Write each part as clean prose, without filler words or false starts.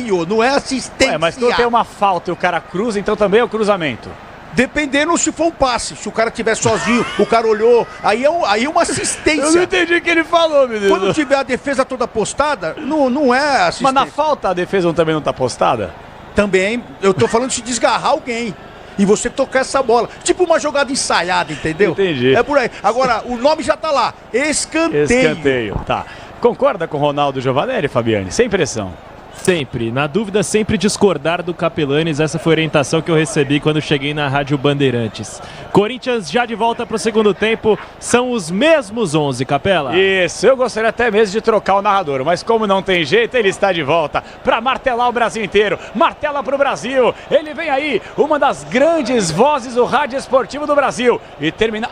cabeceio, não é assistência. Mas quando tem uma falta e o cara cruza, então também é o cruzamento. Dependendo se for um passe. Se o cara estiver sozinho, o cara olhou, aí é uma assistência. Eu não entendi o que ele falou, menino. Quando tiver a defesa toda postada, não é assistência. Mas na falta a defesa também não tá postada? Também, eu tô falando de desgarrar alguém. E você tocar essa bola. Tipo uma jogada ensaiada, entendeu? Entendi. É por aí. Agora, o nome já tá lá. Escanteio. Escanteio, tá. Concorda com o Ronaldo Giovanelli, Fabiane? Sem pressão. Sempre. Na dúvida, sempre discordar do Capelanes. Essa foi a orientação que eu recebi quando cheguei na Rádio Bandeirantes. Corinthians já de volta para o segundo tempo. São os mesmos 11, Capela. Isso, eu gostaria até mesmo de trocar o narrador, mas como não tem jeito, ele está de volta para martelar o Brasil inteiro. Martela para o Brasil. Ele vem aí, uma das grandes vozes do rádio esportivo do Brasil. E termina...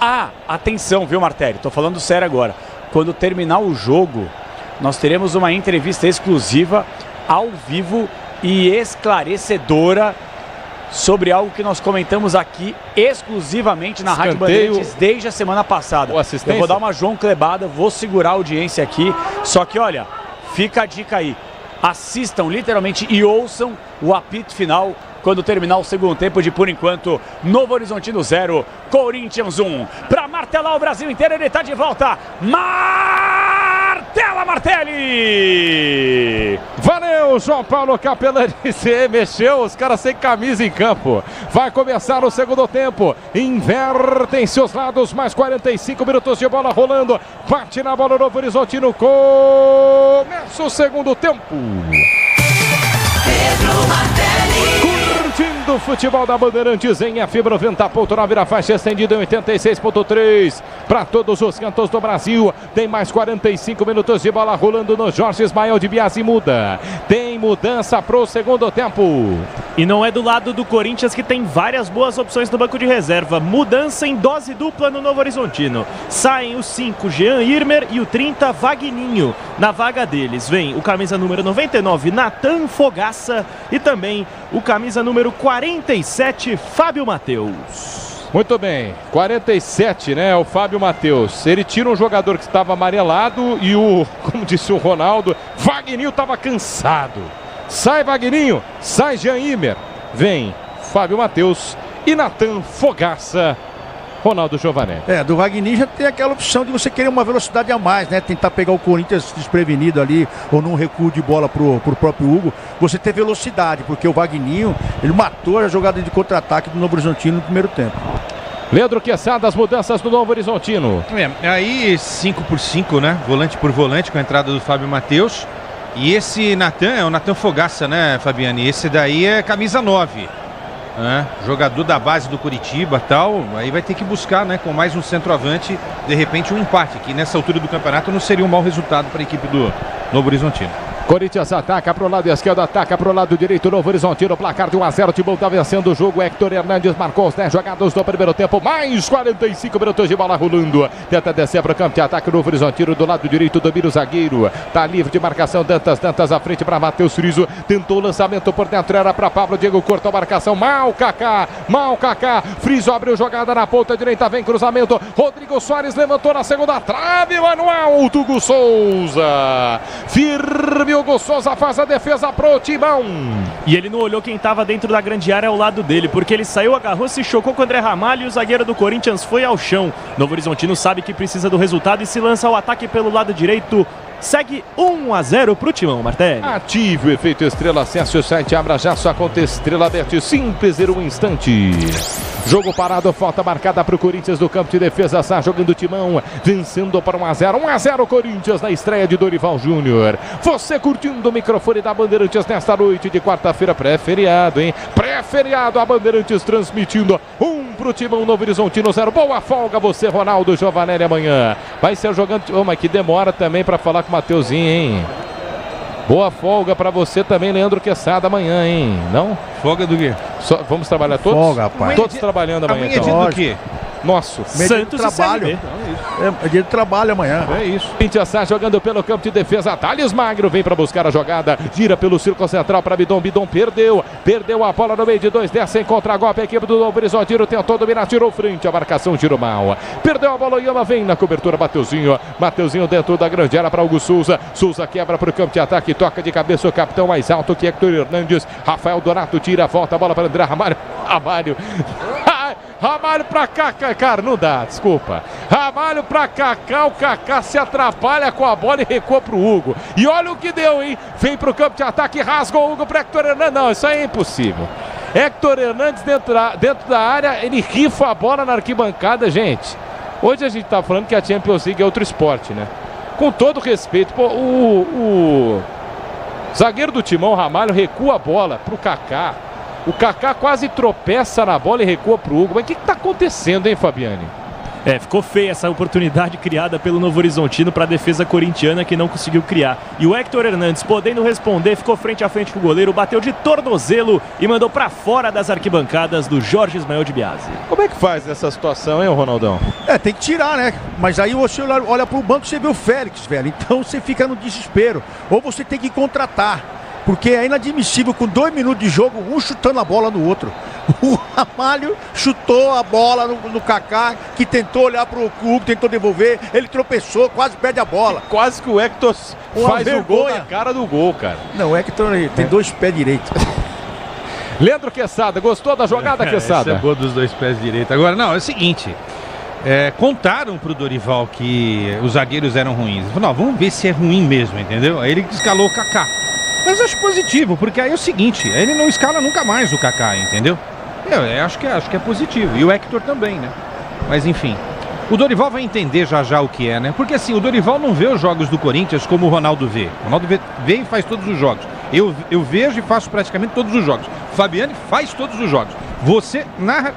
atenção, viu, Martelli? Tô falando sério agora. Quando terminar o jogo, nós teremos uma entrevista exclusiva ao vivo e esclarecedora sobre algo que nós comentamos aqui exclusivamente na Rádio Bandeirantes desde a semana passada. Eu vou dar uma João Clebada, vou segurar a audiência aqui, só que olha, fica a dica aí, assistam literalmente e ouçam o apito final quando terminar o segundo tempo de, por enquanto, Novo Horizontino 0, Corinthians 1. Para martelar o Brasil inteiro, ele está de volta. Martela Martelli! Valeu, João Paulo Capelani. Você mexeu, os caras sem camisa em campo. Vai começar o segundo tempo. Invertem-se os lados, mais 45 minutos de bola rolando. Bate na bola Novo Horizontino. Começa o segundo tempo. Pedro Martelli. Curtindo o futebol da Bandeirantes em FM 90.9 na faixa estendida em 86.3 para todos os cantos do Brasil. Tem mais 45 minutos de bola rolando no Jorge Ismael de Biasi. Muda. Tem mudança pro segundo tempo. E não é do lado do Corinthians, que tem várias boas opções no banco de reserva. Mudança em dose dupla no Novo Horizontino. Saem os 5, Jean Irmer, e o 30, Vagninho. Na vaga deles vem o camisa número 99, Natan Fogaça, e também o camisa número 47, Fábio Matheus. Muito bem, 47, né, o Fábio Matheus. Ele tira um jogador que estava amarelado e como disse o Ronaldo, Vagninho estava cansado. Sai Vagninho, sai Jean Irmer, vem Fábio Matheus e Natan Fogaça. Ronaldo Giovanelli. Do Vagninho já tem aquela opção de você querer uma velocidade a mais, né? Tentar pegar o Corinthians desprevenido ali, ou num recuo de bola pro próprio Hugo. Você ter velocidade, porque o Vagninho, ele matou a jogada de contra-ataque do Novo Horizontino no primeiro tempo. Leandro Quesada, as mudanças do Novo Horizontino. Aí 5x5, né? Volante por volante, com a entrada do Fábio Matheus. E esse Natan é o Natan Fogaça, né, Fabiane? Esse daí é camisa 9. Jogador da base do Curitiba, tal, aí vai ter que buscar, né, com mais um centroavante, de repente um empate, que nessa altura do campeonato não seria um mau resultado para a equipe do Novo Horizontino. Corinthians ataca pro lado esquerdo, ataca pro lado direito, Novo Horizontino, placar de 1-0, o Timão tá vencendo o jogo. Hector Hernandes marcou os 10 jogados do primeiro tempo, mais 45 minutos de bola rolando. Tenta descer pro campo de ataque, Novo Horizontino do lado direito, domina o zagueiro, tá livre de marcação, Dantas à frente para Matheus Friso, tentou o lançamento por dentro, era para Pablo, Diego cortou a marcação, mal Kaká, Friso abriu jogada na ponta direita, vem cruzamento, Rodrigo Soares levantou na segunda trave, Manuel Hugo Souza, firme Hugo Souza faz a defesa pro Timão. E ele não olhou quem estava dentro da grande área ao lado dele, porque ele saiu, agarrou, se chocou com o André Ramalho e o zagueiro do Corinthians foi ao chão. Novo Horizontino sabe que precisa do resultado e se lança ao ataque pelo lado direito. Segue 1-0 pro Timão, Martelli. Ative o efeito Estrela, acesse o site, abra já sua conta Estrela Bet, simples em um instante. Jogo parado, falta marcada pro Corinthians do campo de defesa, está jogando o Timão, vencendo para 1-0 Corinthians na estreia de Dorival Júnior. Você curtindo o microfone da Bandeirantes nesta noite de quarta-feira, pré-feriado, hein? Pré-feriado, a Bandeirantes transmitindo pro Timão, Novo Horizontino 0. Boa folga você, Ronaldo Giovanelli, amanhã. Vai ser jogando... mas que demora também para falar com o Mateuzinho, hein? Boa folga para você também, Leandro Quesada, amanhã, hein? Não? Folga do quê? Vamos trabalhar todos? Folga, rapaz. Todos trabalhando amanhã, então. então. Do quê? Nosso. Santos trabalho. É dia de trabalho amanhã. É isso. Corinthians está jogando pelo campo de defesa. Thales Magno vem para buscar a jogada. Gira pelo círculo central para Bidon. Bidon perdeu a bola no meio de dois. Desce em contra-golpe. A equipe do Novo Horizontino tentou dominar, tirou frente. A marcação tirou mal. Perdeu a bola. Oyama vem na cobertura. Mateuzinho dentro da grande área para Hugo Souza. Souza quebra para o campo de ataque. Toca de cabeça o capitão mais alto que Hector Hernandes. Rafael Donato tira, volta a bola para André Ramalho. Ramalho pra Kaká, cara, não dá, desculpa. Ramalho pra Kaká, o Kaká se atrapalha com a bola e recua pro Hugo. E olha o que deu, hein? Vem pro campo de ataque, rasga o Hugo pro Hector Hernandes. Não, isso aí é impossível. Hector Hernandes dentro da área, ele rifa a bola na arquibancada, gente. Hoje a gente tá falando que a Champions League é outro esporte, né? Com todo respeito, pô, o zagueiro do Timão, Ramalho, recua a bola pro Kaká. O Kaká quase tropeça na bola e recua pro Hugo. Mas o que tá acontecendo, hein, Fabiane? Ficou feia essa oportunidade criada pelo Novo Horizontino para a defesa corintiana, que não conseguiu criar. E o Hector Hernandes, podendo responder, ficou frente a frente com o goleiro, bateu de tornozelo e mandou para fora das arquibancadas do Jorge Ismael de Biasi. Como é que faz nessa situação, hein, Ronaldão? Tem que tirar, né? Mas aí você olha pro banco e você vê o Félix, velho. Então você fica no desespero. Ou você tem que contratar. Porque é inadmissível, com 2 minutos de jogo, um chutando a bola no outro. O Ramalho chutou a bola no Kaká, que tentou olhar pro Hugo, tentou devolver, ele tropeçou, quase perde a bola. Quase que o Hector faz o gol na cara do gol, cara. Não, o Hector tem 2 pés direitos. Leandro Quesada, gostou da jogada, Quesada? Essa é boa dos 2 pés direitos. Agora, não, é o seguinte... contaram pro Dorival que os zagueiros eram ruins. Ele falou, não, vamos ver se é ruim mesmo, entendeu? Aí ele escalou o Kaká. Mas eu acho positivo, porque aí é o seguinte, ele não escala nunca mais o Kaká, entendeu? Eu acho que é positivo. E o Hector também, né? Mas enfim. O Dorival vai entender já o que é, né? Porque assim, o Dorival não vê os jogos do Corinthians como o Ronaldo vê. O Ronaldo vê e faz todos os jogos. Eu vejo e faço praticamente todos os jogos. O Fabiane faz todos os jogos. Você narra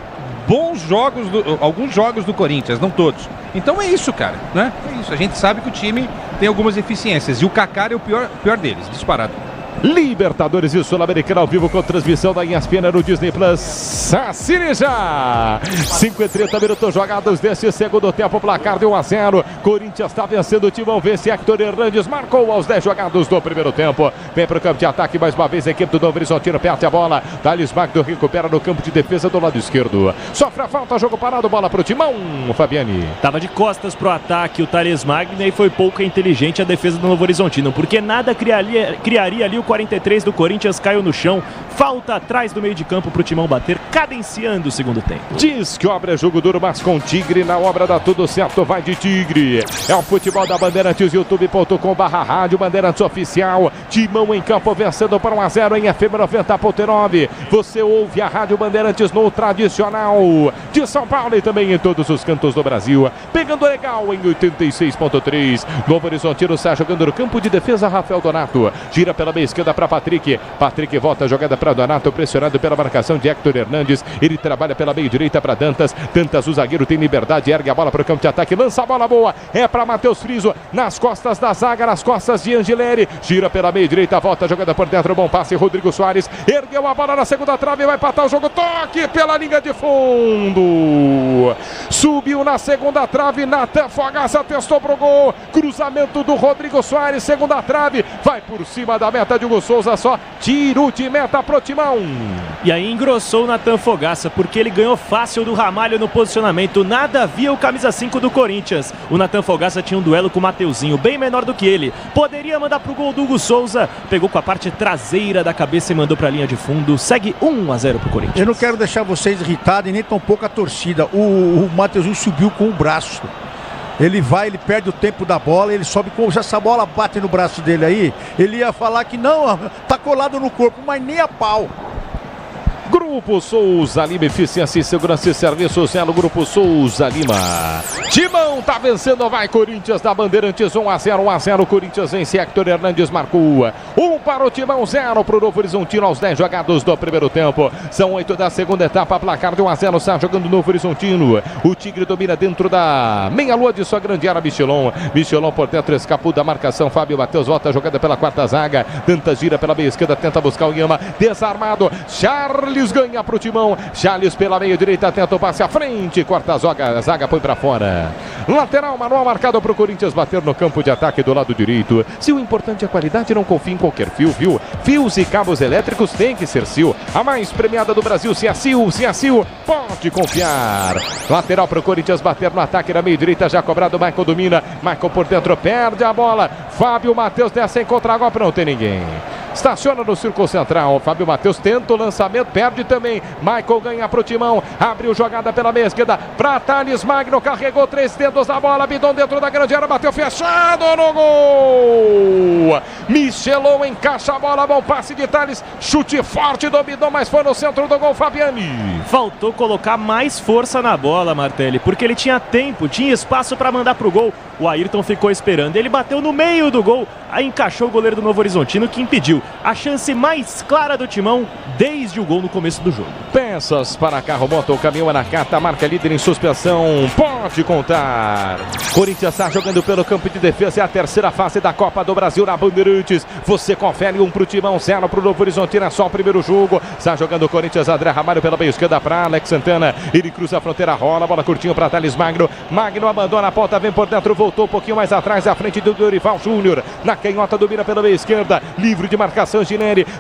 bons jogos, alguns jogos do Corinthians, não todos. Então é isso, cara, né? É isso. A gente sabe que o time tem algumas eficiências. E o Kaká é o pior deles, disparado. Libertadores e Sul-Americana ao vivo com transmissão da ESPN no Disney Plus. Assine já! 5:30 minutos jogados desse segundo tempo, placar de 1-0. Corinthians está vencendo o Timão, vence Hector Hernandes, marcou aos 10 jogados do primeiro tempo. Vem para o campo de ataque mais uma vez a equipe do Novo Horizontino, perde a bola. Thales Magno recupera no campo de defesa do lado esquerdo. Sofre a falta, jogo parado, bola para o Timão, Fabiani. Tava de costas pro ataque o Thales Magno e foi pouco inteligente a defesa do Novo Horizontino, porque nada criaria ali o 43 do Corinthians, caiu no chão. Falta atrás do meio de campo pro Timão bater, cadenciando o segundo tempo. Diz que obra é jogo duro, mas com Tigre na obra dá tudo certo, vai de Tigre. É o futebol da Bandeirantes, youtube.com/rádio Bandeirantes Oficial. Timão em campo vencendo por 1-0 em FM 90.9. Você ouve a Rádio Bandeirantes no tradicional de São Paulo e também em todos os cantos do Brasil. Pegando legal em 86.3. Novo Horizontino está jogando no campo de defesa, Rafael Donato. Gira pela meia esquerda para Patrick. Patrick volta a jogada para Donato, pressionado pela marcação de Hector Hernandes. Ele trabalha pela meia direita para Dantas. Dantas, o zagueiro, tem liberdade, ergue a bola para o campo de ataque, lança a bola boa. É para Matheus Friso, nas costas da zaga, nas costas de Angileri. Gira pela meia direita, volta a jogada por dentro, bom passe. Rodrigo Soares ergueu a bola na segunda trave, vai empatar o jogo. Toque pela linha de fundo. Subiu na segunda trave, Natan Fogaça testou pro gol. Cruzamento do Rodrigo Soares, segunda trave, vai por cima da meta de Hugo Souza, só tiro de meta pro Timão. E aí engrossou o Natan Fogaça, porque ele ganhou fácil do Ramalho no posicionamento. Nada havia o camisa 5 do Corinthians. O Natan Fogaça tinha um duelo com o Mateuzinho, bem menor do que ele. Poderia mandar pro gol do Hugo Souza. Pegou com a parte traseira da cabeça e mandou pra linha de fundo. Segue 1-0 pro Corinthians. Eu não quero deixar vocês irritados e nem tão pouco a torcida. O Mateuzinho subiu com o braço. Ele vai, ele perde o tempo da bola, ele sobe com... Se essa bola bate no braço dele aí, ele ia falar que não, tá colado no corpo, mas nem a pau. Grupo Souza Lima, eficiência e segurança e serviços é no Grupo Souza Lima. Timão tá vencendo, vai Corinthians da Bandeirantes, 1-0, Corinthians vence, Hector Hernandes marcou. 1 para o Timão, 0 para o Novo Horizontino aos 10 jogados do primeiro tempo. São 8 da segunda etapa, placar de 1-0, está jogando o Novo Horizontino. O Tigre domina dentro da meia-lua de sua grande área, Michelon por dentro, escapou da marcação, Fábio Matheus volta a jogada pela quarta zaga. Dantas gira pela meia esquerda, tenta buscar o Yama, desarmado, Charles Charles ganha pro Timão. Charles pela meia direita, tenta o passe à frente, corta a zaga, põe pra fora. Lateral, manual marcado pro Corinthians bater no campo de ataque do lado direito. Se o importante é a qualidade, não confie em qualquer fio, viu? Fios e cabos elétricos tem que ser Sil. A mais premiada do Brasil, se é Sil, pode confiar. Lateral pro Corinthians bater no ataque na meia direita, já cobrado, Michael domina. Michael por dentro, perde a bola. Fábio Matheus desce em contra-golpe, não tem ninguém. Estaciona no círculo central. Fábio Matheus tenta o lançamento, perde também. Michael ganha pro Timão. Abriu jogada pela meia esquerda pra Thales Magno. Carregou 3 dedos na bola. Bidon dentro da grande área. Bateu fechado no gol. Michelon encaixa a bola. Bom passe de Thales. Chute forte do Bidon, mas foi no centro do gol, Fabiani. Faltou colocar mais força na bola, Martelli, porque ele tinha tempo, tinha espaço para mandar pro gol. O Ayrton ficou esperando. Ele bateu no meio do gol. Aí encaixou o goleiro do Novo Horizontino, que impediu a chance mais clara do Timão desde o gol no começo do jogo. Peças para carro, moto, caminhão na carta, marca líder em suspensão, pode contar. Corinthians está jogando pelo campo de defesa, é a terceira fase da Copa do Brasil na Bandeirantes. Você confere 1 pro Timão, 0 pro Novo Horizontino, é só o primeiro jogo. Está jogando o Corinthians, André Ramalho pela meia esquerda para Alex Santana. Ele cruza a fronteira, rola, bola curtinho para Thales Magno. Magno abandona a ponta, vem por dentro, voltou um pouquinho mais atrás, à frente do Dorival Júnior. Na canhota, domina pela meia esquerda, livre de marcação,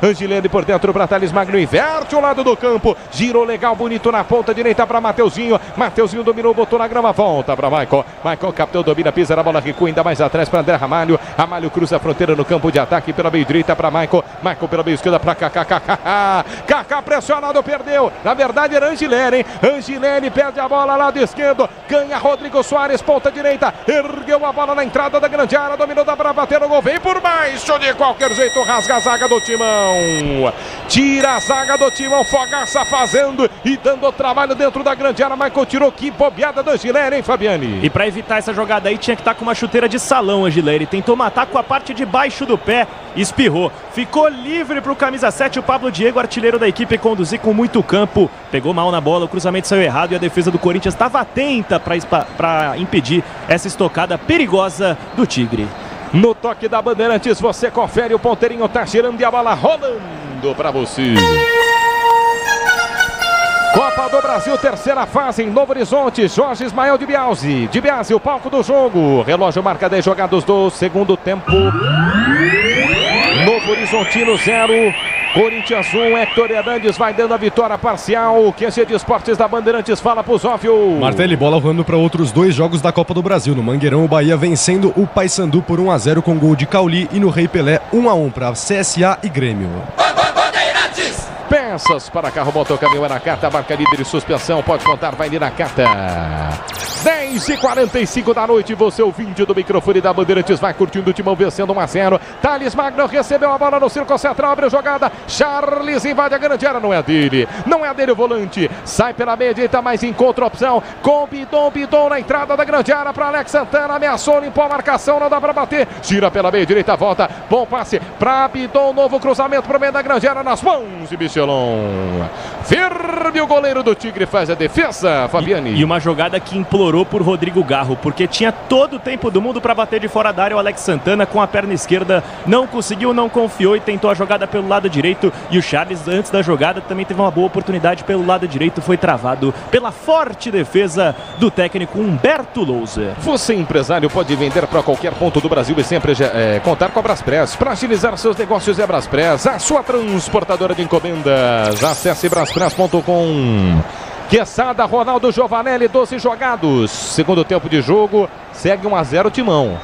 Angelini por dentro para Thales Magno, inverte o lado do campo, girou legal, bonito na ponta direita para Mateuzinho. Mateuzinho dominou, botou na grama, volta para Michael captou, domina, pisa na bola, recua ainda mais atrás para André Ramalho. Ramalho cruza a fronteira no campo de ataque pela meia direita para Michael pela meia esquerda para Kaká pressionado, perdeu, na verdade era Angelini, hein? Angelini perde a bola, lado esquerdo, ganha Rodrigo Soares, ponta direita, ergueu a bola na entrada da grande área, dominou, dá para bater no gol, vem por baixo, de qualquer jeito rasga a zaga do Timão, tira a zaga do Timão, Fogaça fazendo e dando trabalho dentro da grande área. Michael tirou, que bobeada do Angelini, hein, Fabiani? E para evitar essa jogada aí tinha que estar com uma chuteira de salão, Angelini. Tentou matar com a parte de baixo do pé, espirrou, ficou livre para o camisa 7, o Pablo Diego, artilheiro da equipe, conduzir com muito campo, pegou mal na bola, o cruzamento saiu errado e a defesa do Corinthians estava atenta para impedir essa estocada perigosa do Tigre. No toque da Bandeirantes, você confere, o ponteirinho tá girando e a bola rolando para você. Copa do Brasil, terceira fase em Novo Horizonte. Jorge Ismael de Biase, o palco do jogo. Relógio marca 10 jogados do segundo tempo. Novo Horizontino 0, Corinthians 1, Héctor Hernandes vai dando a vitória parcial. QG de Esportes da Bandeirantes fala pro Zófio. Martelli, bola rolando para outros 2 jogos da Copa do Brasil. No Mangueirão, o Bahia vencendo o Paysandu por 1-0 com gol de Cauli. E no Rei Pelé, 1-1 para CSA e Grêmio. Peças para carro, motor, caminhão na carta, marca líder e suspensão, pode contar, vai ali na carta. 10h45 da noite, você ouvinte do microfone da Bandeirantes vai curtindo o Timão vencendo 1-0. Thales Magno recebeu a bola no círculo central, abre a jogada, Charles invade a grande área, não é dele o volante, sai pela meia direita, mas encontra a opção com Bidon na entrada da grande área para Alex Santana, ameaçou, limpou a marcação, não dá para bater, gira pela meia direita, volta, bom passe para Bidon, novo cruzamento para o meio da grande área, nas mãos de Michelon. Firme o goleiro do Tigre, faz a defesa, Fabiani. E uma jogada que implorou por Rodrigo Garro, porque tinha todo o tempo do mundo para bater de fora da área. O Alex Santana com a perna esquerda não conseguiu, não confiou e tentou a jogada pelo lado direito. E o Charles, antes da jogada, também teve uma boa oportunidade pelo lado direito, foi travado pela forte defesa do técnico Humberto Louser. Você, empresário, pode vender para qualquer ponto do Brasil e sempre contar com a Braspress. Para agilizar seus negócios, é a Braspress, a sua transportadora de encomendas. Acesse braspress.com. Quesada, Ronaldo Giovanelli, 12 jogados. Segundo tempo de jogo, segue 1-0 Timão.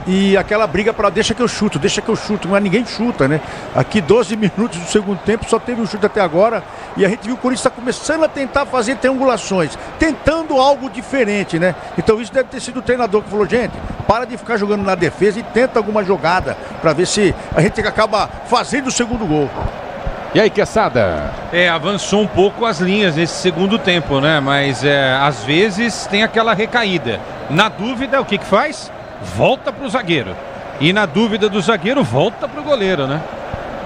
E aquela briga para deixa que eu chuto, mas ninguém chuta, né? Aqui 12 minutos do segundo tempo, só teve um chute até agora. E a gente viu que o Corinthians está começando a tentar fazer triangulações, tentando algo diferente, né? Então isso deve ter sido o treinador que falou, gente, para de ficar jogando na defesa e tenta alguma jogada para ver se a gente acaba fazendo o segundo gol. E aí, Quesada? Avançou um pouco as linhas nesse segundo tempo, né? Mas às vezes tem aquela recaída. Na dúvida, o que faz? Volta pro zagueiro. E na dúvida do zagueiro, volta pro goleiro, né?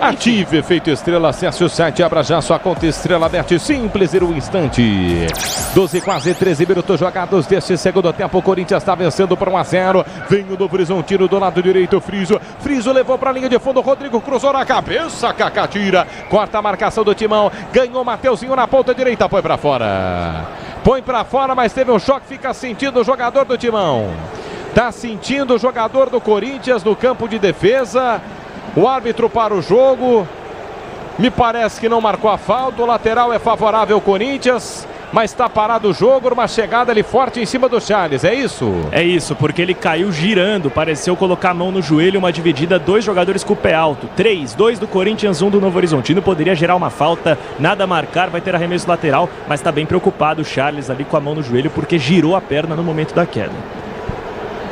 Ative efeito estrela, acesse o site, abra já sua conta Estrela Bet, simples e um instante. 12, quase 13 minutos jogados deste segundo tempo. O Corinthians está vencendo por 1-0. Vem o Novo Horizontino do lado direito, Friso levou para a linha de fundo, Rodrigo cruzou na cabeça, Kaká tira, corta a marcação do Timão, ganhou Mateuzinho na ponta direita, põe para fora. Põe para fora, mas teve um choque, fica sentindo o jogador do Timão. Tá sentindo o jogador do Corinthians no campo de defesa. O árbitro para o jogo. Me parece que não marcou a falta. O lateral é favorável ao Corinthians, mas está parado o jogo. Uma chegada ali forte em cima do Charles, é isso? É isso, porque ele caiu girando. Pareceu colocar a mão no joelho. Uma dividida, 2 jogadores com o pé alto. 3, 2 do Corinthians, 1 do Novo Horizontino. Poderia gerar uma falta, nada a marcar. Vai ter arremesso lateral, mas está bem preocupado o Charles ali com a mão no joelho, porque girou a perna no momento da queda.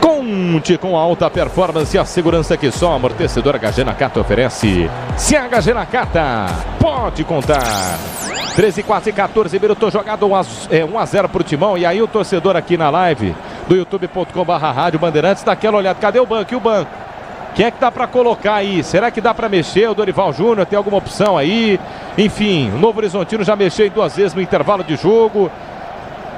Conte com alta performance e a segurança que só amortecedor HG Nakata oferece. Se a HG Nakata, pode contar. 13, quase 14 minutos jogado, 1-0 para o Timão. E aí o torcedor aqui na live do youtube.com/Rádio Bandeirantes dá aquela olhada. Cadê o banco? E o banco? Quem é que dá para colocar aí? Será que dá para mexer? O Dorival Júnior tem alguma opção aí? Enfim, o Novo Horizontino já mexeu 2 vezes no intervalo de jogo.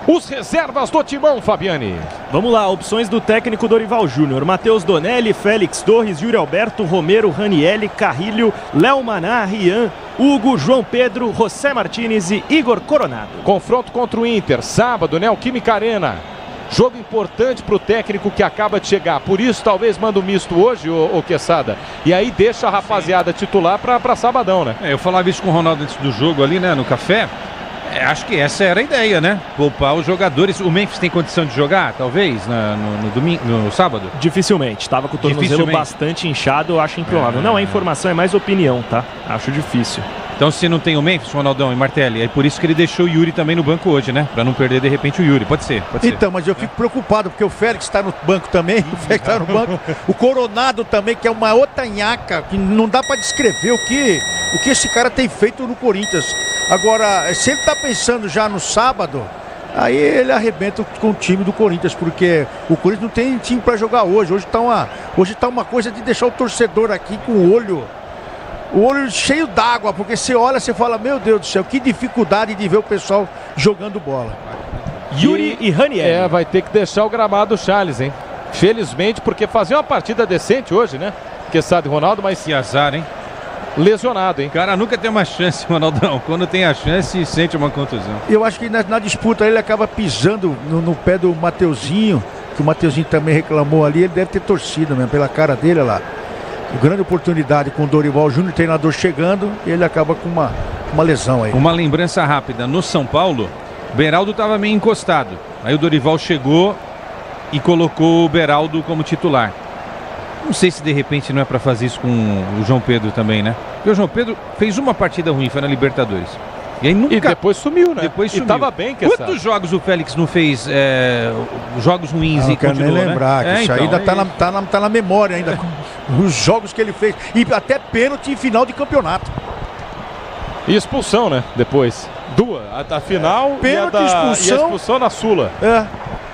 Os reservas do Timão, Fabiane. Vamos lá, opções do técnico Dorival Júnior: Matheus Donelli, Félix Torres, Yuri Alberto, Romero, Ranielli, Carrilho, Léo Maná, Rian, Hugo, João Pedro, José Martínez e Igor Coronado. Confronto contra o Inter, sábado, Neoquímica Arena. Jogo importante para o técnico que acaba de chegar. Por isso, talvez manda um misto hoje, o Quesada. E aí deixa a rapaziada titular para sabadão, né? Eu falava isso com o Ronaldo antes do jogo ali, né, no café. Acho que essa era a ideia, né? Poupar os jogadores. O Memphis tem condição de jogar, talvez, no domingo, no sábado? Dificilmente. Estava com o tornozelo bastante inchado, eu acho improvável. Não é informação, é mais opinião, tá? Acho difícil. Então, se não tem o Memphis, Ronaldão e Martelli, é por isso que ele deixou o Yuri também no banco hoje, né? Pra não perder, de repente, o Yuri. Pode ser. Então, mas eu fico preocupado, porque o Félix está no banco também. O Félix está no banco. O Coronado também, que é uma outra nhaca, que não dá pra descrever o que esse cara tem feito no Corinthians. Agora, se ele tá pensando já no sábado, aí ele arrebenta com o time do Corinthians, porque o Corinthians não tem time pra jogar hoje. Hoje tá uma coisa de deixar o torcedor aqui com o olho cheio d'água, porque você olha, você fala, meu Deus do céu, que dificuldade de ver o pessoal jogando bola. Yuri e Raniel. Vai ter que deixar o gramado Charles, hein? Felizmente, porque fazia uma partida decente hoje, né? Que sabe, Ronaldo, mas que azar, hein? Lesionado, hein? O cara nunca tem uma chance, Ronaldão. Quando tem a chance, sente uma contusão. Eu acho que na disputa ele acaba pisando no pé do Mateuzinho, que o Mateuzinho também reclamou ali. Ele deve ter torcido mesmo, pela cara dele, olha lá. Grande oportunidade com o Dorival Júnior, treinador chegando, e ele acaba com uma lesão aí. Uma lembrança rápida: no São Paulo, Beraldo estava meio encostado. Aí o Dorival chegou e colocou o Beraldo como titular. Não sei se de repente não é para fazer isso com o João Pedro também, né? Porque o João Pedro fez uma partida ruim, foi na Libertadores. E aí nunca... E depois sumiu, né? Depois sumiu. E tava bem, que Quantos jogos o Félix não fez jogos ruins e quero continuou, nem lembrar, né? que isso ainda tá na memória ainda. Os jogos que ele fez. E até pênalti em final de campeonato. E expulsão, né? Depois. A final pênalti, e a expulsão na Sula.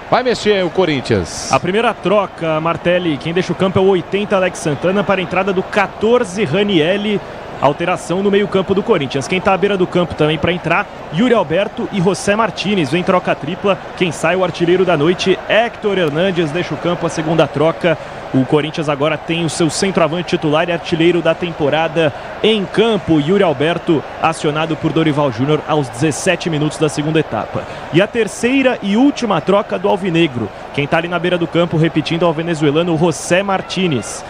Vai mexer o Corinthians. A primeira troca, Martelli, quem deixa o campo é o 80, Alex Santana, para a entrada do 14, Ranielli. Alteração no meio-campo do Corinthians. Quem está à beira do campo também para entrar, Yuri Alberto e José Martínez. Vem troca tripla. Quem sai, o artilheiro da noite, Héctor Hernandes, deixa o campo, a segunda troca. O Corinthians agora tem o seu centroavante titular e artilheiro da temporada em campo. Yuri Alberto, acionado por Dorival Júnior aos 17 minutos da segunda etapa. E a terceira e última troca do Alvinegro. Quem está ali na beira do campo, repetindo, é o venezuelano José Martínez.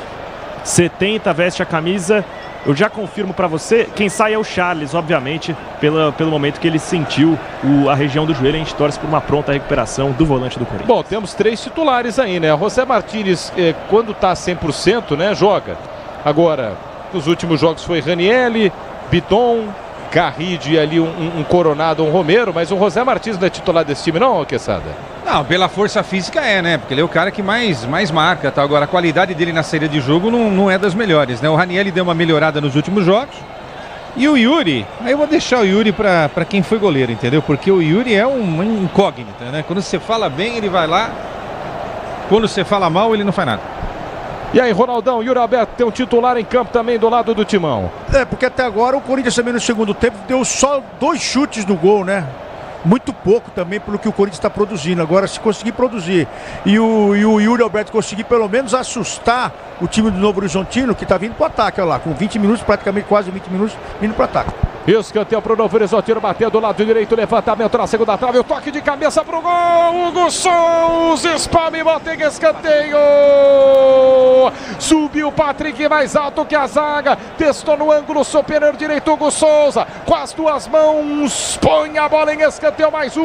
70, veste a camisa. Eu já confirmo para você, quem sai é o Charles, obviamente, pelo momento que ele sentiu a região do joelho. A gente torce por uma pronta recuperação do volante do Corinthians. Bom, temos 3 titulares aí, né? José Martínez, quando tá 100%, né, joga. Agora, nos últimos jogos foi Ranielli, Biton, Carrillo e ali um Coronado, um Romero, mas o José Martínez não é titular desse time não, Quesada? Não, pela força física né? Porque ele é o cara que mais marca, tá? Agora, a qualidade dele na saída de jogo não é das melhores, né? O Ranielli deu uma melhorada nos últimos jogos. E o Yuri, aí eu vou deixar o Yuri pra quem foi goleiro, entendeu? Porque o Yuri é uma incógnita, né? Quando você fala bem, ele vai lá. Quando você fala mal, ele não faz nada. E aí, Ronaldão, Yuri Alberto tem um titular em campo também do lado do Timão. Porque até agora o Corinthians também no segundo tempo deu só 2 chutes no gol, né? Muito pouco também pelo que o Corinthians está produzindo. Agora, se conseguir produzir e o Yuri Alberto conseguir pelo menos assustar o time do Novo Horizontino, que está vindo para o ataque, olha lá, com 20 minutos, praticamente quase 20 minutos, vindo para o ataque. Escanteio para o Novo Horizontino, bateu do lado direito, levantamento na segunda trave, o toque de cabeça para o gol, Hugo Souza, espalma e botega, escanteio, subiu o Patrick mais alto que a zaga, testou no ângulo superior direito, Hugo Souza, com as 2 mãos, põe a bola em escanteio, mais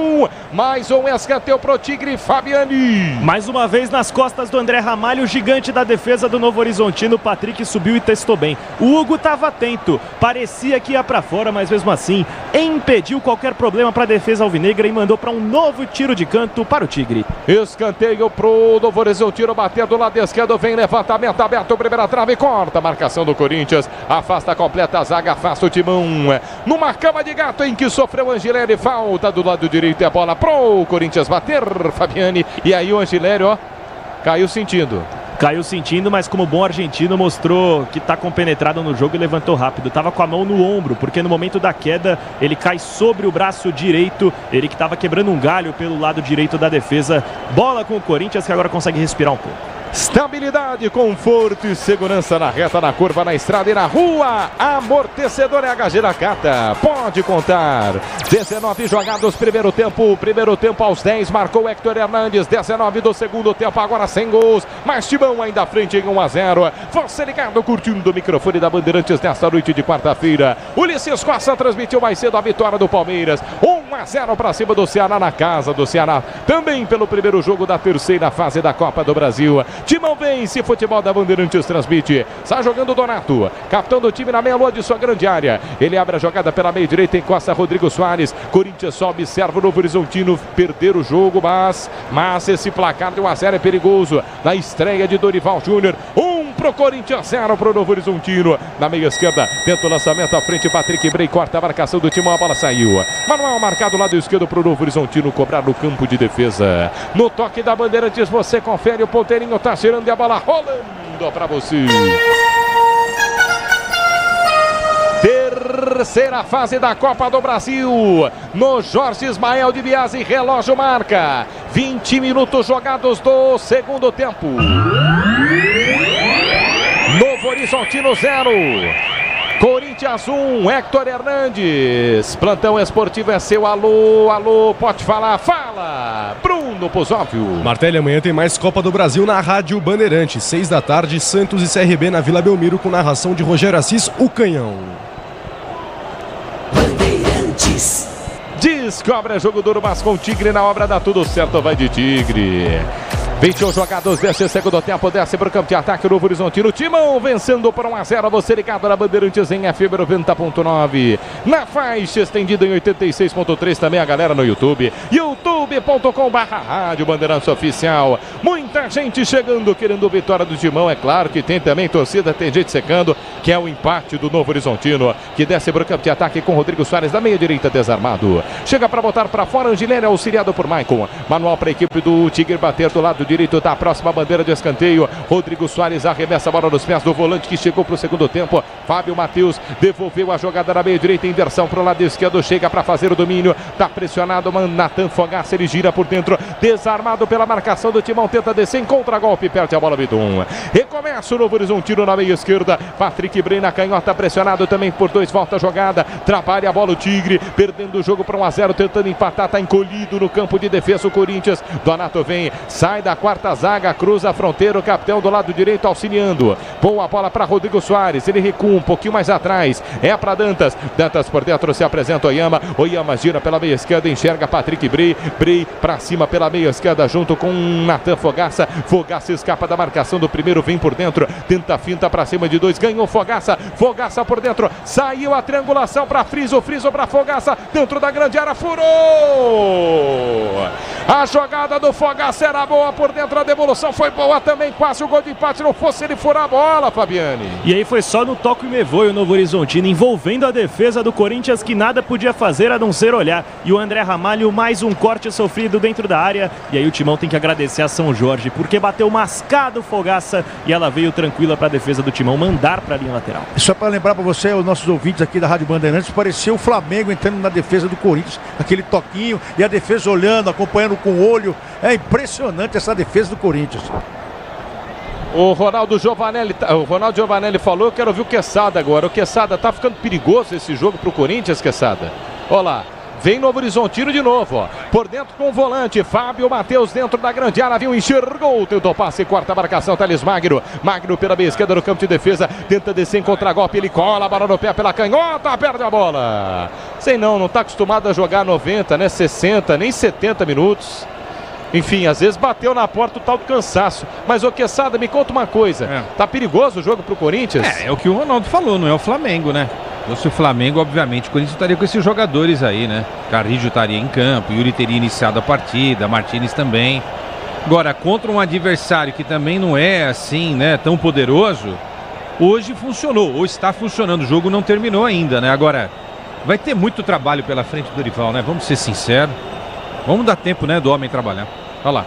um escanteio para o Tigre, Fabiani. Mais uma vez nas costas do André Ramalho, o gigante da defesa do Novo Horizontino, o Patrick subiu e testou bem. O Hugo estava atento, parecia que ia para fora, mas mesmo assim impediu qualquer problema para a defesa alvinegra e mandou para um novo tiro de canto para o Tigre. Escanteio pro Novo Horizontino, bateu do lado esquerdo, vem levantamento aberto, primeira trave, corta a marcação do Corinthians, afasta completa a zaga, afasta o Timão. Numa cama de gato em que sofreu o Angileri, falta do lado direito e a bola pro Corinthians bater, Fabiani. E aí o Angileri, ó, caiu sentindo. Caiu sentindo, mas como bom argentino mostrou que está compenetrado no jogo e levantou rápido. Estava com a mão no ombro, porque no momento da queda ele cai sobre o braço direito. Ele que estava quebrando um galho pelo lado direito da defesa. Bola com o Corinthians, que agora consegue respirar um pouco. Estabilidade, conforto e segurança na reta, na curva, na estrada e na rua. Amortecedor HG Nakata, pode contar. 19 jogados, primeiro tempo aos 10, marcou Héctor Hernandes. 19 do segundo tempo, agora sem gols, mas Timão ainda à frente em 1-0. Você ligado, curtindo o microfone da Bandeirantes nesta noite de quarta-feira. Ulisses Costa transmitiu mais cedo a vitória do Palmeiras. 1-0 para cima do Ceará, na casa do Ceará, também pelo primeiro jogo da terceira fase da Copa do Brasil. Timão vence, futebol da Bandeirantes transmite. Está jogando o Donato, capitão do time na meia-lua de sua grande área. Ele abre a jogada pela meia direita, encosta Rodrigo Soares. Corinthians só observa o Novo Horizontino perder o jogo, mas esse placar de 1-0 é perigoso. Na estreia de Dorival Júnior, 1 pro Corinthians, 0 pro Novo Horizontino. Na meia esquerda, tenta o lançamento à frente, Patrick Bray corta a marcação do Timão, a bola saiu. Manuel marcado lado esquerdo pro Novo Horizontino cobrar no campo de defesa. No toque da Bandeirantes, você confere, o ponteirinho tá girando e a bola rolando para você. Terceira fase da Copa do Brasil. No Jorge Ismael de Biasi, relógio marca 20 minutos jogados do segundo tempo. Novo Horizontino 0. Corinthians 1, Héctor Hernandes. Plantão esportivo é seu. Alô, pode falar, fala, Bruno Pozóvio. Martelli, amanhã tem mais Copa do Brasil na Rádio Bandeirantes. 6 da tarde, Santos e CRB na Vila Belmiro, com narração de Rogério Assis, o Canhão. Bandeirantes. Descobre jogo duro, mas com Tigre na obra dá tudo certo, vai de Tigre. 21 jogados desse segundo tempo, desce para o campo de ataque o Novo Horizontino. Timão vencendo por 1-0, você ligado na Bandeirantes em FM 90.9. Na faixa estendida em 86.3, também a galera no YouTube. youtube.com/Rádio Bandeirantes Oficial. Muita gente chegando, querendo vitória do Timão. É claro que tem também torcida, tem gente secando, que é o empate do Novo Horizontino, que desce para o campo de ataque com Rodrigo Soares da meia direita, desarmado. Chega para botar para fora, Angileri auxiliado por Maicon. Manual para a equipe do Tigre bater do lado direito da próxima bandeira de escanteio. Rodrigo Soares arremessa a bola nos pés do volante que chegou para o segundo tempo. Fábio Matheus devolveu a jogada na meia direita, inversão para o lado esquerdo, chega para fazer o domínio, tá pressionado, Natan Fogaça, ele gira por dentro, desarmado pela marcação do Timão, tenta descer em contra-golpe, perde a bola, Bidum. Recomeça o Novo Horizontino na meia esquerda, Patrick Bray na canhota, pressionado também por 2, volta a jogada, trabalha a bola o Tigre, perdendo o jogo para 1-0, tentando empatar, tá encolhido no campo de defesa o Corinthians. Donato vem, sai da quarta zaga, cruza a fronteira, o capitão do lado direito auxiliando. Boa bola para Rodrigo Soares, ele recua um pouquinho mais atrás, é para Dantas. Dantas por dentro, se apresenta Oyama gira pela meia esquerda, enxerga Patrick Bray, Bray para cima pela meia esquerda junto com Natan Fogaça. Fogaça escapa da marcação do primeiro, vem por dentro, tenta finta para cima de 2, ganhou Fogaça por dentro, saiu a triangulação para Friso para Fogaça, dentro da grande área, furou! A jogada do Fogaça era boa por dentro, a devolução foi boa também, quase o gol de empate, não fosse ele furar a bola, Fabiani. E aí foi só no toque e me voe o Novo Horizontino, envolvendo a defesa do Corinthians, que nada podia fazer a não ser olhar. E o André Ramalho, mais um corte pênalti sofrido dentro da área. E aí o Timão tem que agradecer a São Jorge, porque bateu mascado Fogaça e ela veio tranquila para a defesa do Timão mandar para a linha lateral. Só para lembrar para você, os nossos ouvintes aqui da Rádio Bandeirantes, pareceu o Flamengo entrando na defesa do Corinthians, aquele toquinho e a defesa olhando, acompanhando com o olho. É impressionante essa defesa do Corinthians. O Ronaldo Giovanelli falou, eu quero ouvir o Quesada agora. O Quesada, tá ficando perigoso esse jogo pro Corinthians, Quesada? Olha lá. Vem Novo Horizontino de novo, ó. Por dentro com o volante, Fábio Matheus dentro da grande área, viu, enxergou, tentou passe, quarta marcação, Thales Magno. Magno pela meia esquerda no campo de defesa, tenta descer em contragolpe, ele cola a bola no pé pela canhota, perde a bola. Sei não tá acostumado a jogar 90, né, 60, nem 70 minutos. Enfim, às vezes bateu na porta o tal do cansaço. Mas, ô Quesada, me conta uma coisa. Tá perigoso o jogo pro Corinthians? É o que o Ronaldo falou, não é o Flamengo, né? Se fosse o Flamengo, obviamente, o Corinthians estaria com esses jogadores aí, né? Carrillo estaria em campo, Yuri teria iniciado a partida, Martínez também. Agora, contra um adversário que também não é assim, né, tão poderoso, hoje funcionou, ou está funcionando. O jogo não terminou ainda, né? Agora, vai ter muito trabalho pela frente do Dorival, né? Vamos ser sinceros. Vamos dar tempo, né, do homem trabalhar. Olha lá.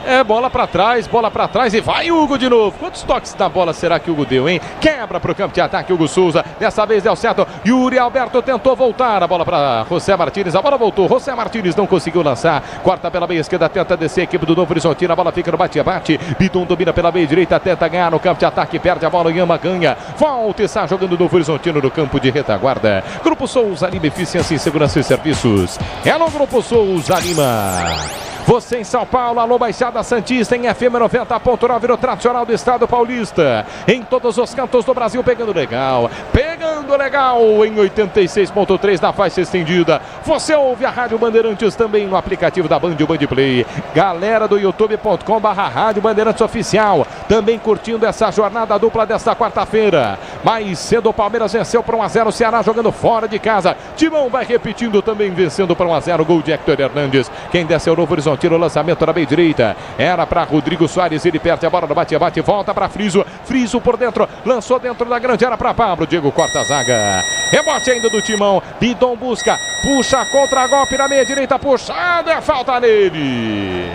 É, bola pra trás e vai Hugo de novo. Quantos toques da bola será que o Hugo deu, hein? Quebra pro campo de ataque, Hugo Souza. Dessa vez deu certo. Yuri Alberto tentou voltar. A bola pra José Martínez. A bola voltou. José Martínez não conseguiu lançar. Corta pela meia esquerda, tenta descer a equipe do Novo Horizontino. A bola fica no bate-bate. Bidon domina pela meia direita, tenta ganhar no campo de ataque. Perde a bola, Inhama ganha. Volta e está jogando o Novo Horizontino no campo de retaguarda. Grupo Souza Lima, Eficiência em Segurança e Serviços. É no Grupo Souza Lima. Você em São Paulo, alô Baixada Santista, em FM 90.9 no tradicional do estado paulista. Em todos os cantos do Brasil, pegando legal em 86.3 na faixa estendida. Você ouve a Rádio Bandeirantes também no aplicativo da Band, o Band Play. Galera do youtube.com/Rádio Bandeirantes Oficial, também curtindo essa jornada dupla desta quarta-feira. Mais cedo o Palmeiras venceu por 1-0 o Ceará jogando fora de casa. Timão vai repetindo também, vencendo por 1-0 o gol de Hector Hernandes. Quem desce é o Novo Horizonte. Tira o lançamento na meia direita. Era para Rodrigo Soares. Ele perde a bola no bate-bate. Volta para Friso. Friso por dentro. Lançou dentro da grande área para Pablo. Diego corta a zaga. Rebote ainda do Timão. Bidon busca. Puxa contra golpe na meia direita. Puxada. É falta nele.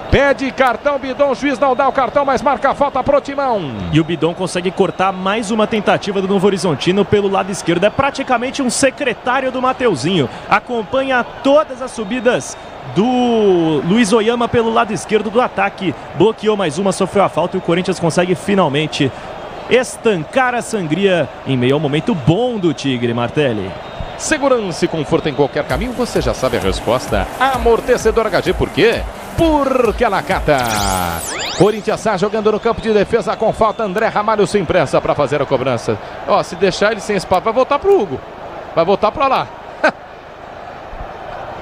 Pede cartão, Bidon, o juiz não dá o cartão, mas marca a falta pro Timão. E o Bidon consegue cortar mais uma tentativa do Novo Horizontino pelo lado esquerdo. É praticamente um secretário do Mateuzinho. Acompanha todas as subidas do Luiz Oyama pelo lado esquerdo do ataque. Bloqueou mais uma, sofreu a falta e o Corinthians consegue finalmente estancar a sangria em meio ao momento bom do Tigre, Martelli. Segurança e conforto em qualquer caminho, você já sabe a resposta. Amortecedor HG, por quê? Porque ela cata. Corinthians está jogando no campo de defesa com falta. André Ramalho sem pressa para fazer a cobrança. Ó, se deixar ele sem espaço, vai voltar pro Hugo. Vai voltar para lá.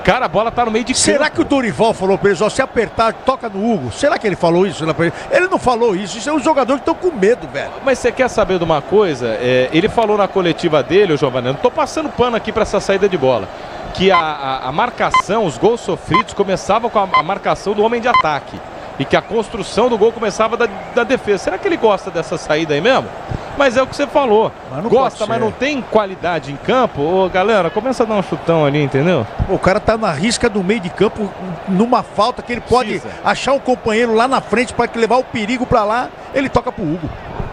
Cara, a bola tá no meio de campo. Será que o Dorival falou pra eles, ó, se apertar, toca no Hugo? Será que ele falou isso? Ele não falou isso. Isso é os jogadores que estão com medo, velho. Mas você quer saber de uma coisa? Ele falou na coletiva dele, o Giovanni, não tô passando pano aqui pra essa saída de bola, que a marcação, os gols sofridos começavam com a marcação do homem de ataque e que a construção do gol começava da defesa. Será que ele gosta dessa saída aí mesmo? Mas é o que você falou. Gosta, mas não tem qualidade em campo. Ô, galera, começa a dar um chutão ali, entendeu? O cara tá na risca do meio de campo, numa falta que ele pode achar um companheiro lá na frente para levar o perigo para lá. Ele toca pro Hugo.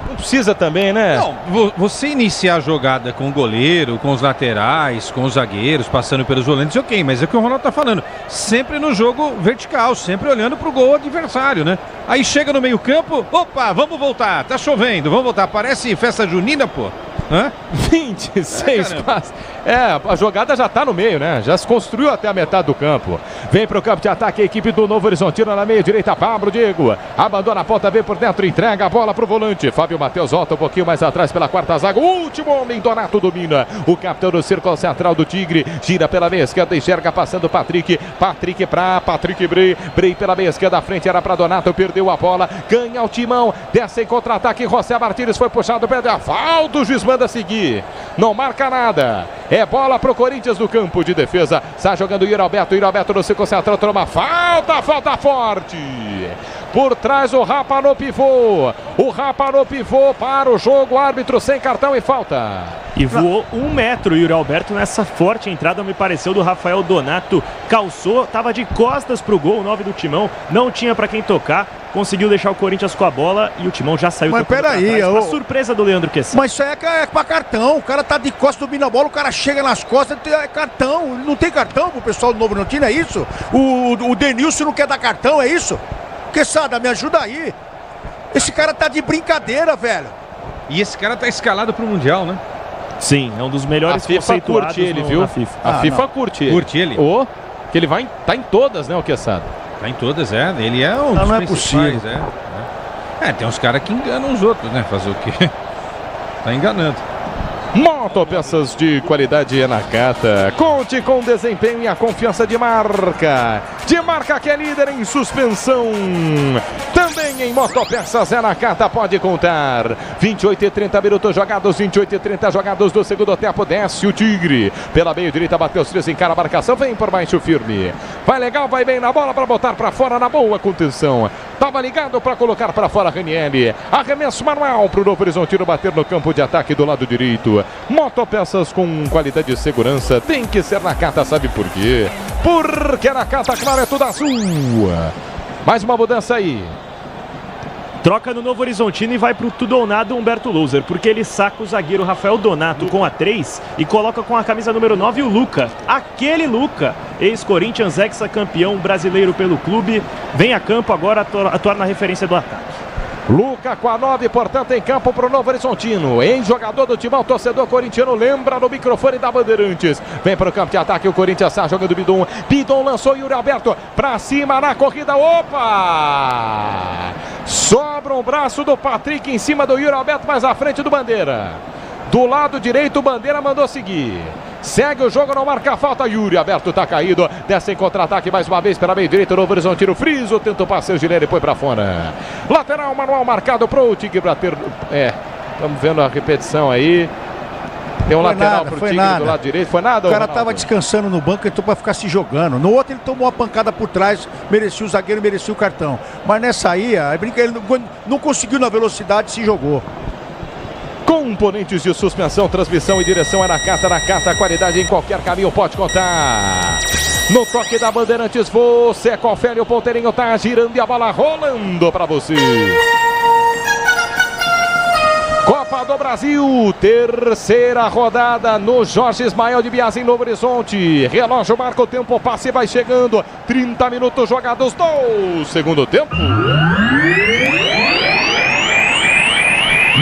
Não precisa também, né? Não, você iniciar a jogada com o goleiro, com os laterais, com os zagueiros, passando pelos volantes, ok, mas é o que o Ronaldo tá falando. Sempre no jogo vertical, sempre olhando pro gol adversário, né? Aí chega no meio campo, opa, vamos voltar, tá chovendo, vamos voltar. Parece festa junina, pô. Hã? 26 passes. A jogada já tá no meio, né? Já se construiu até a metade do campo. Vem pro campo de ataque a equipe do Novo Horizontino na meia direita. Pablo Diego abandona a ponta, vem por dentro, entrega a bola pro volante. Fábio Matheus volta um pouquinho mais atrás pela quarta zaga. O último homem, Donato domina. O capitão do círculo central do Tigre. Gira pela meia esquerda, enxerga passando Patrick. Patrick pra Patrick Bray. Bray pela meia esquerda, à frente era pra Donato. Perdeu a bola, ganha o Timão. Desce em contra-ataque. José Martínez foi puxado, perde a falta. O juiz manda seguir. Não marca nada. É bola pro Corinthians no campo de defesa. Está jogando o Yuri Alberto. Yuri Alberto no círculo central. Toma falta forte. Por trás o Rapa no pivô. O Rapa no pivô para o jogo. Árbitro sem cartão e falta. E voou 1 metro, Yuri Alberto, nessa forte entrada, me pareceu, do Rafael Donato. Calçou, estava de costas para o gol, o 9 do Timão. Não tinha para quem tocar. Conseguiu deixar o Corinthians com a bola e o Timão já saiu. Mas peraí, a surpresa do Leandro Quesada. Mas isso aí é pra cartão. O cara tá de costas domina a bola, o cara chega nas costas, é cartão. Não tem cartão pro pessoal do Novo Horizontino, é isso? O Denilson não quer dar cartão, é isso? Quesada, me ajuda aí. Esse cara tá de brincadeira, velho. E esse cara tá escalado pro Mundial, né? Sim, é um dos melhores conceituados curte ele, viu? FIFA. A FIFA curte ele. Curte ele? Que ele vai tá em todas, né, o Quesada? Tá em todas, Ele é um dos não é principais, possível. tem uns caras que enganam os outros, né? Fazer o quê? Tá enganando. Motopeças de qualidade é Nakata. Conte com desempenho e a confiança de marca. De marca que é líder em suspensão. Também em motopeças é Nakata, pode contar. 28 e 30 minutos jogados, 28 e 30 jogados do segundo tempo. Desce o Tigre. Pela meio direita, bateu os três, encara a marcação. Vem por baixo firme. Vai legal, vai bem na bola para botar para fora na boa contenção. Tava ligado para colocar para fora Ranieri. Arremesso manual para o Novo Horizontino bater no campo de ataque do lado direito. Motopeças com qualidade e segurança tem que ser Nakata, sabe por quê? Porque Nakata, claro, é tudo azul. Mais uma mudança aí. Troca no Novo Horizontino e vai pro tudo ou nada Humberto Louser, porque ele saca o zagueiro Rafael Donato com a 3 e coloca com a camisa número 9 o Luca. Aquele Luca, ex-Corinthians, ex-campeão brasileiro pelo clube, vem a campo agora atuar na referência do ataque. Luca com a 9, portanto, em campo para o Novo Horizontino. Ex-jogador do Timão, torcedor corintiano, lembra no microfone da Bandeirantes. Vem para o campo de ataque, o Corinthians está jogando Bidon. Bidon lançou Yuri Alberto para cima na corrida. Opa! Sobra um braço do Patrick em cima do Yuri Alberto, mais à frente do Bandeira. Do lado direito, o Bandeira mandou seguir. Segue o jogo, não marca a falta. Yuri Alberto tá caído. Desce em contra-ataque mais uma vez pela meio direita. Novo Horizontino. Friso tenta o passeio. Gileri põe pra fora. Lateral manual marcado pro Tigre bater. Estamos vendo a repetição aí. Tem um lateral pro Tigre do lado direito. Foi nada? O cara tava descansando no banco, entrou pra ficar se jogando. No outro ele tomou uma pancada por trás. Merecia o zagueiro, merecia o cartão. Mas nessa aí, ele não conseguiu na velocidade, se jogou. Componentes de suspensão, transmissão e direção é Nakata, qualidade em qualquer caminho, pode contar. No toque da Bandeirantes, você confere, o ponteirinho tá girando e a bola rolando para você. Copa do Brasil, terceira rodada no Jorge Ismael de Bias em Novo Horizonte. Relógio marca o tempo, passe vai chegando. 30 minutos jogados do segundo tempo.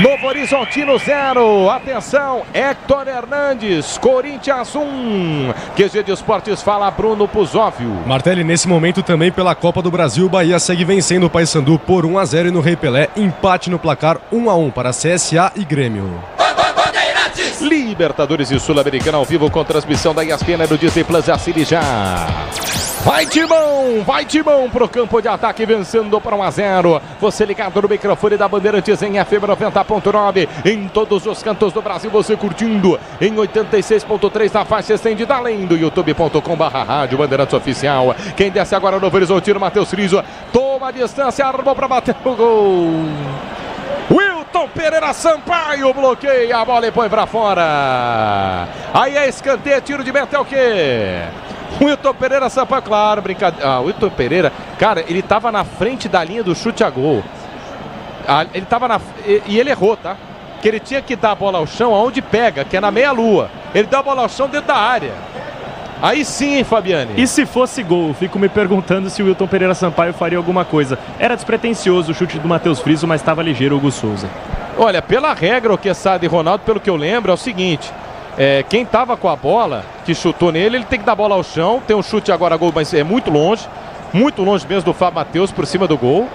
Novo Horizontino 0, atenção, Héctor Hernandes, Corinthians 1, QG de Esportes fala Bruno Puzóvio. Martelli, nesse momento também pela Copa do Brasil, o Bahia segue vencendo o Paysandu por 1-0 e no Rei Pelé, empate no placar 1-1 para CSA e Grêmio. Libertadores e Sul-Americana ao vivo com transmissão da ESPN do Disney Plus, assine já. Vai Timão pro campo de ataque, vencendo para 1-0. Você ligado no microfone da Bandeirantes em FM 90.9, em todos os cantos do Brasil, você curtindo em 86.3 na faixa estendida, além do youtube.com/rádio Bandeirantes Oficial. Quem desce agora no Novo Horizontino, Matheus Friso, toma a distância, armou para bater o gol. Wilton Pereira Sampaio bloqueia a bola e põe para fora. Aí é escanteio, tiro de meta é o quê? Wilton Pereira Sampaio, claro, brincadeira. Wilton Pereira, cara, ele tava na frente da linha do chute a gol. Ele tava e ele errou, tá? Que ele tinha que dar a bola ao chão aonde pega, que é na meia-lua. Ele dá a bola ao chão dentro da área. Aí sim, hein, Fabiane? E se fosse gol? Fico me perguntando se o Wilton Pereira Sampaio faria alguma coisa. Era despretensioso o chute do Matheus Friso, mas estava ligeiro o Hugo Souza. Olha, pela regra, o Quesada e Ronaldo, pelo que eu lembro, é o seguinte. Quem tava com a bola, que chutou nele, ele tem que dar a bola ao chão. Tem um chute agora a gol, mas é muito longe mesmo do Fábio Matheus por cima do gol.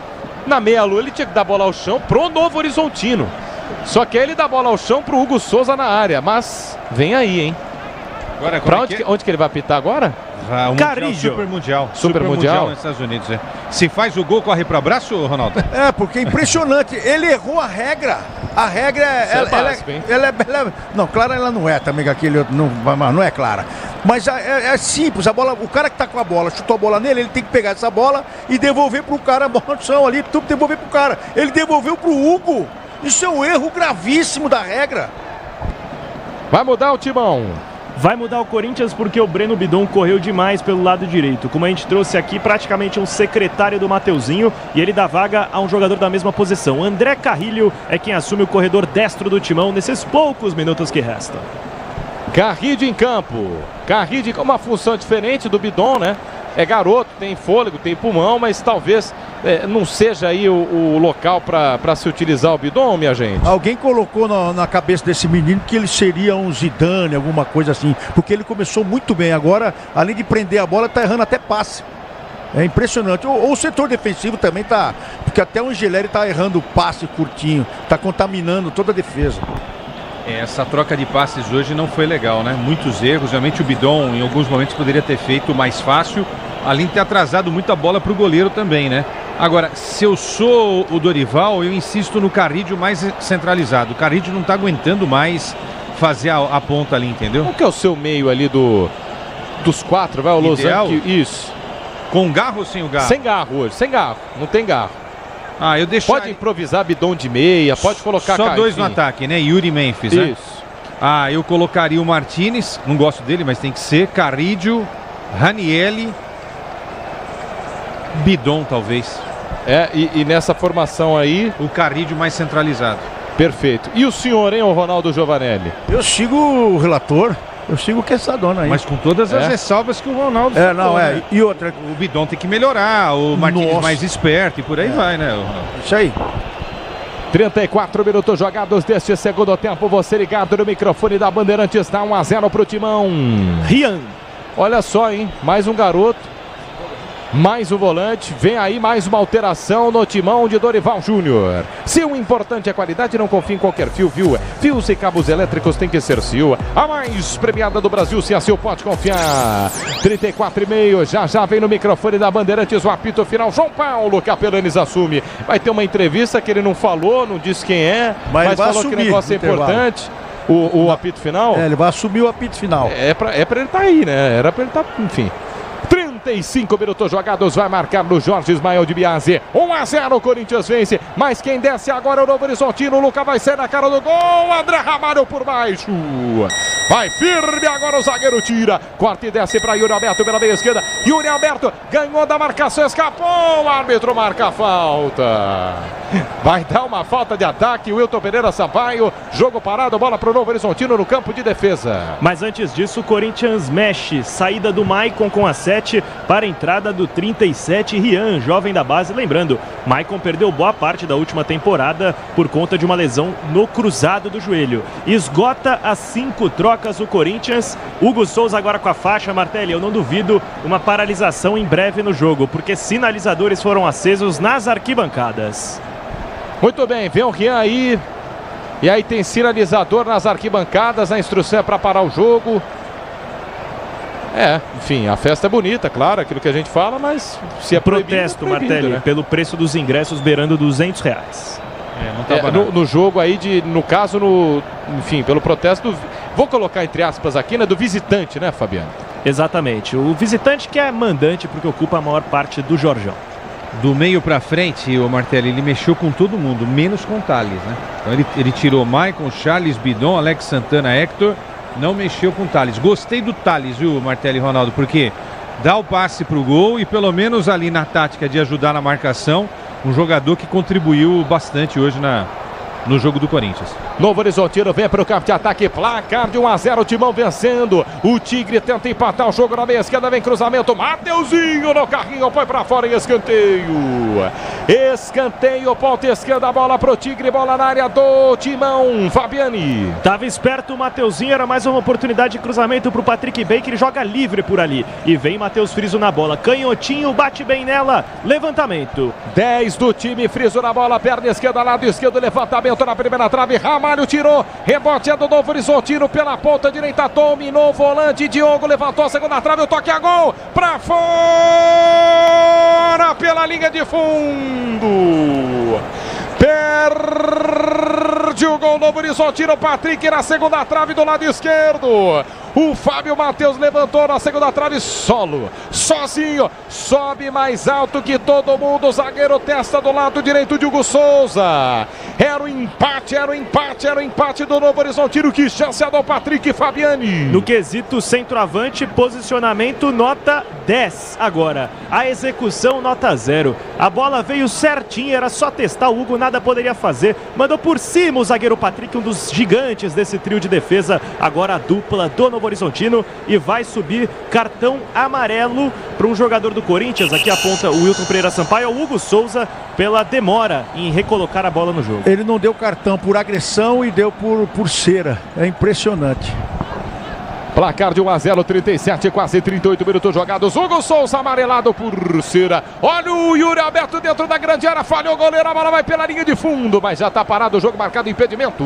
Na meia-lua ele tinha que dar a bola ao chão pro Novo Horizontino. Só que aí ele dá a bola ao chão pro Hugo Souza na área. Mas vem aí, hein? Agora, pra onde que ele vai apitar agora? Carrillo. Super Mundial nos Estados Unidos. Se faz o gol, corre para abraço, Ronaldo? Porque é impressionante. Ele errou a regra. A regra ela é básico, hein? Não, clara ela não é também, aquele não é clara. Mas é simples, a bola, o cara que tá com a bola, chutou a bola nele, ele tem que pegar essa bola e devolver pro cara a bola no chão ali, tudo devolver pro cara. Ele devolveu pro Hugo. Isso é um erro gravíssimo da regra. Vai mudar o timão. Vai mudar o Corinthians porque o Breno Bidon correu demais pelo lado direito. Como a gente trouxe aqui, praticamente um secretário do Mateuzinho, e ele dá vaga a um jogador da mesma posição. André Carrilho é quem assume o corredor destro do timão nesses poucos minutos que restam. Carrilho em campo. Carrilho com uma função diferente do Bidon, né? É garoto, tem fôlego, tem pulmão, mas talvez não seja aí o local para se utilizar o Bidon, minha gente. Alguém colocou na cabeça desse menino que ele seria um Zidane, alguma coisa assim, porque ele começou muito bem. Agora, além de prender a bola, tá errando até passe. É impressionante. O setor defensivo também tá, porque até o Angeleri tá errando passe curtinho, tá contaminando toda a defesa. Essa troca de passes hoje não foi legal, né? Muitos erros. Realmente o Bidon, em alguns momentos, poderia ter feito mais fácil, além de ter atrasado muita bola para o goleiro também, né? Agora, se eu sou o Dorival, eu insisto no Carrilho mais centralizado. O Carrilho não está aguentando mais fazer a ponta ali, entendeu? Qual que é o seu meio ali dos quatro? Vai o Losango? Isso. Com garro ou sem o garro? Sem garro hoje, sem garro. Não tem garro. Eu deixo. Pode improvisar Bidon de meia, pode colocar... Só dois no ataque, né? Yuri e Memphis, né? Isso. Eu colocaria o Martinez, não gosto dele, mas tem que ser. Carrilho, Ranieri, Bidon, talvez. E nessa formação aí... O Carrilho mais centralizado. Perfeito. E o senhor, hein, o Ronaldo Giovanelli? Eu sigo o relator. Eu sigo com essa dona aí. Mas com todas as ressalvas que o Ronaldo falou, né? E outra... O Bidon tem que melhorar, o Martins mais esperto e por aí vai, né? Isso aí. 34 minutos jogados deste segundo tempo. Você ligado no microfone da Bandeirantes. Está 1-0 pro timão. Rian. Olha só, hein? Mais um garoto. Mais um volante, vem aí mais uma alteração no timão de Dorival Júnior. Se o importante é a qualidade, não confie em qualquer fio, viu? Fios e cabos elétricos tem que ser Sil. A mais premiada do Brasil, se a Sil pode confiar. 34,5, já vem no microfone da Bandeirantes o apito final. João Paulo Capelanes assume. Vai ter uma entrevista que ele não falou, não disse quem é, mas falou que o negócio é importante. O apito final? Ele vai assumir o apito final. É pra ele estar aí, né? Era pra ele estar, enfim. 35 minutos jogados, vai marcar no Jorge Ismael de Biase. 1-0, o Corinthians vence, mas quem desce agora é o Novo Horizontino. O Luca vai sair na cara do gol, André Ramalho por baixo. Vai firme agora, o zagueiro tira, corta e desce para Yuri Alberto pela meia esquerda. Yuri Alberto ganhou da marcação, escapou, o árbitro marca a falta. Vai dar uma falta de ataque, Wilton Pereira Sampaio. Jogo parado, bola para o Novo Horizontino no campo de defesa. Mas antes disso, o Corinthians mexe, saída do Maicon com a 7 para a entrada do 37, Rian, jovem da base. Lembrando, Maicon perdeu boa parte da última temporada por conta de uma lesão no cruzado do joelho. Esgota as 5 trocas o Corinthians. Hugo Souza agora com a faixa. Martelli, eu não duvido uma paralisação em breve no jogo, porque sinalizadores foram acesos nas arquibancadas. Muito bem, vem o Rian aí. E aí tem sinalizador nas arquibancadas. A instrução é para parar o jogo. Enfim, a festa é bonita, claro, aquilo que a gente fala, mas se é protesto, Martelli, né? Pelo preço dos ingressos beirando R$200. No jogo aí, no caso, enfim, pelo protesto, vou colocar entre aspas aqui, né, do visitante, né, Fabiano? Exatamente, o visitante que é mandante porque ocupa a maior parte do Jorjão. Do meio pra frente, o Martelli, ele mexeu com todo mundo, menos com o Thales, né? Então ele tirou Maicon, Charles, Bidon, Alex Santana, Hector. Não mexeu com o Thales. Gostei do Thales, viu, Martelli e Ronaldo? Porque dá o passe pro gol e pelo menos ali na tática de ajudar na marcação, um jogador que contribuiu bastante hoje no jogo do Corinthians. Novo Horizontino vem para o campo de ataque, placar de 1-0, o timão vencendo. O Tigre tenta empatar o jogo na meia esquerda, vem cruzamento, Mateuzinho no carrinho, põe para fora em escanteio. Escanteio, ponta esquerda, bola pro Tigre, bola na área do timão, Fabiani. Tava esperto o Mateuzinho, era mais uma oportunidade de cruzamento pro Patrick Baker, ele joga livre por ali. E vem Matheus Friso na bola, canhotinho, bate bem nela, levantamento. 10 do time, Friso na bola, perna esquerda, lado esquerdo, levantamento na primeira trave, Ramalho tirou, rebote é do Novo Horizontino pela ponta direita, dominou o volante, Diogo levantou a segunda trave, o toque a gol, pra fora, pela linha de fundo, perdido Partiu o gol Novo Horizontino, Patrick na segunda trave do lado esquerdo. O Fábio Matheus levantou na segunda trave solo, sozinho, sobe mais alto que todo mundo, o zagueiro testa do lado direito de Hugo Souza. Era o empate do Novo Horizontino, que chance é do Patrick Fabiani. No quesito centroavante, posicionamento nota 10. Agora, a execução nota 0. A bola veio certinha, era só testar, o Hugo nada poderia fazer. Mandou por cima o zagueiro Patrick, um dos gigantes desse trio de defesa. Agora a dupla do Novo Horizontino, e vai subir cartão amarelo para um jogador do Corinthians. Aqui aponta o Wilton Pereira Sampaio, o Hugo Souza, pela demora em recolocar a bola no jogo. Ele não deu cartão por agressão e deu por cera. É impressionante. Placar de 1-0, 37, quase 38 minutos jogados. Hugo Souza amarelado por cera. Olha o Yuri Alberto dentro da grande área, falhou o goleiro, a bola vai pela linha de fundo, mas já está parado o jogo, marcado impedimento.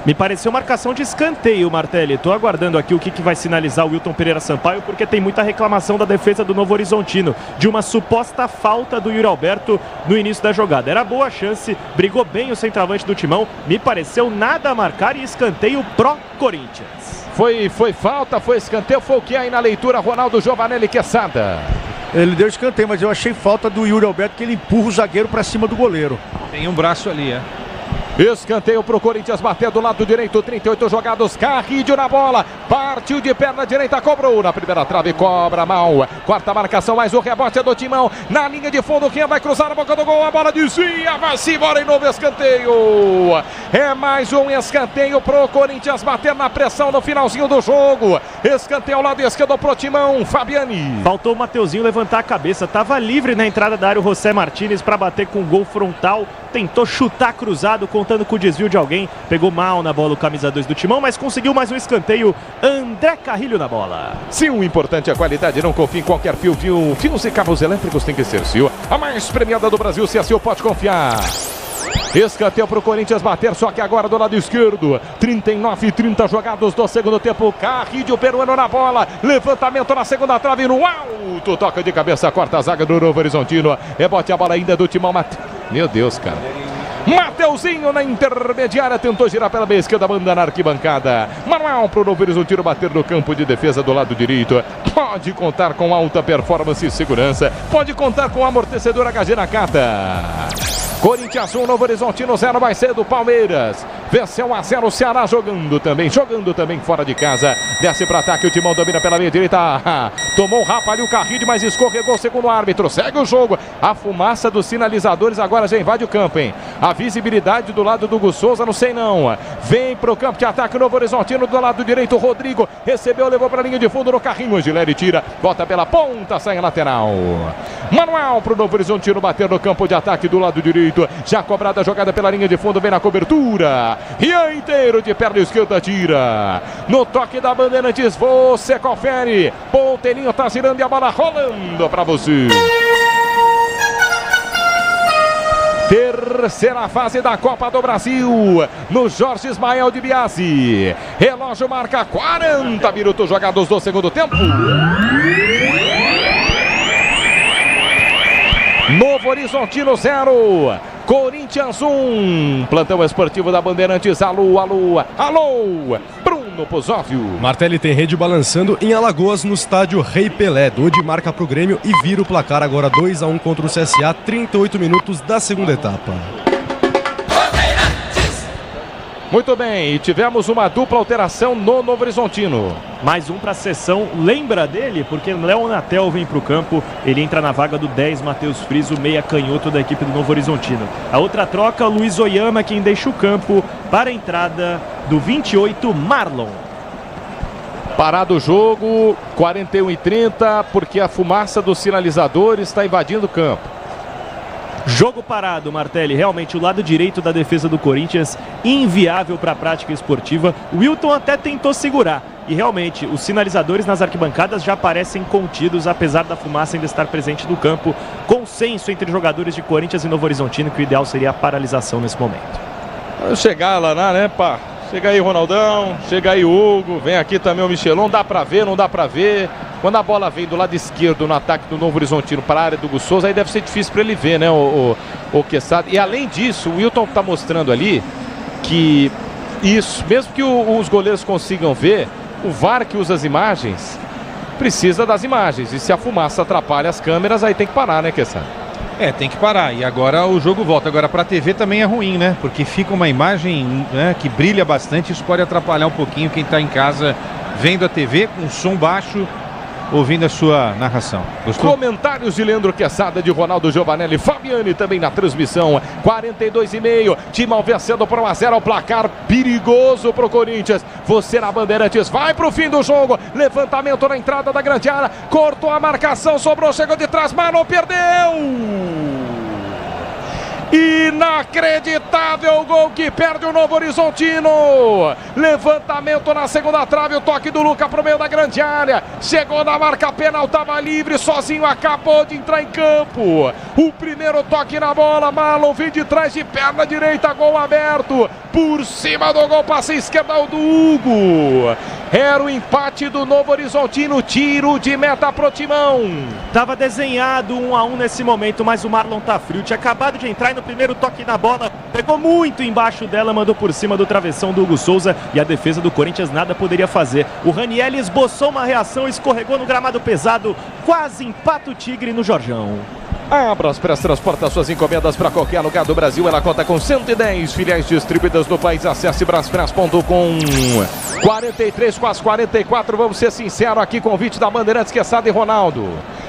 Me pareceu marcação de escanteio, Martelli. Estou aguardando aqui o que vai sinalizar o Wilton Pereira Sampaio, porque tem muita reclamação da defesa do Novo Horizontino, de uma suposta falta do Yuri Alberto no início da jogada. Era boa chance, brigou bem o centroavante do Timão, me pareceu nada a marcar, e escanteio pró-Corinthians. Foi falta, foi escanteio, foi o que aí na leitura, Ronaldo Giovanelli Quesada. Ele deu escanteio, mas eu achei falta do Yuri Alberto, que ele empurra o zagueiro para cima do goleiro. Tem um braço ali, é. Escanteio pro Corinthians bater do lado direito, 38 jogados, Carrídio na bola, partiu de perna direita, cobrou na primeira trave, cobra mal, quarta marcação, mais o rebote é do Timão, na linha de fundo, quem vai cruzar a boca do gol, a bola desvia, vai-se embora em novo escanteio. É mais um escanteio pro Corinthians bater na pressão no finalzinho do jogo. Escanteio ao lado esquerdo pro Timão, Fabiani. Faltou o Mateuzinho levantar a cabeça, estava livre na entrada da área o José Martínez para bater com gol frontal, tentou chutar cruzado, contando com o desvio de alguém, pegou mal na bola o camisa 2 do Timão, mas conseguiu mais um escanteio. André Carrilho na bola. Sim, o importante é a qualidade, não confie em qualquer fio. Fios e cabos elétricos tem que ser Sil. A mais premiada do Brasil, se a Sil pode confiar. Escanteio para o Corinthians bater, só que agora do lado esquerdo. 39 e 30 jogados do segundo tempo. Carrilho peruano na bola. Levantamento na segunda trave no alto. Toca de cabeça, corta a zaga do Novo Horizontino. Rebote a bola ainda do Timão. Meu Deus, cara. Mateuzinho na intermediária, tentou girar pela meia esquerda, manda na arquibancada. Manuel para o Novo Horizontino bater no campo de defesa do lado direito. Pode contar com alta performance e segurança. Pode contar com amortecedor HG Nakata. Corinthians 1, Novo Horizontino 0, vai ser do Palmeiras. Venceu 1-0 o Ceará, jogando também fora de casa. Desce para ataque, o Timão domina pela meia direita. Tomou um rapa ali o Carrilho, mas escorregou segundo o árbitro. Segue o jogo. A fumaça dos sinalizadores agora já invade o campo, hein? A visibilidade do lado do Hugo Souza, não sei não. Vem pro campo de ataque o Novo Horizontino do lado direito. Rodrigo recebeu, levou para a linha de fundo no carrinho. Gileri tira, bota pela ponta, sai a lateral. Manuel pro Novo Horizontino bater no campo de ataque do lado direito. Já cobrada a jogada pela linha de fundo, vem na cobertura. Rian inteiro de perna esquerda, tira. No toque da Bandeirantes, você confere. Ponteirinho tá girando e a bola rolando para você. Terceira fase da Copa do Brasil, no Jorge Ismael de Biasi. Relógio marca 40 minutos jogados do segundo tempo. Novo Horizontino 0, Corinthians 1. Plantão esportivo da Bandeirantes. Alô, alô, alô, Bruno Pozóvio. Martelli tem rede balançando em Alagoas, no estádio Rei Pelé. Dodi marca pro Grêmio e vira o placar agora 2-1 contra o CSA, 38 minutos da segunda etapa. Muito bem, e tivemos uma dupla alteração no Novo Horizontino. Mais um para a sessão, lembra dele? Porque Léo Natel vem para o campo, ele entra na vaga do 10, Matheus Friso, meia canhoto da equipe do Novo Horizontino. A outra troca, Luiz Oyama, quem deixa o campo para a entrada do 28, Marlon. Parado o jogo, 41 e 30, porque a fumaça dos sinalizadores está invadindo o campo. Jogo parado, Martelli. Realmente o lado direito da defesa do Corinthians inviável para a prática esportiva. O Wilton até tentou segurar. E realmente os sinalizadores nas arquibancadas já parecem contidos, apesar da fumaça ainda estar presente no campo. Consenso entre jogadores de Corinthians e Novo Horizontino que o ideal seria a paralisação nesse momento. Vamos chegar lá, né, pá? Chega aí, Ronaldão. Chega aí, Hugo. Vem aqui também o Michelon. Dá para ver, não dá para ver. Quando a bola vem do lado esquerdo no ataque do Novo Horizontino para a área do Hugo Souza, aí deve ser difícil para ele ver, né, o Quesada. E além disso, o Wilton está mostrando ali que isso, mesmo que os goleiros consigam ver, o VAR que usa as imagens precisa das imagens. E se a fumaça atrapalha as câmeras, aí tem que parar, né, Kessa? Tem que parar. E agora o jogo volta. Agora pra TV também é ruim, né? Porque fica uma imagem, né, que brilha bastante. Isso pode atrapalhar um pouquinho quem tá em casa vendo a TV com som baixo, ouvindo a sua narração. Gostou? Comentários de Leandro Quesada, de Ronaldo Giovanelli, Fabiani também na transmissão. 42,5. Timão vencendo por 1-0. O placar perigoso pro Corinthians. Você na Bandeirantes vai pro fim do jogo. Levantamento na entrada da grande área. Cortou a marcação, sobrou, chegou de trás, Marlon perdeu. Inacreditável gol que perde o Novo Horizontino. Levantamento na segunda trave, o toque do Luca pro meio da grande área. Chegou na marca penal, tava livre, sozinho, acabou de entrar em campo. O primeiro toque na bola, Marlon vem de trás de perna direita, gol aberto. Por cima do gol, passe esquerda do Hugo. Era o empate do Novo Horizontino, tiro de meta pro Timão. Tava desenhado 1-1 nesse momento, mas o Marlon tá frio. Tinha acabado de entrar e no primeiro toque na bola, pegou muito embaixo dela, mandou por cima do travessão do Hugo Souza e a defesa do Corinthians nada poderia fazer. O Ranieri esboçou uma reação, escorregou no gramado pesado, quase empata o Tigre no Jorjão. A Braspress transporta suas encomendas para qualquer lugar do Brasil. Ela conta com 110 filiais distribuídas no país. Acesse braspress.com. 43, quase 44. Vamos ser sinceros aqui. Convite da Bandeirantes, Quesada e Ronaldo.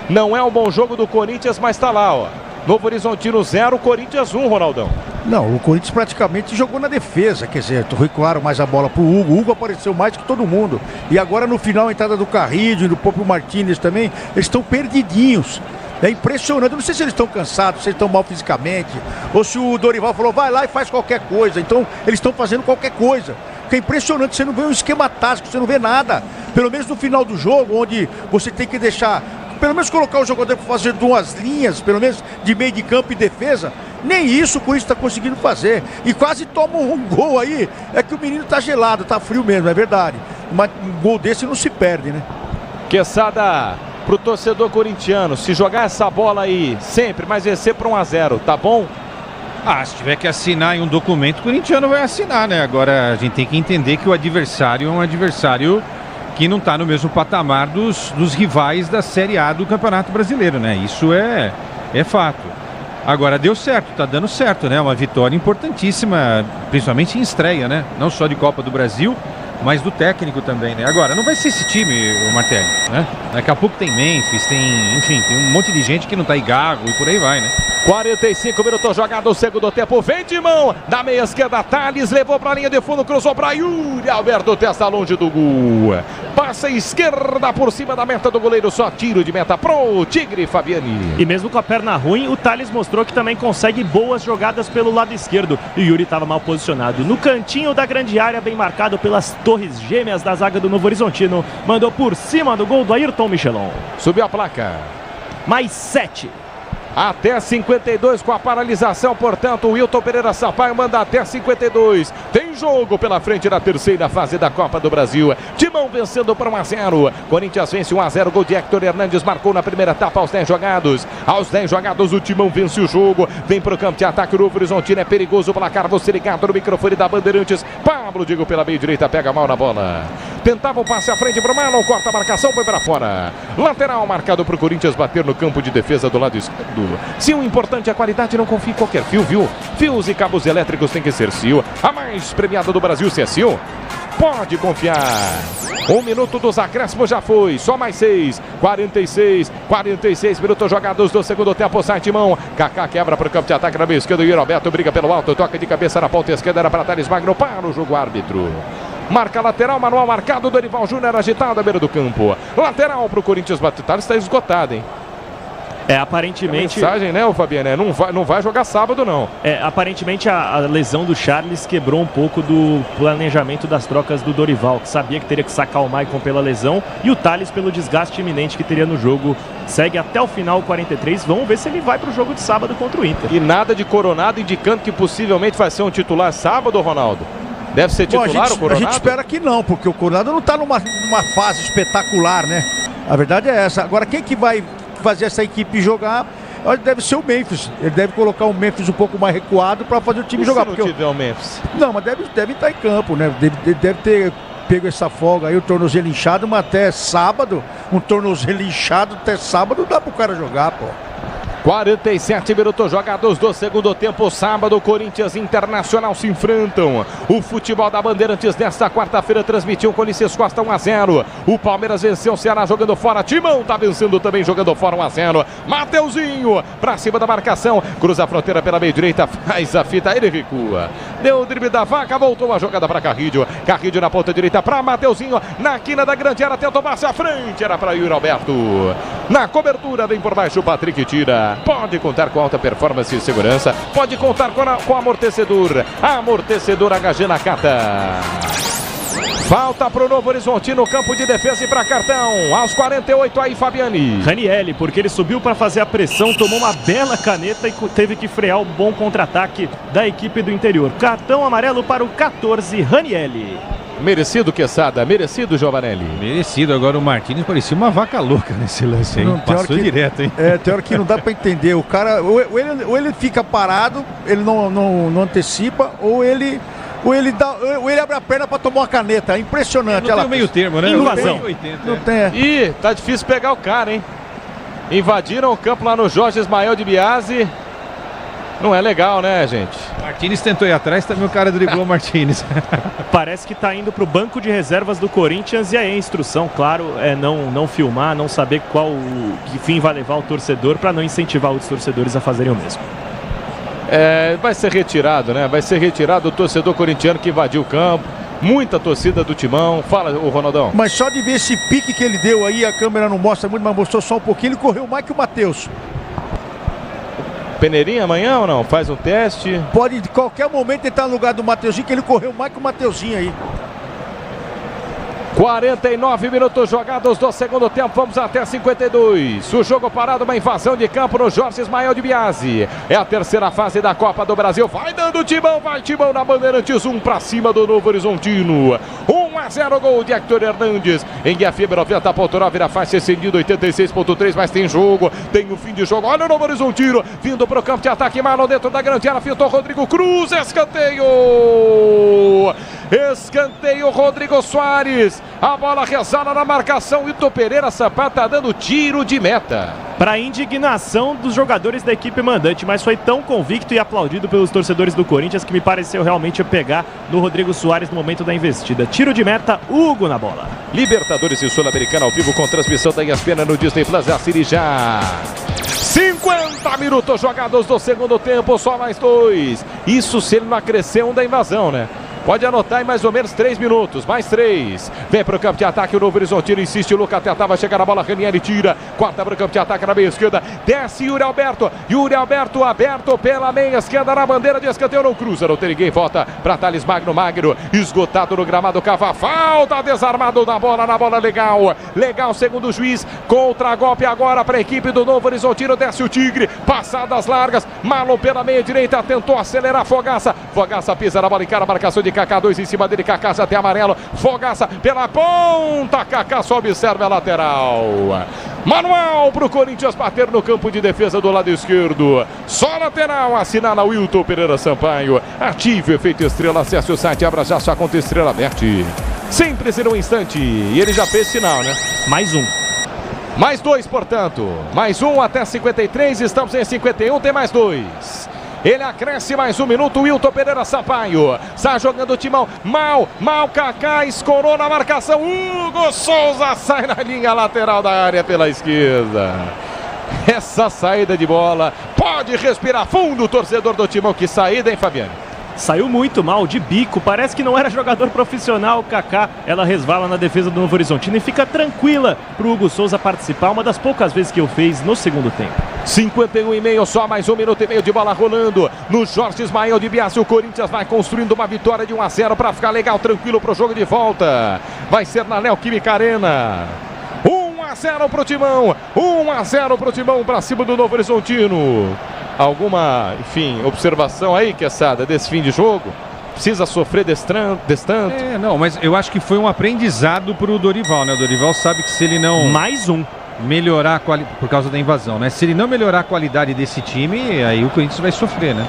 Não é um bom jogo do Corinthians, mas tá lá, ó. Novo Horizontino 0, Corinthians 1, Ronaldão. Não, o Corinthians praticamente jogou na defesa, quer dizer, recuaram mais a bola pro Hugo. O Hugo apareceu mais que todo mundo. E agora no final a entrada do Carrillo e do próprio Martínez também, eles estão perdidinhos. É impressionante, eu não sei se eles estão cansados, se eles estão mal fisicamente, ou se o Dorival falou, vai lá e faz qualquer coisa. Então, eles estão fazendo qualquer coisa. Porque é impressionante, você não vê um esquema tático, você não vê nada. Pelo menos no final do jogo, onde você tem que deixar, pelo menos colocar o jogador para fazer duas linhas, pelo menos de meio de campo e defesa. Nem isso o Corinthians está conseguindo fazer. E quase toma um gol aí. É que o menino tá gelado, tá frio mesmo, é verdade. Mas um gol desse não se perde, né? Quesada, pro torcedor corintiano, se jogar essa bola aí sempre, mas vencer para 1-0, tá bom? Se tiver que assinar em um documento, o corintiano vai assinar, né? Agora a gente tem que entender que o adversário é um adversário que não está no mesmo patamar dos rivais da Série A do Campeonato Brasileiro, né? Isso é fato. Agora deu certo, tá dando certo, né? Uma vitória importantíssima, principalmente em estreia, né? Não só de Copa do Brasil, mas do técnico também, né? Agora, não vai ser esse time, o Martelli, né? Daqui a pouco tem Memphis, tem um monte de gente que não tá em Gago e por aí vai, né? 45 minutos jogado, o segundo tempo, vem de mão, na meia esquerda, Thales, levou pra linha de fundo, cruzou pra Yuri Alberto, testa longe do gol. Passa esquerda por cima da meta do goleiro, só tiro de meta pro Tigre, Fabiani. E mesmo com a perna ruim, o Thales mostrou que também consegue boas jogadas pelo lado esquerdo. E o Yuri estava mal posicionado. No cantinho da grande área, bem marcado pelas torres gêmeas da zaga do Novo Horizontino. Mandou por cima do gol do Ayrton Michelon. Subiu a placa. Mais 7. Até 52 com a paralisação, portanto, o Wilton Pereira Sampaio manda até 52. Tem jogo pela frente na terceira fase da Copa do Brasil. Timão vencendo por 1-0. Corinthians vence 1-0. Gol de Hector Hernandes, marcou na primeira etapa aos 10 jogados. Aos 10 jogados, o Timão vence o jogo. Vem pro campo de ataque, o Novo Horizontino é perigoso. O placar, você ligado no microfone da Bandeirantes. Pablo Diego pela meia direita, pega mal na bola. Tentava o passe à frente pro Marlon, corta a marcação, foi para fora. Lateral marcado pro Corinthians bater no campo de defesa do lado esquerdo. Se o importante é a qualidade, não confie em qualquer fio, viu? Fios e cabos elétricos tem que ser Sil. A mais premiada do Brasil, se é Sil, pode confiar. 1 minuto dos acréscimos já foi, só mais 6. 46 minutos jogados do segundo tempo, sai Timão. Kaká quebra para o campo de ataque na meia esquerda. E o Roberto briga pelo alto, toca de cabeça na ponta esquerda, era para Thales Magno, para o jogo árbitro. Marca lateral, manual marcado, Dorival Júnior agitado à beira do campo. Lateral para o Corinthians, Thales está esgotado, hein? Aparentemente... A mensagem, né, o Fabiano? Não vai jogar sábado, não. Aparentemente a lesão do Charles quebrou um pouco do planejamento das trocas do Dorival, que sabia que teria que sacar o Maicon pela lesão e o Thales pelo desgaste iminente que teria no jogo. Segue até o final 43. Vamos ver se ele vai para o jogo de sábado contra o Inter. E nada de Coronado indicando que possivelmente vai ser um titular sábado, Ronaldo? Deve ser titular o Coronado? A gente espera que não, porque o Coronado não está numa fase espetacular, né? A verdade é essa. Agora, quem que vai fazer essa equipe jogar Deve ser o Memphis. Ele deve colocar o Memphis um pouco mais recuado para fazer o time jogar. Se não tiver o Memphis? Não, mas deve estar em campo, né? Deve ter pego essa folga aí, o tornozelo inchado, mas até sábado, um tornozelo inchado até sábado dá pro cara jogar, pô. 47 minutos jogados do segundo tempo. Sábado, Corinthians e Internacional se enfrentam. O futebol da Bandeirantes nesta quarta-feira transmitiu com Ulisses Costa 1-0. O Palmeiras venceu o Ceará jogando fora. Timão tá vencendo também jogando fora 1-0. Mateuzinho pra cima da marcação. Cruza a fronteira pela meia direita. Faz a fita. Ele recua. Deu o drible da vaca. Voltou a jogada pra Carrilho. Carrilho na ponta direita pra Mateuzinho. Na quina da grande área. Tentou passe à frente. Era pra Yuri Alberto. Na cobertura vem por baixo o Patrick tira. Pode contar com alta performance e segurança. Pode contar com amortecedor. Amortecedor HG Nakata. Falta para o Novo Horizontino, campo de defesa e para cartão. Aos 48 aí, Fabiani. Ranieri, porque ele subiu para fazer a pressão, tomou uma bela caneta e teve que frear o bom contra-ataque da equipe do interior. Cartão amarelo para o 14, Ranieri. Merecido, Quesada. Merecido, Giovanelli. Merecido. Agora o Martins parecia uma vaca louca nesse lance aí. Passou direto, hein? Tem hora que não dá pra entender. O cara, ou ele fica parado, ele não antecipa, ou ele abre a perna pra tomar uma caneta. É impressionante. Não tem o meio termo, né? Invasão. Não tem. Ih, tá difícil pegar o cara, hein? Invadiram o campo lá no Jorge Ismael de Biasi. Não é legal, né, gente? Martins tentou ir atrás, também o cara driblou o Martins. Parece que está indo para o banco de reservas do Corinthians e aí a instrução, claro, é não filmar, não saber que fim vai levar o torcedor para não incentivar outros torcedores a fazerem o mesmo. Vai ser retirado, né? Vai ser retirado o torcedor corintiano que invadiu o campo. Muita torcida do Timão. Fala, o Ronaldão. Mas só de ver esse pique que ele deu aí, a câmera não mostra muito, mas mostrou só um pouquinho, ele correu mais que o Matheus. Peneirinha amanhã ou não? Faz um teste. Pode de qualquer momento entrar no lugar do Mateuzinho, que ele correu mais que o Mateuzinho aí. 49 minutos jogados do segundo tempo, vamos até 52. O jogo parado, uma invasão de campo no Jorge Ismael de Biasi. É a terceira fase da Copa do Brasil. Vai dando Timão, vai Timão na Bandeirantes, pra cima do Novo Horizontino. 1-0, gol de Hector Hernandes. Em FM 90.9, vira faixa estendido 86.3, mas tem jogo, tem o fim de jogo. Olha o Novo Horizontino, vindo pro campo de ataque, Marlon dentro da grande área, fintou Rodrigo Cruz, escanteio. Escanteio, Rodrigo Soares. A bola resala na marcação. Ito Pereira Sampaio tá dando tiro de meta. Para indignação dos jogadores da equipe mandante, mas foi tão convicto e aplaudido pelos torcedores do Corinthians que me pareceu realmente pegar no Rodrigo Soares no momento da investida. Tiro de meta, Hugo na bola. Libertadores e Sul-Americana ao vivo com transmissão da ESPN no Disney Plus. Assine já. 50 minutos jogados do segundo tempo, só mais 2. Isso se ele não acresceu da invasão, né? Pode anotar em mais ou menos 3 minutos, mais 3. Vem para o campo de ataque, o Novo Horizontino insiste, o Lucas tentava chegar na bola, Ranieri tira, corta para o campo de ataque na meia esquerda, desce Yuri Alberto aberto pela meia esquerda na bandeira de escanteio, não cruza, não tem ninguém, volta para Thales Magno, esgotado no gramado, cava falta, desarmado na bola legal, segundo o juiz, contra-golpe agora para a equipe do Novo Horizontino, desce o Tigre, passadas largas, Marlon pela meia direita, tentou acelerar, Fogaça pisa na bola, encara a marcação de Kaká, 2 em cima dele, Kaká já tem amarelo, Fogaça pela ponta, Kaká só observa a lateral. Manual para o Corinthians bater no campo de defesa do lado esquerdo. Só lateral, assinala Wilton Pereira Sampaio. Ative o efeito estrela, acesse o site, abra já sua conta Estrela Bet. Sempre será um instante. E ele já fez sinal, né? Mais um. Mais 2, portanto. Mais 1 até 53, estamos em 51, tem mais 2. Ele acresce mais 1 minuto, Wilton Pereira Sampaio. Está jogando o Timão. Mal, Kaká escorou na marcação. Hugo Souza sai na linha lateral da área pela esquerda. Essa saída de bola pode respirar fundo o torcedor do Timão. Que saída, hein, Fabiano? Saiu muito mal, de bico, parece que não era jogador profissional, Kaká. Ela resvala na defesa do Novo Horizontino e fica tranquila para o Hugo Souza participar, uma das poucas vezes que eu fez no segundo tempo. 51,5, só mais 1 minuto e meio de bola rolando no Jorge Ismael de Biasi. O Corinthians vai construindo uma vitória de 1-0 para ficar legal, tranquilo para o jogo de volta. Vai ser na Neoquímica Arena. 1-0 pro Timão, 1-0 pro Timão para cima do Novo Horizontino. Alguma, enfim, observação aí, Quesada, desse fim de jogo? Precisa sofrer destanto? Não, mas eu acho que foi um aprendizado pro Dorival, né? O Dorival sabe que se ele não... Mais um. melhorar a qualidade, por causa da invasão, né? Se ele não melhorar a qualidade desse time, aí o Corinthians vai sofrer, né?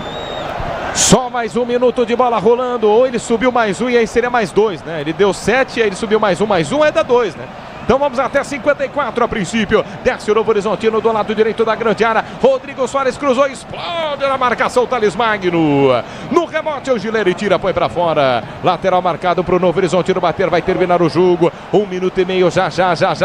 Só mais 1 minuto de bola rolando, ou ele subiu mais 1 e aí seria mais 2, né? Ele deu 7 e aí ele subiu mais 1 é da 2, né? Então vamos até 54 a princípio. Desce o Novo Horizontino do lado direito da grande área. Rodrigo Soares cruzou, explode na marcação. Thales Magno. No rebote, o Gileri tira, põe pra fora. Lateral marcado pro Novo Horizontino bater. Vai terminar o jogo. 1 minuto e meio já.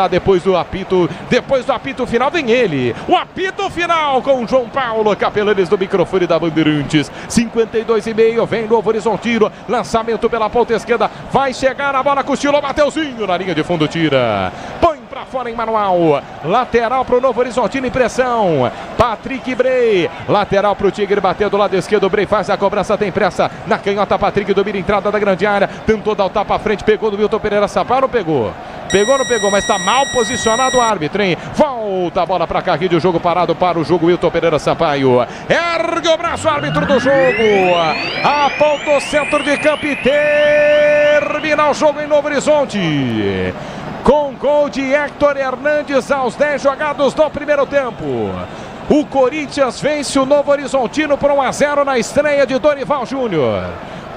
Depois do apito. Depois do apito final vem ele. O apito final com o João Paulo Capelanes do microfone da Bandeirantes. 52,5. Vem Novo Horizontino. Lançamento pela ponta esquerda. Vai chegar a bola, cochilou. Mateuzinho na linha de fundo, tira. Põe pra fora em manual. Lateral pro Novo Horizontino, impressão. Patrick Bray. Lateral pro Tigre, bateu do lado esquerdo. Bray faz a cobrança, tem pressa. Na canhota, Patrick domina a entrada da grande área. Tentou dar o tapa à frente, pegou do Wilton Pereira Sampaio, não pegou. Não pegou, mas está mal posicionado o árbitro, hein? Volta a bola para Carrilho, jogo parado para o jogo. Wilton Pereira Sampaio ergue o braço, árbitro do jogo. Aponta o centro de campo e termina o jogo em Novo Horizonte. Com gol de Héctor Hernandes aos 10 jogados do primeiro tempo. O Corinthians vence o Novo Horizontino por 1-0 na estreia de Dorival Júnior.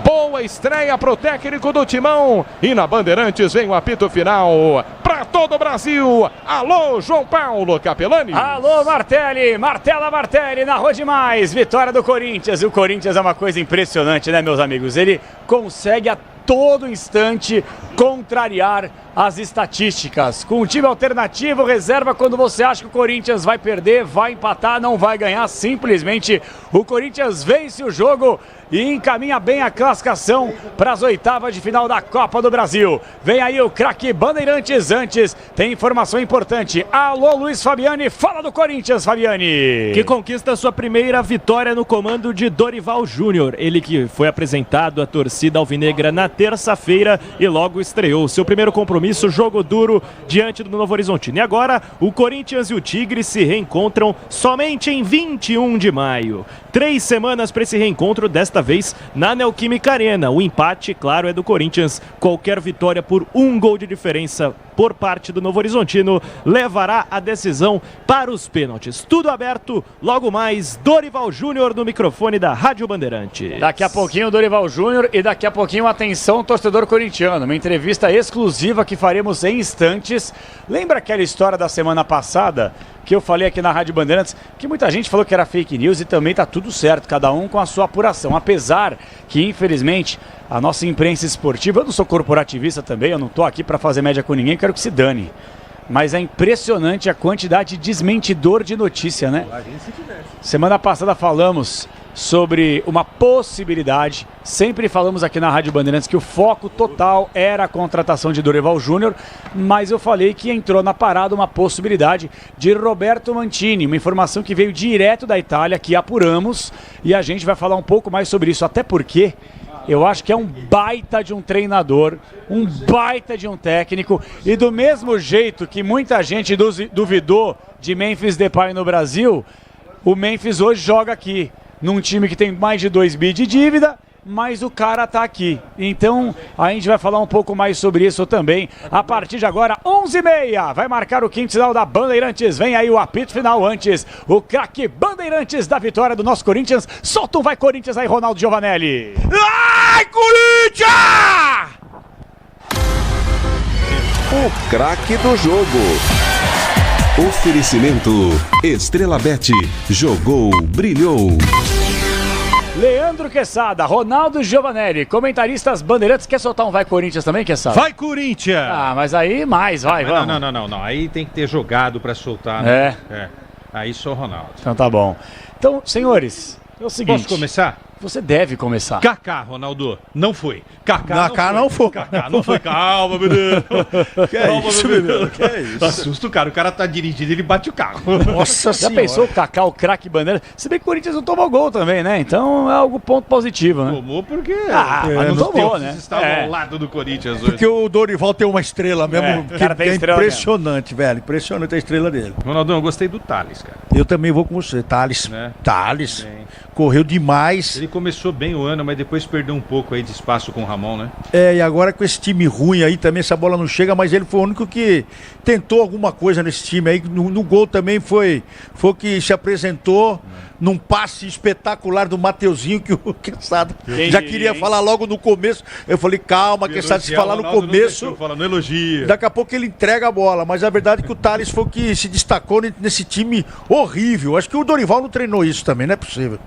Boa estreia para o técnico do Timão. E na Bandeirantes vem o apito final para todo o Brasil. Alô, João Paulo Capelani. Alô, Martelli. Martelli, narrou demais. Vitória do Corinthians. E o Corinthians é uma coisa impressionante, né, meus amigos? Ele consegue a todo instante contrariar as estatísticas. Com um time alternativo, reserva, quando você acha que o Corinthians vai perder, vai empatar, não vai ganhar, simplesmente o Corinthians vence o jogo e encaminha bem a classificação para as oitavas de final da Copa do Brasil. Vem aí o craque Bandeirantes. Antes, tem informação importante. Alô, Luiz Fabiani, fala do Corinthians, Fabiani. Que conquista sua primeira vitória no comando de Dorival Júnior. Ele que foi apresentado à torcida alvinegra na terça-feira e logo estreou seu primeiro compromisso, jogo duro, diante do Novo Horizontino. E agora, o Corinthians e o Tigre se reencontram somente em 21 de maio. 3 semanas para esse reencontro, desta vez na Neoquímica Arena. O empate, claro, é do Corinthians. Qualquer vitória por 1 gol de diferença por parte do Novo Horizontino levará a decisão para os pênaltis. Tudo aberto, logo mais Dorival Júnior no microfone da Rádio Bandeirantes. Daqui a pouquinho Dorival Júnior e daqui a pouquinho, atenção, torcedor corintiano, uma entrevista exclusiva que faremos em instantes. Lembra aquela história da semana passada que eu falei aqui na Rádio Bandeirantes, que muita gente falou que era fake news e também tá tudo certo, cada um com a sua apuração, apesar que infelizmente a nossa imprensa esportiva, eu não sou corporativista também, eu não tô aqui para fazer média com ninguém, quero que se dane. Mas é impressionante a quantidade de desmentidor de notícia, né? Semana passada falamos sobre uma possibilidade, sempre falamos aqui na Rádio Bandeirantes que o foco total era a contratação de Dorival Júnior, mas eu falei que entrou na parada uma possibilidade de Roberto Mantini, uma informação que veio direto da Itália, que apuramos, e a gente vai falar um pouco mais sobre isso, até porque eu acho que é um baita de um treinador, um baita de um técnico, e do mesmo jeito que muita gente duvidou de Memphis Depay no Brasil, o Memphis hoje joga aqui, num time que tem mais de 2 bi de dívida, mas o cara tá aqui. Então, a gente vai falar um pouco mais sobre isso também. A partir de agora, 11h30, vai marcar o quinto sinal da Bandeirantes. Vem aí o apito final antes. O craque Bandeirantes da vitória do nosso Corinthians. Solta um vai Corinthians aí, Ronaldo Giovanelli. Ai, Corinthians! O craque do jogo. Oferecimento Estrela Bet. Jogou, brilhou. Leandro Quesada, Ronaldo Giovanelli, comentaristas Bandeirantes. Quer soltar um vai Corinthians também, Quesada? Vai Corinthians! Ah, mas aí mais, vai, vamos. Não. Aí tem que ter jogado pra soltar. Né? Aí sou o Ronaldo. Então tá bom. Então, senhores, é o seguinte. Posso começar? Você deve começar. Kaká, Ronaldo, não foi. Kaká não foi. Kaká não foi. Calma, menino. Calma, menino. Que é isso? Assusta o cara tá dirigindo, ele bate o carro. Nossa senhora. Já pensou o Kaká, o craque Bandeira? Se bem que o Corinthians não tomou gol também, né? Então é algo ponto positivo, né? Tomou porque... mas não tomou, né? Vocês estavam ao lado do Corinthians hoje. Porque o Dorival tem uma estrela mesmo, o cara tem estrela impressionante, velho. Impressionante a estrela dele. Ronaldão, eu gostei do Thales, cara. Eu também vou com você. Thales. Né? Thales. Correu demais. Ele começou bem o ano, mas depois perdeu um pouco aí de espaço com o Ramon, né? E agora com esse time ruim aí também, essa bola não chega, mas ele foi o único que tentou alguma coisa nesse time aí. No gol também foi o que se apresentou num passe espetacular do Mateuzinho, que o Quesada já queria falar logo no começo. Eu falei, calma, Quesada, se falar no começo, não elogia. daqui a pouco ele entrega a bola. Mas a verdade é que o Thales foi o que se destacou nesse time horrível. Acho que o Dorival não treinou isso também, não é possível.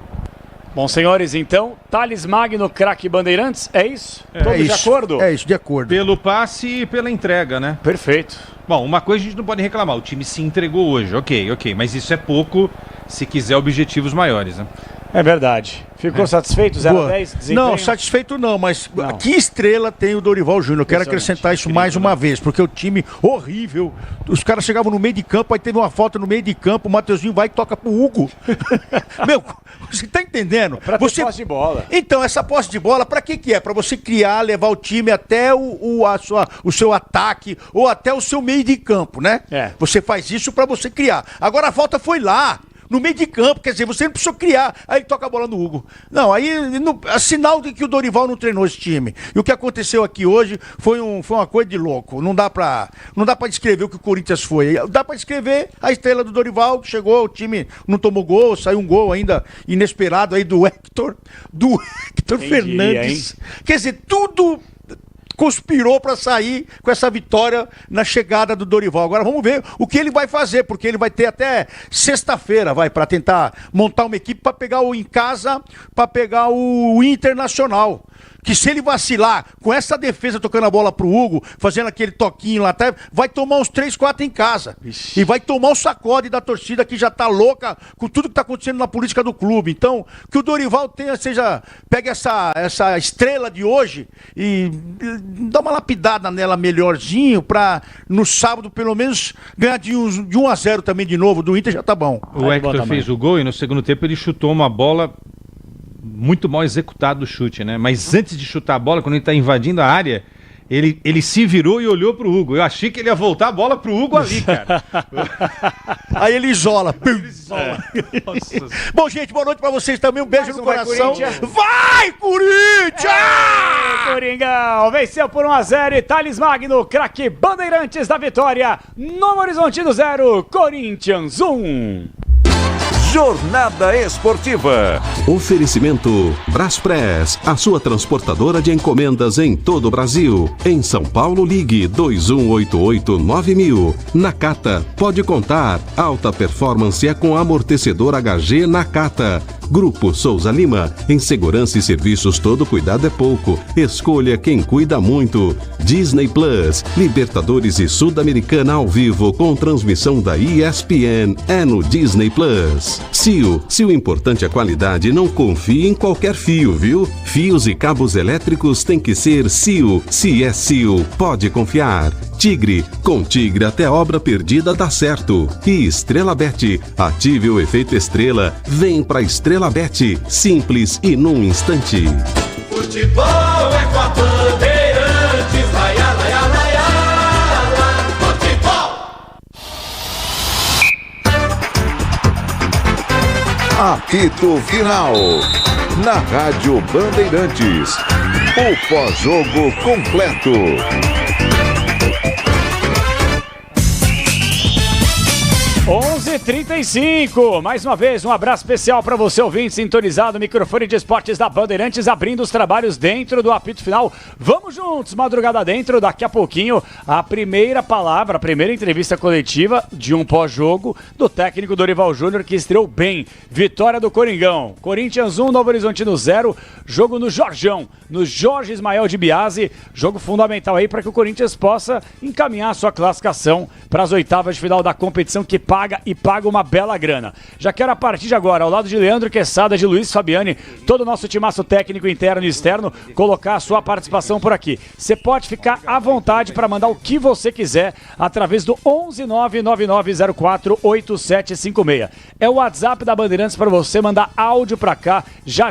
Bom, senhores, então, Thales Magno, craque Bandeirantes, é isso? Todos de acordo? É isso, de acordo. Pelo passe e pela entrega, né? Perfeito. Bom, uma coisa a gente não pode reclamar, o time se entregou hoje, ok, mas isso é pouco se quiser objetivos maiores, né? É verdade. Ficou satisfeito? 0-10? Desempenho? Não, satisfeito não, mas que estrela tem o Dorival Júnior? Eu quero acrescentar isso mais uma vez, porque o time horrível. Os caras chegavam no meio de campo, aí teve uma falta no meio de campo, o Mateuzinho vai e toca pro Hugo. Meu, você tá entendendo? Pra ter posse de bola. Então, essa posse de bola, pra que é? Pra você criar, levar o time até o seu ataque ou até o seu meio de campo, né? Você faz isso pra você criar. Agora a falta foi lá. No meio de campo, quer dizer, você não precisou criar. Aí ele toca a bola no Hugo. Não, aí é sinal de que o Dorival não treinou esse time. E o que aconteceu aqui hoje foi uma coisa de louco. Não dá pra descrever o que o Corinthians foi. Dá pra descrever a estrela do Dorival, que chegou, o time não tomou gol, saiu um gol ainda inesperado aí do Hector Fernandes. Quer dizer, tudo conspirou para sair com essa vitória na chegada do Dorival. Agora vamos ver o que ele vai fazer, porque ele vai ter até sexta-feira, para tentar montar uma equipe para pegar o em casa, para pegar o Internacional. Que se ele vacilar com essa defesa tocando a bola pro Hugo, fazendo aquele toquinho lá atrás, vai tomar uns 3, 4 em casa. Ixi. E vai tomar o sacode da torcida que já tá louca com tudo que tá acontecendo na política do clube. Então, que o Dorival pegue essa estrela de hoje e dá uma lapidada nela melhorzinho pra no sábado pelo menos ganhar de 1-0 também de novo do Inter, já tá bom. O Hector fez o gol e no segundo tempo ele chutou uma bola muito mal executado o chute, né? Mas antes de chutar a bola, quando ele tá invadindo a área, ele se virou e olhou pro Hugo. Eu achei que ele ia voltar a bola pro Hugo ali, cara. Aí ele isola. Bom, gente, boa noite pra vocês também. Um beijo no coração. Vai, Corinthians! Coringão, venceu por 1-0 e Thales Magno, craque Bandeirantes da vitória. Novo Horizontino 0, Corinthians 1. Jornada Esportiva. Oferecimento Braspress, a sua transportadora de encomendas em todo o Brasil. Em São Paulo, ligue 2188-9000. Nakata, pode contar. Alta performance é com amortecedor HG Nakata. Grupo Souza Lima, em segurança e serviços todo cuidado é pouco. Escolha quem cuida muito. Disney Plus, Libertadores e Sul-Americana ao vivo com transmissão da ESPN é no Disney Plus. Cio, se o importante é a qualidade, não confie em qualquer fio, viu? Fios e cabos elétricos tem que ser Cio. Se é Cio, pode confiar. Tigre, com Tigre até obra perdida dá certo. E Estrela Bet, ative o efeito estrela, vem pra Estrela Bet, simples e num instante. Futebol é com a Bandeirantes, laia, laia, laia, futebol. Apito Final, na Rádio Bandeirantes, o pós-jogo completo. 11h35, mais uma vez um abraço especial para você ouvinte sintonizado, microfone de esportes da Bandeirantes abrindo os trabalhos dentro do apito final. Vamos juntos, madrugada dentro, daqui a pouquinho a primeira palavra, a primeira entrevista coletiva de um pós-jogo do técnico Dorival Júnior, que estreou bem. Vitória do Coringão, Corinthians 1, Novo Horizontino 0, jogo no Jorjão, no Jorge Ismael de Biasi, jogo fundamental aí para que o Corinthians possa encaminhar a sua classificação para as oitavas de final da competição, que paga uma bela grana. Já quero a partir de agora, ao lado de Leandro Quesada, de Luiz Fabiani, todo o nosso timaço técnico interno e externo, colocar a sua participação por aqui. Você pode ficar à vontade para mandar o que você quiser através do 11999048756. É o WhatsApp da Bandeirantes para você mandar áudio para cá. Já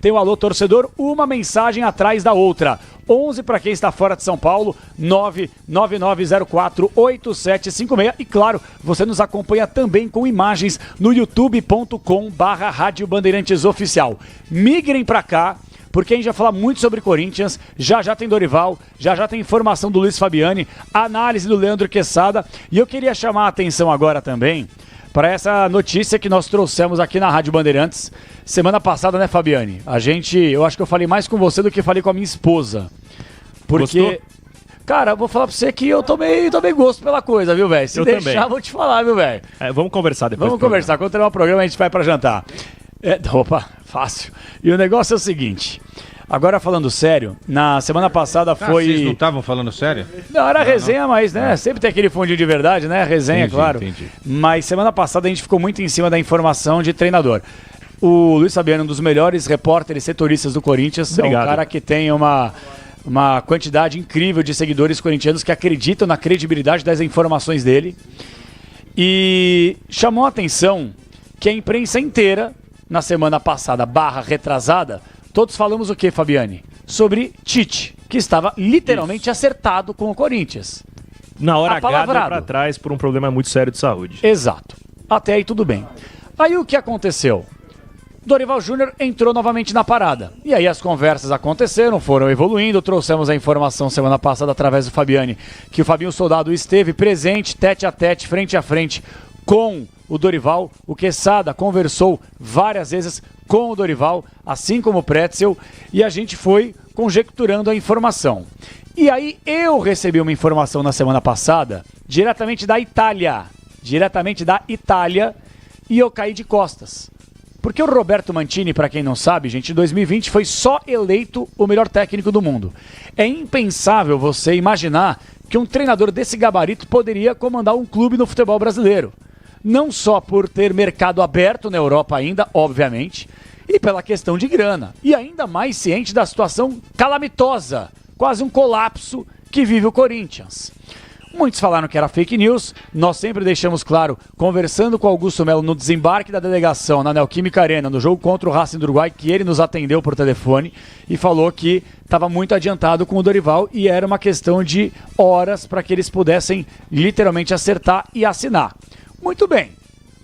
tem o Alô Torcedor, uma mensagem atrás da outra. 11 para quem está fora de São Paulo, 999048756. E claro, você nos acompanha também com imagens no youtube.com/Rádio Bandeirantes Oficial. Migrem para cá, porque a gente vai falar muito sobre Corinthians. Já tem Dorival, já tem informação do Luiz Fabiani, análise do Leandro Quesada. E eu queria chamar a atenção agora também para essa notícia que nós trouxemos aqui na Rádio Bandeirantes semana passada, né, Fabiani? Eu acho que eu falei mais com você do que falei com a minha esposa. Porque, gostou? Cara, eu vou falar pra você que eu tomei gosto pela coisa, viu, velho? Se eu deixar, também. vou te falar, viu, velho? Vamos conversar depois. Vamos conversar. Quando terminar o programa, a gente vai pra jantar. Opa, fácil. E o negócio é o seguinte. Agora, falando sério, na semana passada foi... Vocês não estavam falando sério? Não, era resenha, mas, né, sempre tem aquele fundinho de verdade, né? Resenha, Entendi, claro. entendi. Mas semana passada a gente ficou muito em cima da informação de treinador. O Luiz Fabiano, um dos melhores repórteres setoristas do Corinthians, Obrigado. é um cara que tem uma quantidade incrível de seguidores corintianos que acreditam na credibilidade das informações dele. E chamou a atenção que a imprensa inteira, na semana passada, retrasada, todos falamos o que, Fabiani? Sobre Tite, que estava literalmente acertado com o Corinthians. Na hora H, deu Apalavrado. pra trás por um problema muito sério de saúde. Exato. Até aí tudo bem. Aí o que aconteceu? Dorival Júnior entrou novamente na parada. E aí as conversas aconteceram, foram evoluindo. Trouxemos a informação semana passada através do Fabiani que o Fabinho Soldado esteve presente, tete a tete, frente a frente com o Dorival. O Quesada conversou várias vezes com o Dorival, assim como o Pretzel, e a gente foi conjecturando a informação. E aí eu recebi uma informação na semana passada, diretamente da Itália, e eu caí de costas. Porque o Roberto Mantini, para quem não sabe, gente, em 2020 foi só eleito o melhor técnico do mundo. É impensável você imaginar que um treinador desse gabarito poderia comandar um clube no futebol brasileiro. Não só por ter mercado aberto na Europa ainda, obviamente, e pela questão de grana. E ainda mais ciente da situação calamitosa, quase um colapso que vive o Corinthians. Muitos falaram que era fake news, nós sempre deixamos claro, conversando com Augusto Melo no desembarque da delegação na Neoquímica Arena, no jogo contra o Racing do Uruguai, que ele nos atendeu por telefone e falou que estava muito adiantado com o Dorival e era uma questão de horas para que eles pudessem literalmente acertar e assinar. Muito bem.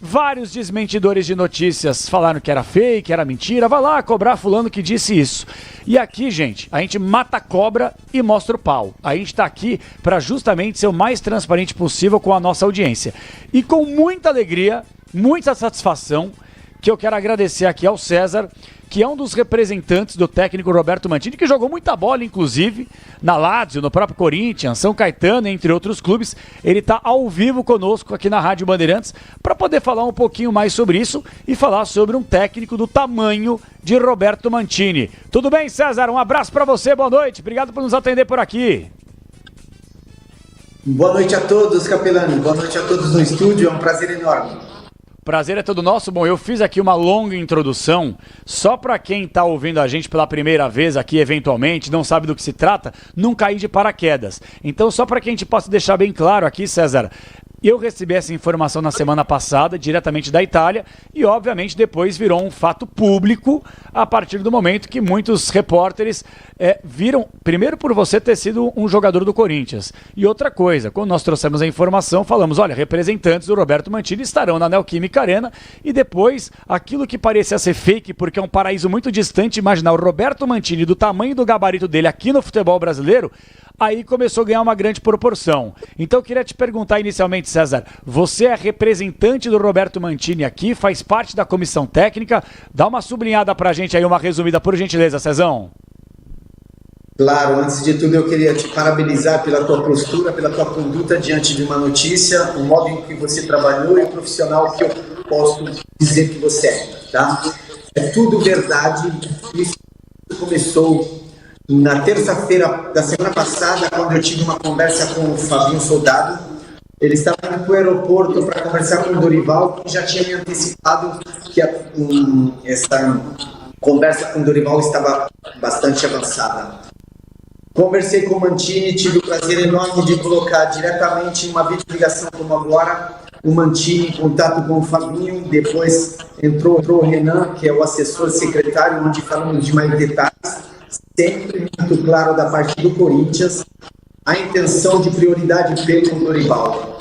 Vários desmentidores de notícias falaram que era fake, era mentira. Vai lá cobrar fulano que disse isso. E aqui, gente, a gente mata a cobra e mostra o pau. A gente está aqui para justamente ser o mais transparente possível com a nossa audiência. E com muita alegria, muita satisfação, que eu quero agradecer aqui ao César, que é um dos representantes do técnico Roberto Mantini, que jogou muita bola, inclusive, na Lazio, no próprio Corinthians, São Caetano, entre outros clubes. Ele está ao vivo conosco aqui na Rádio Bandeirantes para poder falar um pouquinho mais sobre isso e falar sobre um técnico do tamanho de Roberto Mantini. Tudo bem, César? Um abraço para você, boa noite. Obrigado por nos atender por aqui. Boa noite a todos, Capelani. Boa noite a todos no estúdio. É um prazer enorme. Prazer é todo nosso. Bom, eu fiz aqui uma longa introdução, só para quem está ouvindo a gente pela primeira vez aqui, eventualmente, não sabe do que se trata, não cair de paraquedas. Então, só para que a gente possa deixar bem claro aqui, César, eu recebi essa informação na semana passada, diretamente da Itália, e obviamente depois virou um fato público a partir do momento que muitos repórteres viram, primeiro por você ter sido um jogador do Corinthians, e outra coisa, quando nós trouxemos a informação, falamos, olha, representantes do Roberto Mantini estarão na Neoquímica Arena, e depois, aquilo que parecia ser fake, porque é um paraíso muito distante, imaginar o Roberto Mantini do tamanho e do gabarito dele aqui no futebol brasileiro, aí começou a ganhar uma grande proporção. Então eu queria te perguntar inicialmente, César, você é representante do Roberto Mantini aqui, faz parte da comissão técnica, dá uma sublinhada pra gente aí, uma resumida, por gentileza, Cezão. Claro, antes de tudo eu queria te parabenizar pela tua postura, pela tua conduta diante de uma notícia, o modo em que você trabalhou e o profissional que eu posso dizer que você é, tá? É tudo verdade, isso começou na terça-feira da semana passada, quando eu tive uma conversa com o Fabinho Soldado. Ele estava indo para o aeroporto para conversar com o Dorival, que já tinha me antecipado que essa conversa com o Dorival estava bastante avançada. Conversei com o Mantini, tive o prazer enorme de colocar diretamente em uma videoligação como agora, o Mantini em contato com o Fabinho, depois entrou o Renan, que é o assessor secretário, onde falamos de mais detalhes. sempre muito claro da parte do Corinthians a intenção de prioridade pelo Dorival.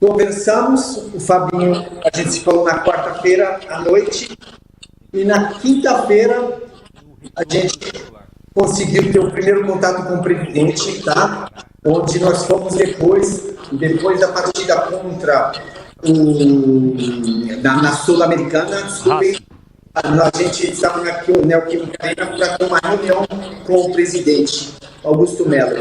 Conversamos, o Fabinho, a gente se falou na quarta-feira à noite, e na quinta-feira a gente conseguiu ter o primeiro contato com o presidente, tá? Onde nós fomos depois da partida contra na Sul-Americana, desculpem, a gente estava na Neoquímica Arena para ter uma reunião com o presidente, Augusto Melo.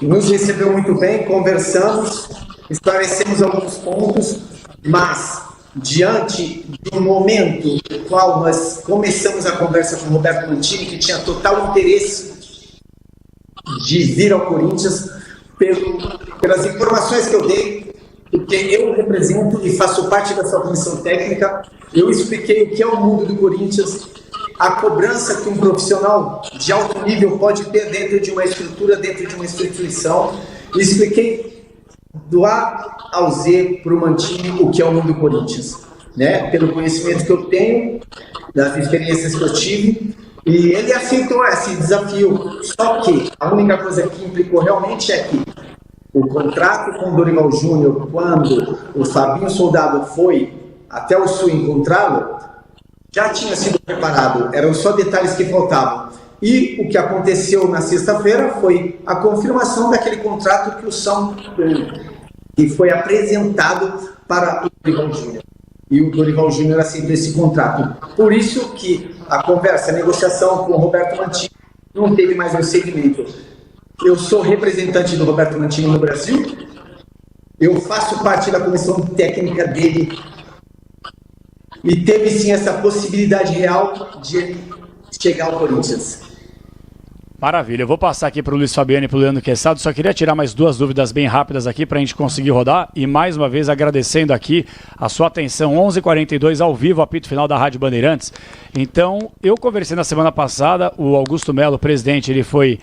Nos recebeu muito bem, conversamos, esclarecemos alguns pontos, mas diante de um momento no qual nós começamos a conversa com o Roberto Mantini, que tinha total interesse de vir ao Corinthians, pelas informações que eu dei, porque eu represento e faço parte da sua comissão técnica, eu expliquei o que é o mundo do Corinthians, a cobrança que um profissional de alto nível pode ter dentro de uma estrutura, dentro de uma instituição, e expliquei do A ao Z para o Mantini o que é o mundo do Corinthians, né? Pelo conhecimento que eu tenho, das experiências que eu tive, e ele aceitou esse desafio. Só que a única coisa que implicou realmente é que o contrato com o Dorival Júnior, quando o Fabinho Soldado foi até o Sul encontrá-lo, já tinha sido preparado, eram só detalhes que faltavam. E o que aconteceu na sexta-feira foi a confirmação daquele contrato que foi apresentado para o Dorival Júnior. E o Dorival Júnior aceitou esse contrato. Por isso que a conversa, a negociação com o Roberto Mantini não teve mais um segmento. Eu sou representante do Roberto Mantini no Brasil, eu faço parte da comissão técnica dele e teve sim essa possibilidade real de ele chegar ao Corinthians. Maravilha, eu vou passar aqui para o Luiz Fabiano e para o Leandro Quezado, só queria tirar mais duas dúvidas bem rápidas aqui para a gente conseguir rodar, e mais uma vez agradecendo aqui a sua atenção, 11h42 ao vivo, apito final da Rádio Bandeirantes. Então, eu conversei na semana passada, o Augusto Melo, o presidente, ele foi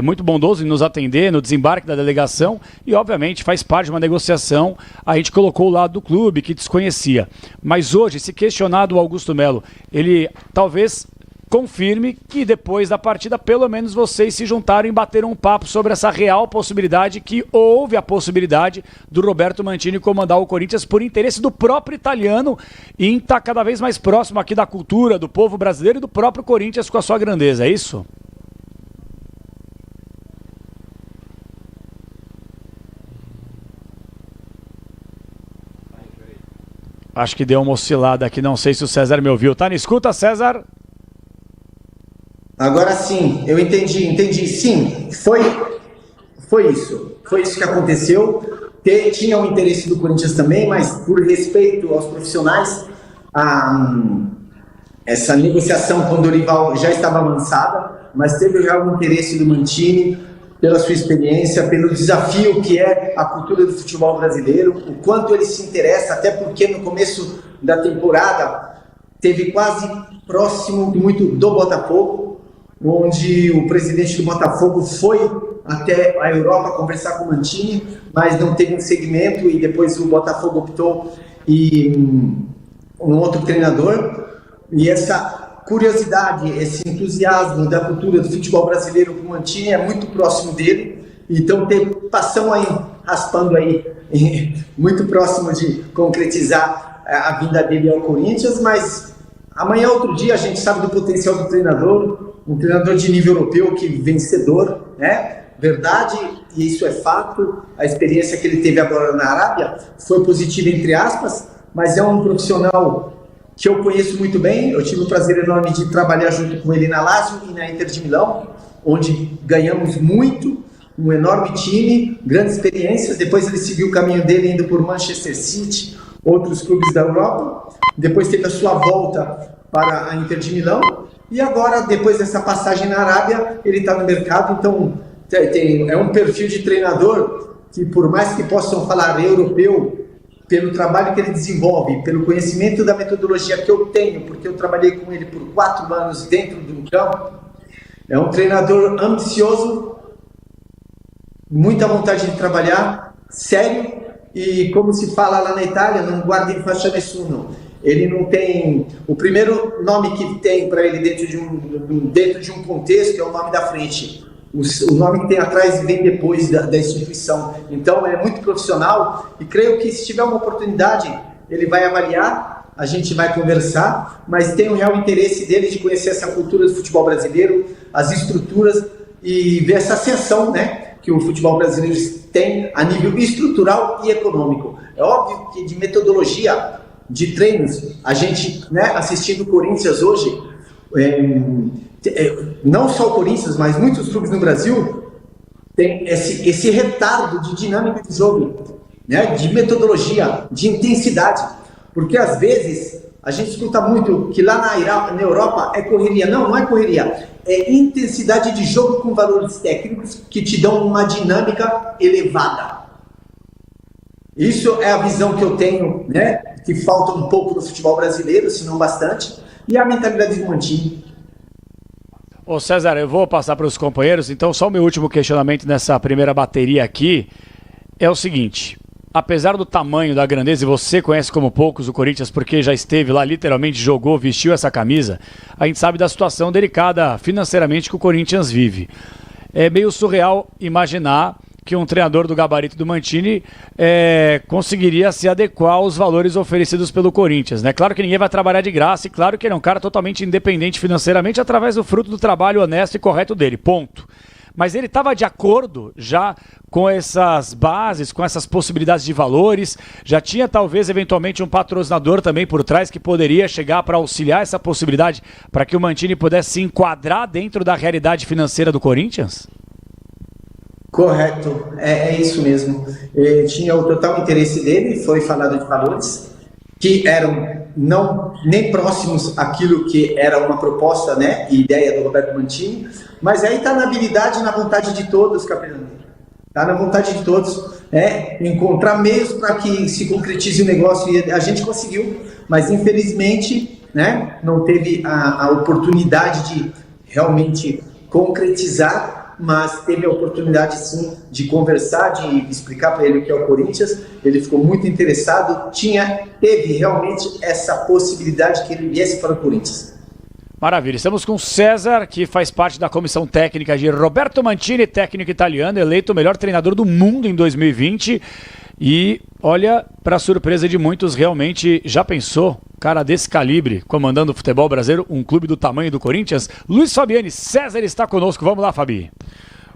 muito bondoso em nos atender no desembarque da delegação e, obviamente, faz parte de uma negociação, a gente colocou o lado do clube que desconhecia. Mas hoje, se questionado o Augusto Melo, ele talvez confirme que depois da partida, pelo menos vocês se juntaram e bateram um papo sobre essa real possibilidade, que houve a possibilidade do Roberto Mantini comandar o Corinthians por interesse do próprio italiano em estar cada vez mais próximo aqui da cultura, do povo brasileiro e do próprio Corinthians com a sua grandeza, é isso? Acho que deu uma oscilada aqui, não sei se o César me ouviu. Tá na escuta, César? Agora sim, eu entendi. Sim, foi isso. Foi isso que aconteceu. Tinha o interesse do Corinthians também, mas por respeito aos profissionais, essa negociação com o Dorival já estava avançada, mas teve já o interesse do Mantini, pela sua experiência, pelo desafio que é a cultura do futebol brasileiro, o quanto ele se interessa, até porque no começo da temporada teve quase próximo muito do Botafogo, onde o presidente do Botafogo foi até a Europa conversar com o Mantini, mas não teve um segmento e depois o Botafogo optou em um outro treinador. E essa curiosidade, esse entusiasmo da cultura do futebol brasileiro com o Mantini é muito próximo dele, então passamos aí, raspando aí, muito próximo de concretizar a vinda dele ao Corinthians, mas amanhã, outro dia, a gente sabe do potencial do treinador, um treinador de nível europeu, que vencedor, né? Verdade, e isso é fato, a experiência que ele teve agora na Arábia foi positiva, entre aspas, mas é um profissional que eu conheço muito bem. Eu tive o prazer enorme de trabalhar junto com ele na Lazio e na Inter de Milão, onde ganhamos muito, um enorme time, grandes experiências. Depois ele seguiu o caminho dele indo por Manchester City, outros clubes da Europa. Depois teve a sua volta para a Inter de Milão. E agora, depois dessa passagem na Arábia, ele está no mercado. Então, é um perfil de treinador que, por mais que possam falar europeu, pelo trabalho que ele desenvolve, pelo conhecimento da metodologia que eu tenho, porque eu trabalhei com ele por 4 anos dentro do campo, é um treinador ambicioso, muita vontade de trabalhar, sério, e como se fala lá na Itália, não guarda in faccia nessuno. Ele não tem... O primeiro nome que tem para ele dentro de um contexto é o nome da frente. O nome que tem atrás vem depois da instituição. Então, é muito profissional e creio que se tiver uma oportunidade, ele vai avaliar, a gente vai conversar, mas tem o real interesse dele de conhecer essa cultura do futebol brasileiro, as estruturas e ver essa ascensão, né, que o futebol brasileiro tem a nível estrutural e econômico. É óbvio que de metodologia, de treinos, a gente, né, assistindo o Corinthians hoje, não só o Corinthians, mas muitos clubes no Brasil tem esse retardo de dinâmica de jogo, né, de metodologia, de intensidade, porque às vezes a gente escuta muito que lá na Europa é correria. Não é correria, é intensidade de jogo com valores técnicos que te dão uma dinâmica elevada. Isso é a visão que eu tenho, né, que falta um pouco no futebol brasileiro, se não bastante, e a mentalidade do Mancini. Ô César, eu vou passar para os companheiros, então só o meu último questionamento nessa primeira bateria aqui é o seguinte: apesar do tamanho, da grandeza, e você conhece como poucos o Corinthians porque já esteve lá, literalmente jogou, vestiu essa camisa, a gente sabe da situação delicada financeiramente que o Corinthians vive. É meio surreal imaginar que um treinador do gabarito do Mancini conseguiria se adequar aos valores oferecidos pelo Corinthians, né? Claro que ninguém vai trabalhar de graça e claro que ele é um cara totalmente independente financeiramente através do fruto do trabalho honesto e correto dele, ponto. Mas ele estava de acordo já com essas bases, com essas possibilidades de valores, já tinha talvez eventualmente um patrocinador também por trás que poderia chegar para auxiliar essa possibilidade para que o Mancini pudesse se enquadrar dentro da realidade financeira do Corinthians? Correto, é isso mesmo. Tinha o total interesse dele, foi falado de valores que eram não nem próximos àquilo que era uma proposta, né, e ideia do Roberto Mancini, mas aí está na habilidade e na vontade de todos, Capelano. Está na vontade de todos, encontrar meios para que se concretize o negócio, e a gente conseguiu, mas infelizmente, né, não teve a oportunidade de realmente concretizar, mas teve a oportunidade sim de conversar, de explicar para ele o que é o Corinthians. Ele ficou muito interessado, teve realmente essa possibilidade que ele viesse para o Corinthians. Maravilha, estamos com o César, que faz parte da comissão técnica de Roberto Mancini, técnico italiano, eleito o melhor treinador do mundo em 2020. E olha, para surpresa de muitos, realmente já pensou, cara desse calibre, comandando o futebol brasileiro, um clube do tamanho do Corinthians? Luiz Fabiani, César está conosco, vamos lá, Fabi.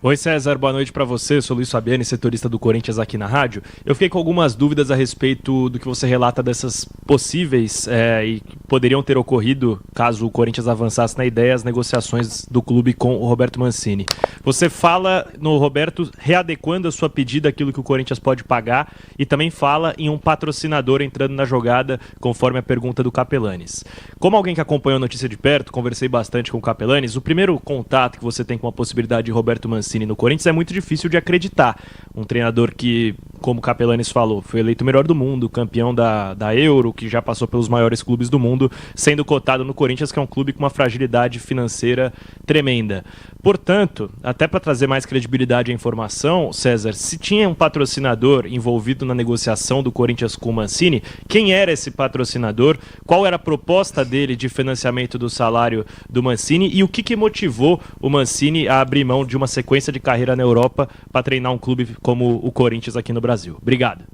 Oi César, boa noite para você, eu sou Luiz Fabiani, setorista do Corinthians aqui na rádio. Eu fiquei com algumas dúvidas a respeito do que você relata dessas possíveis e que poderiam ter ocorrido caso o Corinthians avançasse na ideia, as negociações do clube com o Roberto Mancini. Você fala no Roberto readequando a sua pedida àquilo que o Corinthians pode pagar e também fala em um patrocinador entrando na jogada, conforme a pergunta do Capelanes. Como alguém que acompanhou a notícia de perto, conversei bastante com o Capelanes, o primeiro contato que você tem com a possibilidade de Roberto Mancini no Corinthians é muito difícil de acreditar. Um treinador que, como o Capelanes falou, foi eleito o melhor do mundo, campeão da Euro, que já passou pelos maiores clubes do mundo, sendo cotado no Corinthians, que é um clube com uma fragilidade financeira tremenda. Portanto, até para trazer mais credibilidade à informação, César, se tinha um patrocinador envolvido na negociação do Corinthians com o Mancini, quem era esse patrocinador? Qual era a proposta dele de financiamento do salário do Mancini e o que motivou o Mancini a abrir mão de uma sequência de carreira na Europa para treinar um clube como o Corinthians aqui no Brasil? Obrigado.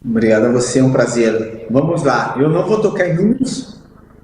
Obrigado a você, é um prazer. Vamos lá, eu não vou tocar em números,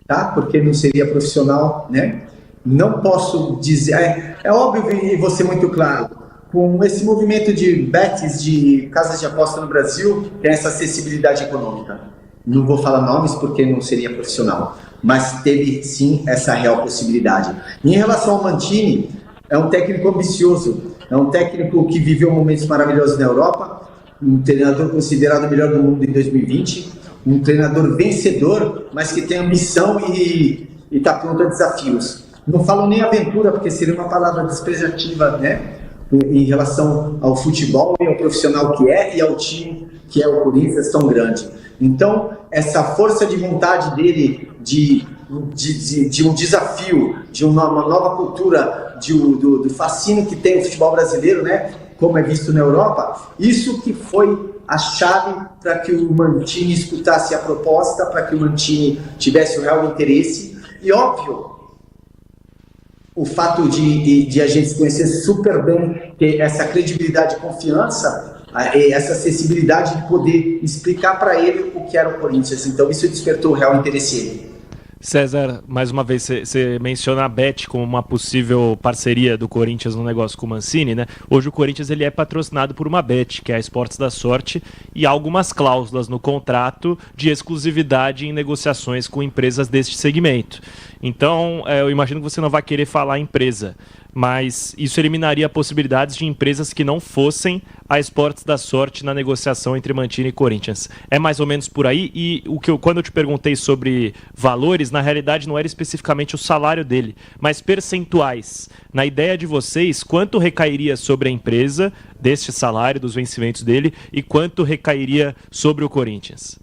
tá? Porque não seria profissional, né? Não posso dizer, é óbvio e vou ser muito claro, com esse movimento de bets, de casas de aposta no Brasil, tem essa acessibilidade econômica. Não vou falar nomes porque não seria profissional, mas teve sim essa real possibilidade. Em relação ao Mancini, é um técnico ambicioso, é um técnico que viveu momentos maravilhosos na Europa, um treinador considerado o melhor do mundo em 2020, um treinador vencedor, mas que tem ambição e está pronto a desafios. Não falo nem aventura, porque seria uma palavra despreciativa, né, em relação ao futebol e ao profissional que é e ao time que é o Corinthians tão grande. Então, essa força de vontade dele de um desafio, de uma nova cultura, do fascínio que tem o futebol brasileiro, né, como é visto na Europa, isso que foi a chave para que o Mantini escutasse a proposta, para que o Mantini tivesse o real interesse. E óbvio, o fato de a gente se conhecer super bem, ter essa credibilidade e confiança, essa acessibilidade de poder explicar para ele o que era o Corinthians. Então isso despertou o real interesse dele. César, mais uma vez, você menciona a Bet como uma possível parceria do Corinthians no negócio com o Mancini, né? Hoje o Corinthians ele é patrocinado por uma Bet, que é a Esportes da Sorte, e há algumas cláusulas no contrato de exclusividade em negociações com empresas deste segmento. Então, eu imagino que você não vai querer falar empresa, mas isso eliminaria possibilidades de empresas que não fossem a Esportes da Sorte na negociação entre Mantini e Corinthians. É mais ou menos por aí, e quando eu te perguntei sobre valores, na realidade não era especificamente o salário dele, mas percentuais. Na ideia de vocês, quanto recairia sobre a empresa deste salário, dos vencimentos dele, e quanto recairia sobre o Corinthians?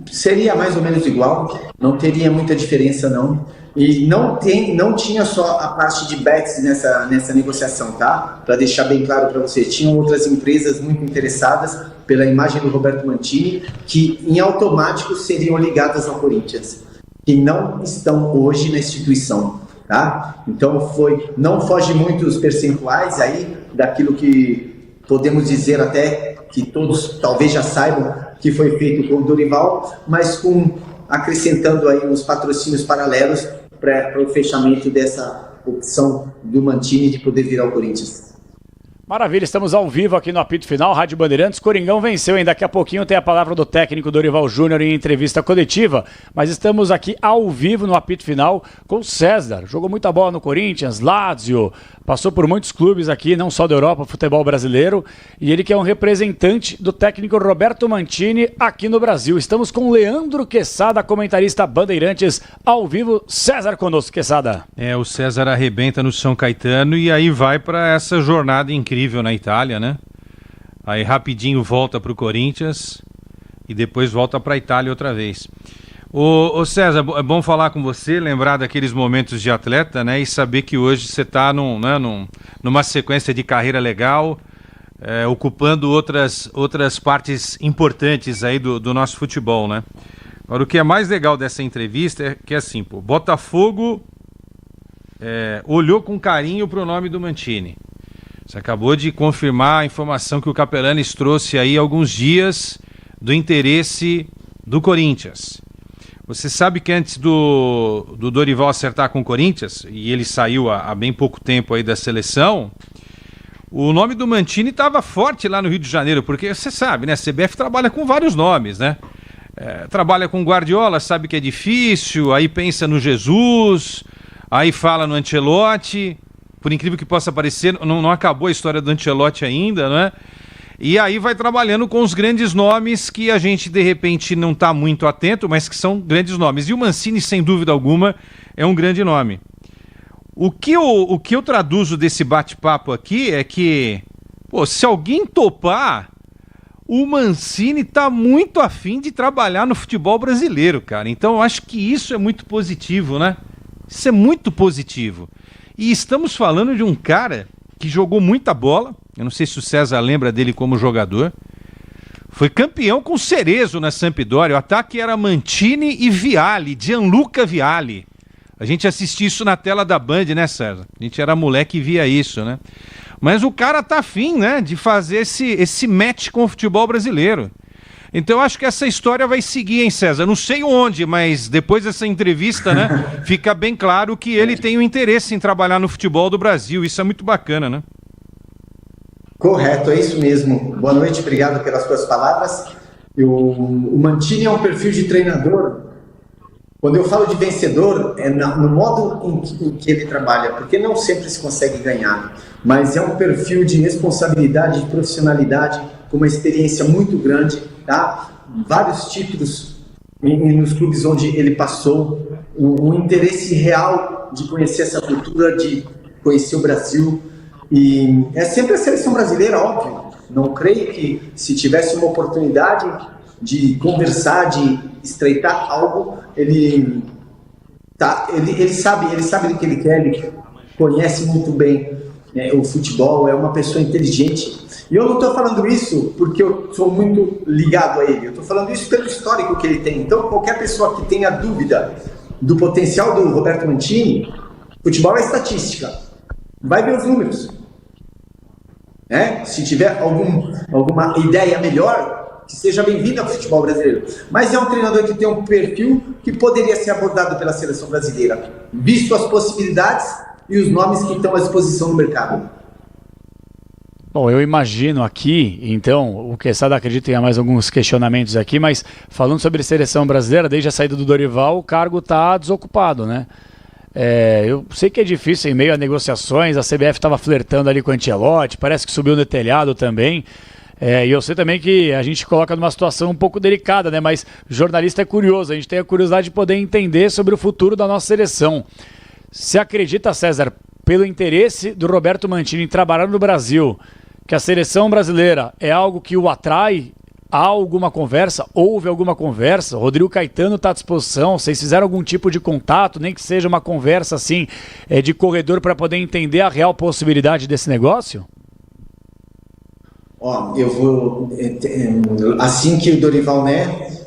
Seria mais ou menos igual, não teria muita diferença não. E não tinha só a parte de bets nessa negociação, tá? Para deixar bem claro para você, tinham outras empresas muito interessadas pela imagem do Roberto Mantini, que em automático seriam ligadas ao Corinthians, que não estão hoje na instituição, tá? Então não foge muito os percentuais aí daquilo que podemos dizer até que todos talvez já saibam que foi feito com o Dorival, mas acrescentando aí uns patrocínios paralelos para o fechamento dessa opção do Mantini de poder virar o Corinthians. Maravilha, estamos ao vivo aqui no Apito Final, Rádio Bandeirantes. Coringão venceu, hein? Daqui a pouquinho tem a palavra do técnico Dorival Júnior em entrevista coletiva, mas estamos aqui ao vivo no Apito Final com o César. Jogou muita bola no Corinthians, Lazio, passou por muitos clubes aqui, não só da Europa, futebol brasileiro, e ele que é um representante do técnico Roberto Mantini aqui no Brasil. Estamos com Leandro Quesada, comentarista Bandeirantes, ao vivo. César conosco, Quesada. O César arrebenta no São Caetano e aí vai para essa jornada incrível na Itália, né? Aí rapidinho volta para o Corinthians e depois volta para a Itália outra vez. Ô César, é bom falar com você, lembrar daqueles momentos de atleta, né? E saber que hoje você está numa sequência de carreira legal, ocupando outras partes importantes aí do nosso futebol, né? Agora, o que é mais legal dessa entrevista é que, assim, pô, Botafogo olhou com carinho para o nome do Mantini. Você acabou de confirmar a informação que o Capelanes trouxe aí há alguns dias do interesse do Corinthians. Você sabe que antes do Dorival acertar com o Corinthians, e ele saiu há bem pouco tempo aí da seleção, o nome do Mantini estava forte lá no Rio de Janeiro, porque você sabe, né? A CBF trabalha com vários nomes, né? Trabalha com Guardiola, sabe que é difícil, aí pensa no Jesus, aí fala no Ancelotti. Por incrível que possa parecer, não acabou a história do Ancelotti ainda, né? E aí vai trabalhando com os grandes nomes que a gente, de repente, não está muito atento, mas que são grandes nomes. E o Mancini, sem dúvida alguma, é um grande nome. O que eu traduzo desse bate-papo aqui é que, pô, se alguém topar, o Mancini está muito afim de trabalhar no futebol brasileiro, cara. Então eu acho que isso é muito positivo, né? Isso é muito positivo. E estamos falando de um cara que jogou muita bola. Eu não sei se o César lembra dele como jogador. Foi campeão com Cerezo na Sampdoria. O ataque era Mantini e Vialli, Gianluca Vialli. A gente assistia isso na tela da Band, né, César? A gente era moleque e via isso, né? Mas o cara tá afim, né, de fazer esse match com o futebol brasileiro. Então eu acho que essa história vai seguir, hein, César? Não sei onde, mas depois dessa entrevista, né, fica bem claro que ele tem um interesse em trabalhar no futebol do Brasil. Isso é muito bacana, né? Correto, é isso mesmo. Boa noite, obrigado pelas suas palavras. O Mantini é um perfil de treinador. Quando eu falo de vencedor, é no modo em que ele trabalha, porque não sempre se consegue ganhar, mas é um perfil de responsabilidade, de profissionalidade, com uma experiência muito grande, tá? Vários títulos nos clubes onde ele passou, um interesse real de conhecer essa cultura, de conhecer o Brasil, e é sempre a seleção brasileira, óbvio. Não creio que se tivesse uma oportunidade de conversar, de estreitar algo, ele sabe o que ele quer, ele conhece muito bem o futebol, é uma pessoa inteligente. E eu não estou falando isso porque eu sou muito ligado a ele, eu estou falando isso pelo histórico que ele tem. Então, qualquer pessoa que tenha dúvida do potencial do Roberto Mancini, futebol é estatística, vai ver os números. Se tiver alguma ideia melhor, que seja bem-vindo ao futebol brasileiro. Mas é um treinador que tem um perfil que poderia ser abordado pela seleção brasileira, visto as possibilidades e os nomes que estão à disposição no mercado. Bom, eu imagino aqui, então, o Quesada acredita que há mais alguns questionamentos aqui, mas falando sobre seleção brasileira, desde a saída do Dorival, o cargo está desocupado, né? Eu sei que é difícil em meio a negociações, a CBF estava flertando ali com o Ancelotti, parece que subiu no telhado também, e eu sei também que a gente coloca numa situação um pouco delicada, né? Mas jornalista é curioso, a gente tem a curiosidade de poder entender sobre o futuro da nossa seleção. Você acredita, César, pelo interesse do Roberto Mancini em trabalhar no Brasil, que a seleção brasileira é algo que o atrai? Há alguma conversa? Houve alguma conversa? O Rodrigo Caetano está à disposição? Vocês fizeram algum tipo de contato, nem que seja uma conversa assim, de corredor, para poder entender a real possibilidade desse negócio? Eu vou... Assim que o Dorival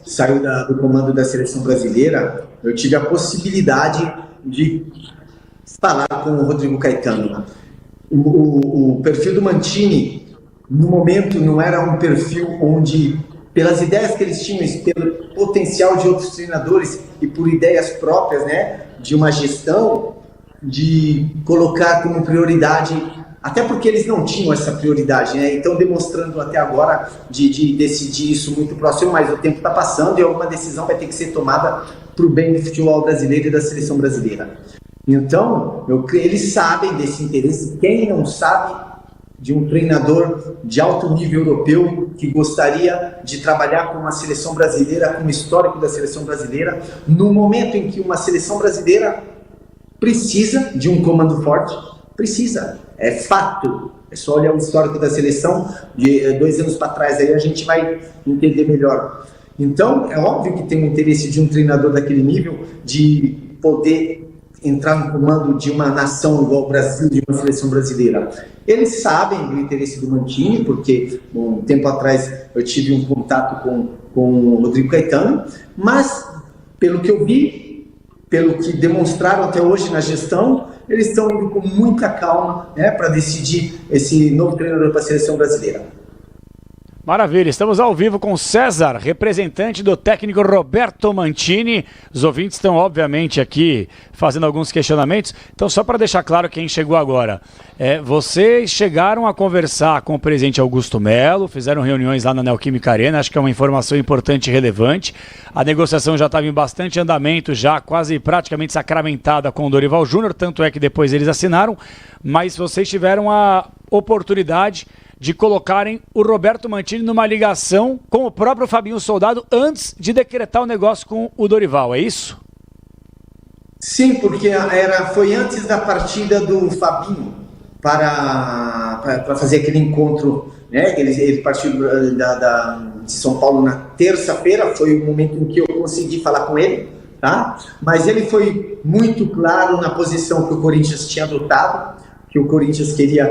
saiu do comando da seleção brasileira, eu tive a possibilidade de falar com o Rodrigo Caetano. O perfil do Mancini, no momento, não era um perfil onde, pelas ideias que eles tinham, pelo potencial de outros treinadores e por ideias próprias, de uma gestão, de colocar como prioridade, até porque eles não tinham essa prioridade, então demonstrando até agora de decidir isso muito próximo, mas o tempo está passando e alguma decisão vai ter que ser tomada para o bem do futebol brasileiro e da seleção brasileira. Então, eles sabem desse interesse. Quem não sabe de um treinador de alto nível europeu que gostaria de trabalhar com uma seleção brasileira, com o histórico da seleção brasileira, no momento em que uma seleção brasileira precisa de um comando forte? Precisa, é fato. É só olhar o histórico da seleção de 2 anos para trás, aí a gente vai entender melhor. Então, é óbvio que tem o interesse de um treinador daquele nível de poder entrar no comando de uma nação igual o Brasil, de uma seleção brasileira. Eles sabem do interesse do Mancini, porque um tempo atrás eu tive um contato com o Rodrigo Caetano, mas pelo que eu vi, pelo que demonstraram até hoje na gestão, eles estão indo com muita calma para decidir esse novo treinador para a seleção brasileira. Maravilha, estamos ao vivo com César, representante do técnico Roberto Mancini. Os ouvintes estão, obviamente, aqui fazendo alguns questionamentos. Então, só para deixar claro quem chegou agora, vocês chegaram a conversar com o presidente Augusto Melo, fizeram reuniões lá na Neoquímica Arena, acho que é uma informação importante e relevante. A negociação já estava em bastante andamento, já quase praticamente sacramentada com o Dorival Júnior, tanto é que depois eles assinaram, mas vocês tiveram a oportunidade de colocarem o Roberto Mancini numa ligação com o próprio Fabinho Soldado antes de decretar o negócio com o Dorival, é isso? Sim, porque foi antes da partida do Fabinho para fazer aquele encontro, ele partiu de São Paulo na terça-feira, foi o momento em que eu consegui falar com ele, tá? Mas ele foi muito claro na posição que o Corinthians tinha adotado, que o Corinthians queria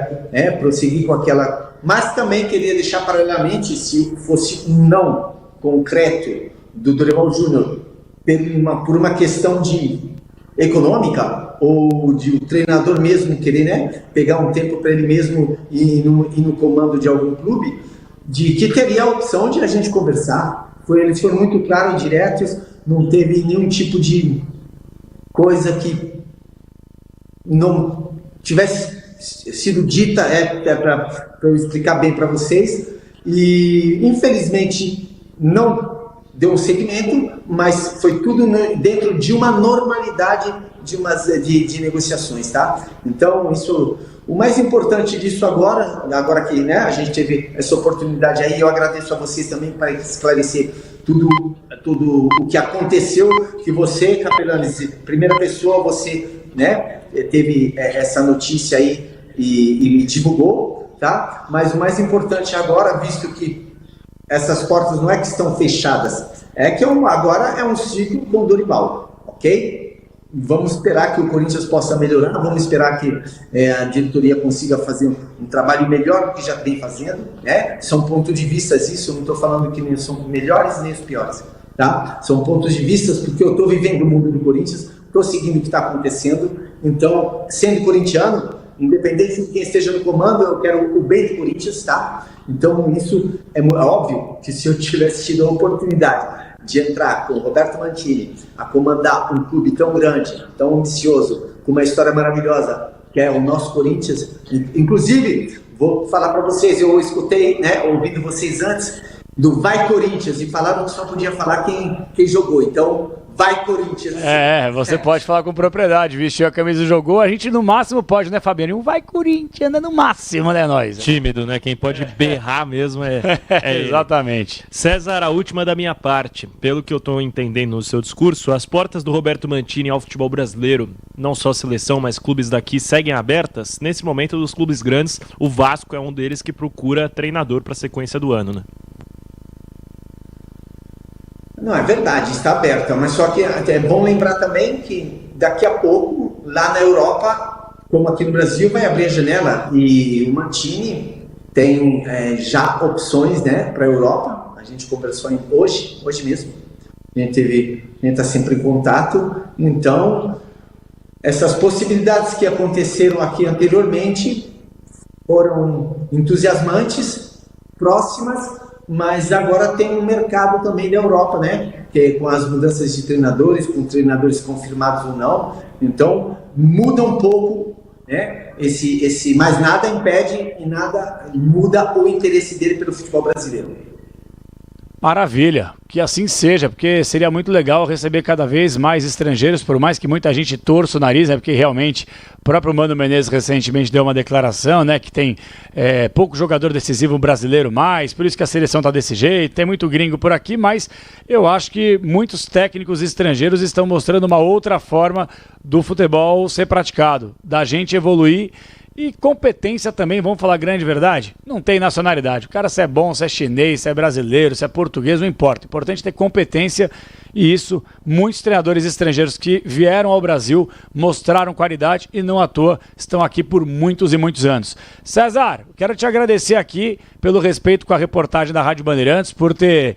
prosseguir com aquela... Mas também queria deixar paralelamente, se fosse um não concreto do Dorival Júnior por uma questão econômica ou de o treinador mesmo querer pegar um tempo para ele mesmo ir no comando de algum clube, de que teria a opção de a gente conversar. Eles foram muito claros e diretos, não teve nenhum tipo de coisa que não tivesse sido dita, para eu explicar bem para vocês, e infelizmente não deu um segmento, mas foi tudo dentro de uma normalidade de negociações, tá? Então, o mais importante disso agora que a gente teve essa oportunidade aí, eu agradeço a vocês também para esclarecer tudo o que aconteceu, que você, Capelanes, primeira pessoa, você teve essa notícia aí e divulgou, tá? Mas o mais importante agora, visto que essas portas não é que estão fechadas, é que agora é um ciclo com o Dorival, ok? Vamos esperar que o Corinthians possa melhorar, vamos esperar que a diretoria consiga fazer um trabalho melhor do que já vem fazendo, né? São pontos de vista isso, eu não estou falando que nem são melhores nem os piores, tá? São pontos de vista porque eu estou vivendo o mundo do Corinthians, estou seguindo o que está acontecendo, então, sendo corintiano, independente de quem esteja no comando, eu quero o bem do Corinthians, tá? Então, isso é óbvio que se eu tivesse tido a oportunidade de entrar com o Roberto Mantini a comandar um clube tão grande, tão ambicioso, com uma história maravilhosa, que é o nosso Corinthians. Inclusive, vou falar para vocês, eu escutei, né, ouvindo vocês antes, do Vai Corinthians, e falaram que só podia falar quem jogou. Então, vai Corinthians. Você pode falar com propriedade, vestiu a camisa e jogou, a gente no máximo pode, né, Fabiano? Um vai Corinthians, no máximo, né, nós? Tímido, né? Quem pode berrar mesmo é exatamente. César, a última da minha parte. Pelo que eu estou entendendo no seu discurso, as portas do Roberto Mantini ao futebol brasileiro, não só seleção, mas clubes daqui, seguem abertas. Nesse momento, dos clubes grandes, o Vasco é um deles que procura treinador para a sequência do ano, né? Não, é verdade, está aberta, mas só que é bom lembrar também que daqui a pouco, lá na Europa, como aqui no Brasil, vai abrir a janela e o Mantini tem já opções, né, para a Europa. A gente conversou hoje mesmo, a gente está sempre em contato, então essas possibilidades que aconteceram aqui anteriormente foram entusiasmantes, próximas, mas agora tem um mercado também da Europa, né? Que com as mudanças de treinadores, com treinadores confirmados ou não, então muda um pouco, né? Mas nada impede e nada muda o interesse dele pelo futebol brasileiro. Maravilha, que assim seja, porque seria muito legal receber cada vez mais estrangeiros, por mais que muita gente torça o nariz, né, porque realmente o próprio Mano Menezes recentemente deu uma declaração, né, que tem pouco jogador decisivo brasileiro mais, por isso que a seleção tá desse jeito, tem muito gringo por aqui, mas eu acho que muitos técnicos estrangeiros estão mostrando uma outra forma do futebol ser praticado, da gente evoluir. E competência também, vamos falar a grande verdade, não tem nacionalidade. O cara se é bom, se é chinês, se é brasileiro, se é português, não importa. O importante é ter competência e isso, muitos treinadores estrangeiros que vieram ao Brasil mostraram qualidade e não à toa estão aqui por muitos e muitos anos. César, quero te agradecer aqui pelo respeito com a reportagem da Rádio Bandeirantes, por ter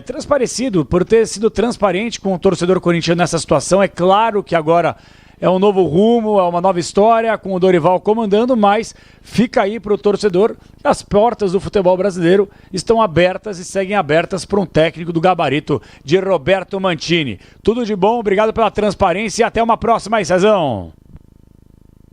transparecido, por ter sido transparente com o torcedor corintiano nessa situação. É claro que agora é um novo rumo, é uma nova história, com o Dorival comandando, mas fica aí para o torcedor, as portas do futebol brasileiro estão abertas e seguem abertas para um técnico do gabarito de Roberto Mantini. Tudo de bom, obrigado pela transparência e até uma próxima aí, Cezão.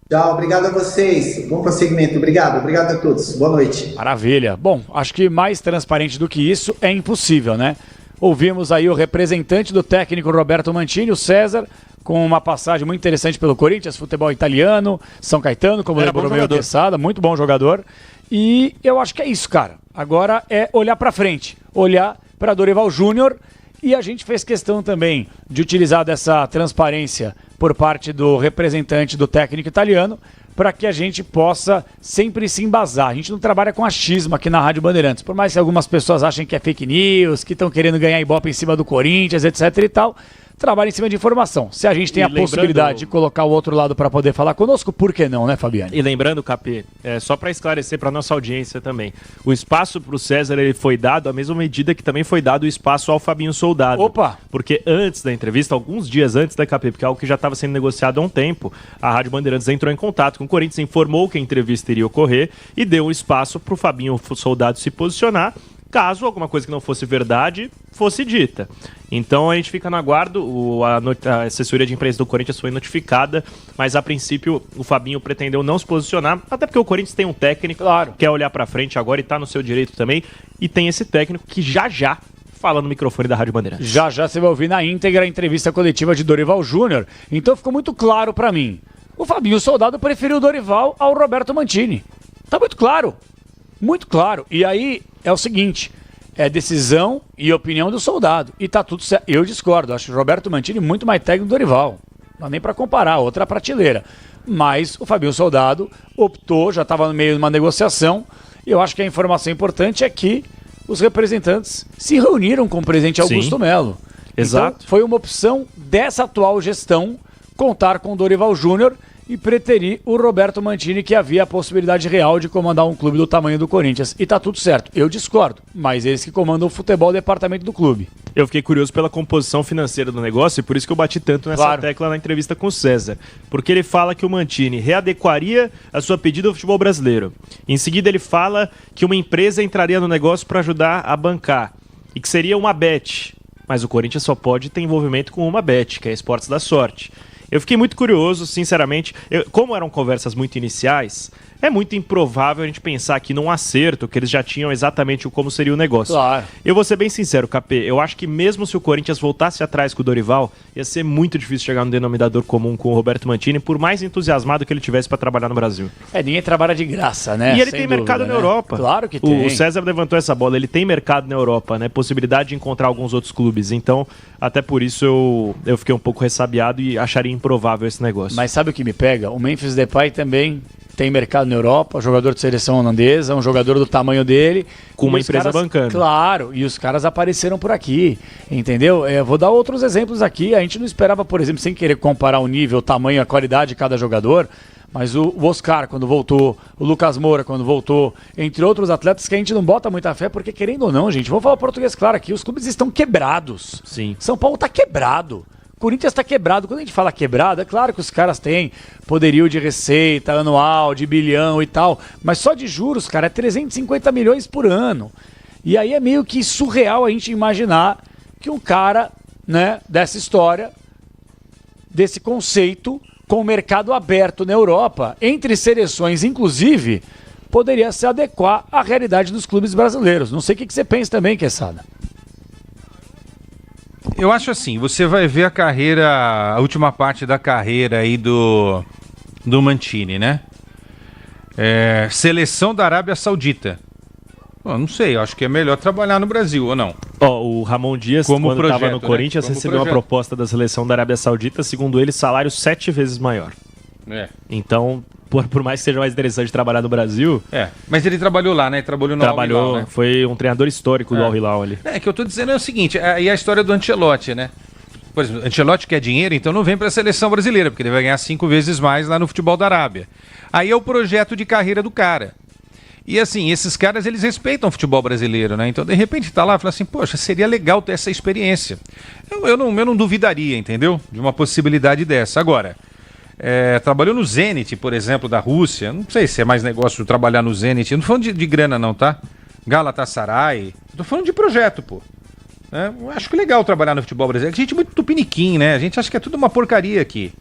Tchau, obrigado a vocês, bom prosseguimento, obrigado a todos, boa noite. Maravilha, bom, acho que mais transparente do que isso é impossível, né? Ouvimos aí o representante do técnico Roberto Mantini, o César, com uma passagem muito interessante pelo Corinthians, futebol italiano, São Caetano, como lembrou o meu Quesada, muito bom jogador. E eu acho que é isso, cara. Agora é olhar pra frente, olhar para Dorival Júnior, e a gente fez questão também de utilizar dessa transparência por parte do representante do técnico italiano, para que a gente possa sempre se embasar. A gente não trabalha com achismo aqui na Rádio Bandeirantes, por mais que algumas pessoas achem que é fake news, que estão querendo ganhar ibope em cima do Corinthians, etc e tal, trabalha em cima de informação. Se a gente tem a possibilidade de colocar o outro lado para poder falar conosco, por que não, né, Fabiano? E lembrando, Capê, só para esclarecer para nossa audiência também, o espaço para o César ele foi dado à mesma medida que também foi dado o espaço ao Fabinho Soldado. Opa! Porque antes da entrevista, alguns dias antes da Capê, porque é algo que já estava sendo negociado há um tempo, a Rádio Bandeirantes entrou em contato com o Corinthians, informou que a entrevista iria ocorrer e deu um espaço para o Fabinho Soldado se posicionar, caso alguma coisa que não fosse verdade fosse dita. Então a gente fica no aguardo, a assessoria de imprensa do Corinthians foi notificada, mas a princípio o Fabinho pretendeu não se posicionar, até porque o Corinthians tem um técnico, claro, quer olhar pra frente agora e tá no seu direito também, e tem esse técnico que já fala no microfone da Rádio Bandeirantes. Já você vai ouvir na íntegra a entrevista coletiva de Dorival Júnior, então ficou muito claro pra mim. O Fabinho Soldado preferiu o Dorival ao Roberto Mantini. Tá muito claro. Muito claro. E aí é o seguinte, é decisão e opinião do Soldado. E tá tudo certo. Eu discordo. Acho o Roberto Mantini muito mais técnico do Dorival. Não dá nem pra comparar, outra prateleira. Mas o Fabinho Soldado optou, já estava no meio de uma negociação. E eu acho que a informação importante é que os representantes se reuniram com o presidente Augusto Melo. Exato. Então, foi uma opção dessa atual gestão contar com o Dorival Júnior e preterir o Roberto Mantini, que havia a possibilidade real de comandar um clube do tamanho do Corinthians. E tá tudo certo. Eu discordo, mas eles que comandam o futebol, o departamento do clube. Eu fiquei curioso pela composição financeira do negócio e por isso que eu bati tanto nessa tecla na entrevista com o César. Porque ele fala que o Mantini readequaria a sua pedida ao futebol brasileiro. Em seguida ele fala que uma empresa entraria no negócio para ajudar a bancar e que seria uma bet. Mas o Corinthians só pode ter envolvimento com uma bet, que é a Esportes da Sorte. Eu fiquei muito curioso, sinceramente. Como eram conversas muito iniciais, é muito improvável a gente pensar aqui num acerto, que eles já tinham exatamente como seria o negócio. Claro. Eu vou ser bem sincero, Capê. Eu acho que mesmo se o Corinthians voltasse atrás com o Dorival, ia ser muito difícil chegar no denominador comum com o Roberto Mantini, por mais entusiasmado que ele tivesse para trabalhar no Brasil. Ninguém trabalha de graça, né? E ele tem mercado na Europa. Claro que tem. O César levantou essa bola, ele tem mercado na Europa, né? Possibilidade de encontrar alguns outros clubes. Então, até por isso eu fiquei um pouco ressabiado e acharia improvável esse negócio. Mas sabe o que me pega? O Memphis Depay também tem mercado na Europa, jogador de seleção holandesa, um jogador do tamanho dele. Com uma empresa bancando. Claro, e os caras apareceram por aqui, entendeu? Vou dar outros exemplos aqui. A gente não esperava, por exemplo, sem querer comparar o nível, o tamanho, a qualidade de cada jogador, mas o Oscar, quando voltou, o Lucas Moura, quando voltou, entre outros atletas que a gente não bota muita fé, porque querendo ou não, gente, vamos falar português claro aqui, os clubes estão quebrados. Sim. São Paulo tá quebrado. Corinthians está quebrado. Quando a gente fala quebrado, é claro que os caras têm poderio de receita anual, de bilhão e tal, mas só de juros, cara, é 350 milhões por ano. E aí é meio que surreal a gente imaginar que um cara, né, dessa história, desse conceito, com o mercado aberto na Europa, entre seleções inclusive, poderia se adequar à realidade dos clubes brasileiros. Não sei o que você pensa também, Quesada. Eu acho assim, você vai ver a última parte da carreira aí do Mantini, né? Seleção da Arábia Saudita. Não sei, eu acho que é melhor trabalhar no Brasil, ou não? O Ramon Dias, quando estava no Corinthians, recebeu uma proposta da seleção da Arábia Saudita, segundo ele, salário 7 vezes maior. Então, por mais que seja mais interessante trabalhar no Brasil... Mas ele trabalhou lá, né? Trabalhou no Al Hilal, né? Foi um treinador histórico do Al Hilal ali. Que eu tô dizendo é o seguinte, aí a história do Ancelotti, né? Por exemplo, Ancelotti quer dinheiro, então não vem para a seleção brasileira, porque ele vai ganhar 5 vezes mais lá no futebol da Arábia. Aí é o projeto de carreira do cara. E assim, esses caras, eles respeitam o futebol brasileiro, né? Então, de repente, tá lá e fala assim, poxa, seria legal ter essa experiência. Eu não duvidaria, entendeu? De uma possibilidade dessa. Agora... trabalhou no Zenit, por exemplo, da Rússia. Não sei se é mais negócio trabalhar no Zenit. Eu não tô falando de grana não, tá? Galatasaray. Eu tô falando de projeto, pô. Eu acho que é legal trabalhar no futebol brasileiro. A gente é muito tupiniquim, né? A gente acha que é tudo uma porcaria aqui.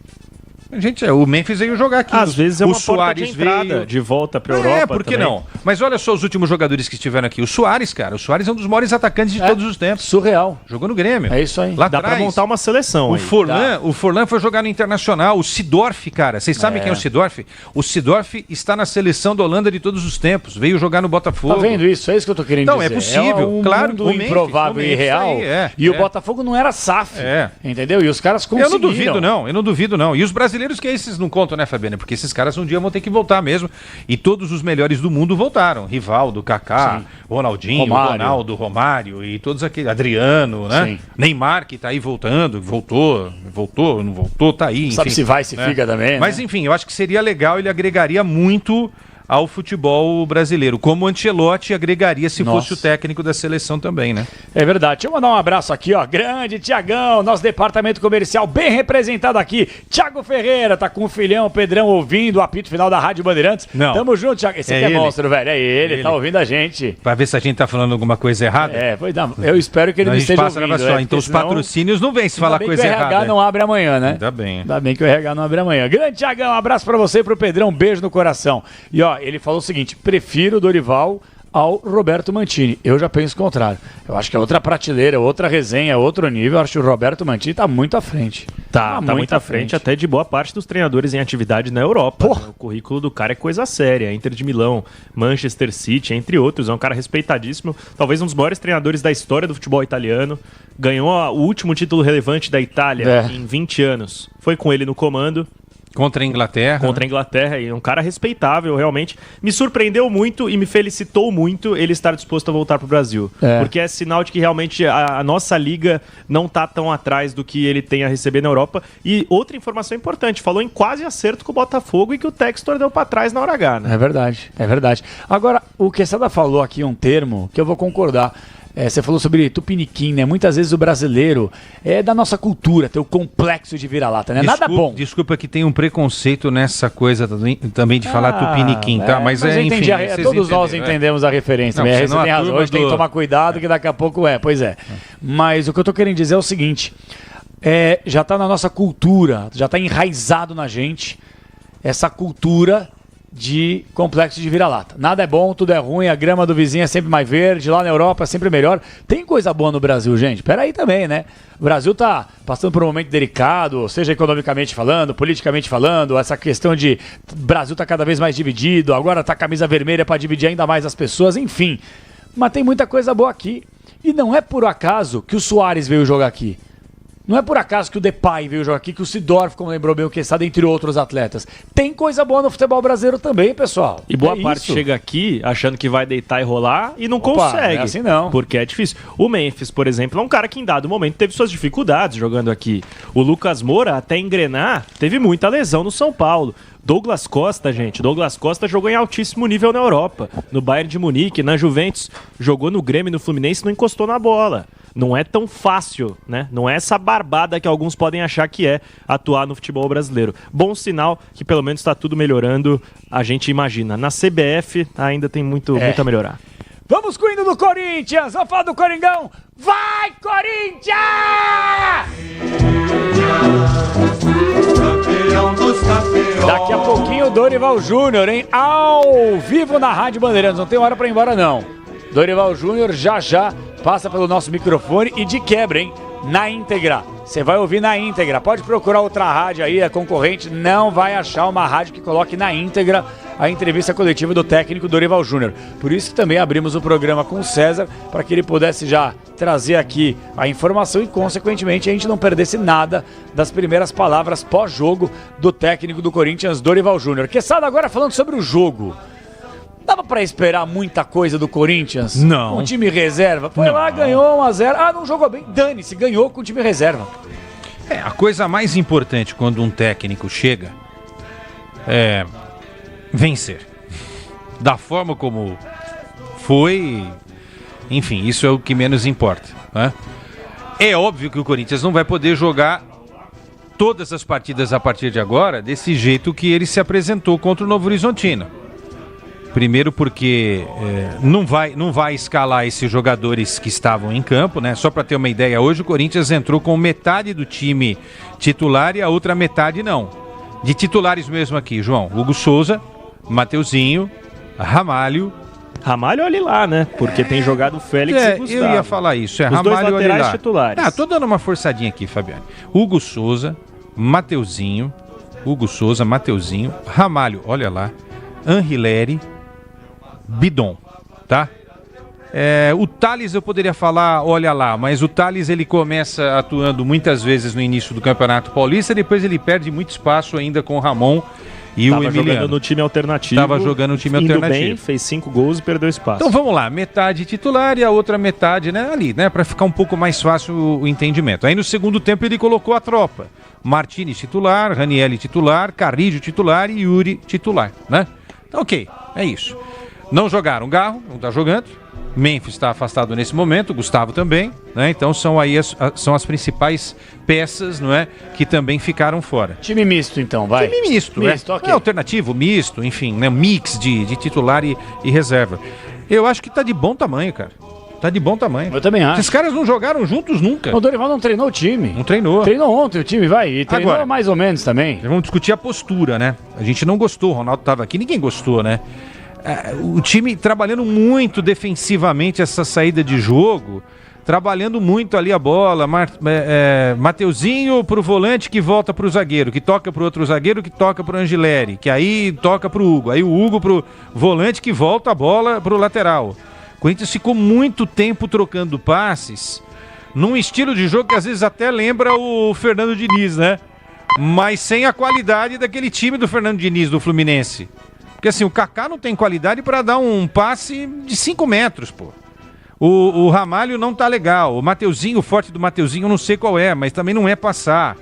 O Memphis veio jogar aqui. Às vezes é uma Suárez porta de entrada veio... de volta pra Europa. Por que também. não? Mas olha só os últimos jogadores que estiveram aqui. O Suárez, cara. O Suárez é um dos maiores atacantes de todos os tempos. Surreal. Jogou no Grêmio. É isso aí. Lá Dá atrás, pra montar uma seleção. O Forlan foi jogar no Internacional. O Seedorf, cara. Vocês sabem quem é o Seedorf? O Seedorf está na seleção da Holanda de todos os tempos. Veio jogar no Botafogo. Tá vendo isso? É isso que eu tô querendo dizer. É possível. Claro. Mundo improvável e real. O Botafogo não era SAF. Entendeu? E os caras conseguiram. Eu não duvido não. E os brasileiros que esses não contam, né, Fabiana? Porque esses caras um dia vão ter que voltar mesmo. E todos os melhores do mundo voltaram. Rivaldo, Kaká, Ronaldinho, Ronaldo, Romário e todos aqueles. Adriano, né? Sim. Neymar, que tá aí voltando. Voltou, não voltou, tá aí. Enfim, sabe se vai, se fica também. Mas enfim, eu acho que seria legal, ele agregaria muito ao futebol brasileiro, como o Ancelotti agregaria se fosse o técnico da seleção também, né? É verdade. Deixa eu mandar um abraço aqui, ó. Grande Tiagão, nosso departamento comercial bem representado aqui. Tiago Ferreira, tá com o filhão, o Pedrão ouvindo o apito final da Rádio Bandeirantes. Não. Tamo junto, Tiago. Esse aqui é monstro, velho. É ele, tá ouvindo a gente. Pra ver se a gente tá falando alguma coisa errada? Eu espero que ele não esteja ouvindo. Só. Então os patrocínios não vêm se falar coisa errada. Ainda bem que o RH não abre amanhã, né? Ainda bem que o RH não abre amanhã. Grande Tiagão, um abraço pra você e pro Pedrão, um beijo no coração. E ó, ele falou o seguinte, prefiro o Dorival ao Roberto Mantini. Eu já penso o contrário. Eu acho que é outra prateleira, outra resenha, outro nível. Eu acho que o Roberto Mantini tá muito à frente. Tá muito à frente até de boa parte dos treinadores em atividade na Europa. Né? O currículo do cara é coisa séria. Inter de Milão, Manchester City, entre outros. É um cara respeitadíssimo. Talvez um dos maiores treinadores da história do futebol italiano. Ganhou o último título relevante da Itália em 20 anos. Foi com ele no comando. Contra a Inglaterra. Contra a Inglaterra, e um cara respeitável, realmente. Me surpreendeu muito e me felicitou muito ele estar disposto a voltar pro Brasil. Porque é sinal de que realmente a nossa liga não tá tão atrás do que ele tem a receber na Europa. E outra informação importante, falou em quase acerto com o Botafogo e que o Textor deu pra trás na hora H, né? É verdade, é verdade. Agora, o Quesada falou aqui um termo que eu vou concordar. Você falou sobre tupiniquim, né? Muitas vezes o brasileiro é da nossa cultura, tem o complexo de vira-lata, né? Nada bom. Desculpa que tem um preconceito nessa coisa também de falar tupiniquim, tá? Mas enfim, todos nós entendemos a referência. Você tem razão, hoje tem que tomar cuidado que daqui a pouco pois é. Mas o que eu tô querendo dizer é o seguinte, já tá na nossa cultura, já tá enraizado na gente essa cultura de complexo de vira-lata. Nada é bom, tudo é ruim, a grama do vizinho é sempre mais verde, lá na Europa é sempre melhor. Tem coisa boa no Brasil, gente. Peraí também, né? O Brasil tá passando por um momento delicado, seja economicamente falando, politicamente falando, essa questão de o Brasil tá cada vez mais dividido, agora tá a camisa vermelha para dividir ainda mais as pessoas, enfim. Mas tem muita coisa boa aqui. E não é por acaso que o Suárez veio jogar aqui. Não é por acaso que o Depay veio jogar aqui, que o Sidorf, como lembrou bem o Quesada, entre outros atletas. Tem coisa boa no futebol brasileiro também, pessoal. E boa parte chega aqui achando que vai deitar e rolar e não consegue. Não é assim não. Porque é difícil. O Memphis, por exemplo, é um cara que em dado momento teve suas dificuldades jogando aqui. O Lucas Moura, até engrenar, teve muita lesão no São Paulo. Douglas Costa, gente. Douglas Costa jogou em altíssimo nível na Europa. No Bayern de Munique, na Juventus. Jogou no Grêmio, no Fluminense, não encostou na bola. Não é tão fácil, né? Não é essa barbada que alguns podem achar que é atuar no futebol brasileiro. Bom sinal que pelo menos está tudo melhorando, a gente imagina. Na CBF ainda tem muito a melhorar. Vamos com o hino do Corinthians! Vamos falar do Coringão! Vai, Corinthians! Daqui a pouquinho o Dorival Júnior, hein? Ao vivo na Rádio Bandeirantes. Não tem hora pra ir embora, não. Dorival Júnior já passa pelo nosso microfone e de quebra, hein? Na íntegra. Você vai ouvir na íntegra. Pode procurar outra rádio aí, a concorrente não vai achar uma rádio que coloque na íntegra a entrevista coletiva do técnico Dorival Júnior. Por isso que também abrimos o programa com o César, para que ele pudesse já trazer aqui a informação e, consequentemente, a gente não perdesse nada das primeiras palavras pós-jogo do técnico do Corinthians, Dorival Júnior. Quesada agora falando sobre o jogo. Dava pra esperar muita coisa do Corinthians? Não. Com o time reserva? Foi lá, ganhou 1-0. Ah, não jogou bem. Dane-se, ganhou com o time reserva. A coisa mais importante quando um técnico chega é vencer. Da forma como foi, enfim, isso é o que menos importa, né? É óbvio que o Corinthians não vai poder jogar todas as partidas a partir de agora desse jeito que ele se apresentou contra o Novo Horizontino. Primeiro porque não vai escalar esses jogadores que estavam em campo, né? Só para ter uma ideia, hoje o Corinthians entrou com metade do time titular e a outra metade não. De titulares mesmo aqui, João, Hugo Souza, Mateuzinho, Ramalho. Ramalho, olha lá, né? Porque tem jogado o Félix e Gustavo. Eu ia falar isso, Os Ramalho, dois laterais olha lá. titulares. Tô dando uma forçadinha aqui, Fabiane. Hugo Souza, Mateuzinho, Ramalho, olha lá, Anrileri, Bidon, tá? O Thales eu poderia falar, olha lá, mas o Thales ele começa atuando muitas vezes no início do Campeonato Paulista, depois ele perde muito espaço ainda com o Ramon e o Emiliano. Tava jogando no time alternativo. Bem, fez 5 gols e perdeu espaço. Então vamos lá, metade titular e a outra metade, né, ali, né, para ficar um pouco mais fácil o entendimento. Aí no segundo tempo ele colocou a tropa. Martínez titular, Ranieri titular, Carrillo titular e Yuri titular, né? Então, ok, é isso. Não jogaram, Garro não está jogando, Memphis está afastado nesse momento, Gustavo também, né? Então são aí são as principais peças, não é, que também ficaram fora. Time misto então, vai. Time misto, okay. Alternativo, misto, enfim, né? Mix de titular e reserva. Eu acho que tá de bom tamanho, cara. Tá de bom tamanho. Eu também acho. Esses caras não jogaram juntos nunca. O Dorival não treinou o time. Não treinou. Treinou ontem o time, vai. E treinou agora, mais ou menos também. Vamos discutir a postura, né? A gente não gostou, o Ronaldo tava aqui, ninguém gostou, né? O time trabalhando muito defensivamente essa saída de jogo, trabalhando muito ali a bola, Mateuzinho pro volante que volta pro zagueiro, que toca pro outro zagueiro, que toca pro Angileri, que aí toca pro Hugo, aí o Hugo pro volante que volta a bola pro lateral. O Corinthians ficou muito tempo trocando passes, num estilo de jogo que às vezes até lembra o Fernando Diniz, né? mas sem a qualidade daquele time do Fernando Diniz, do Fluminense. Porque assim, o Kaká não tem qualidade para dar um passe de 5 metros, pô. O Ramalho não tá legal. O Mateuzinho, o forte do Mateuzinho, eu não sei qual é, mas também não é passar.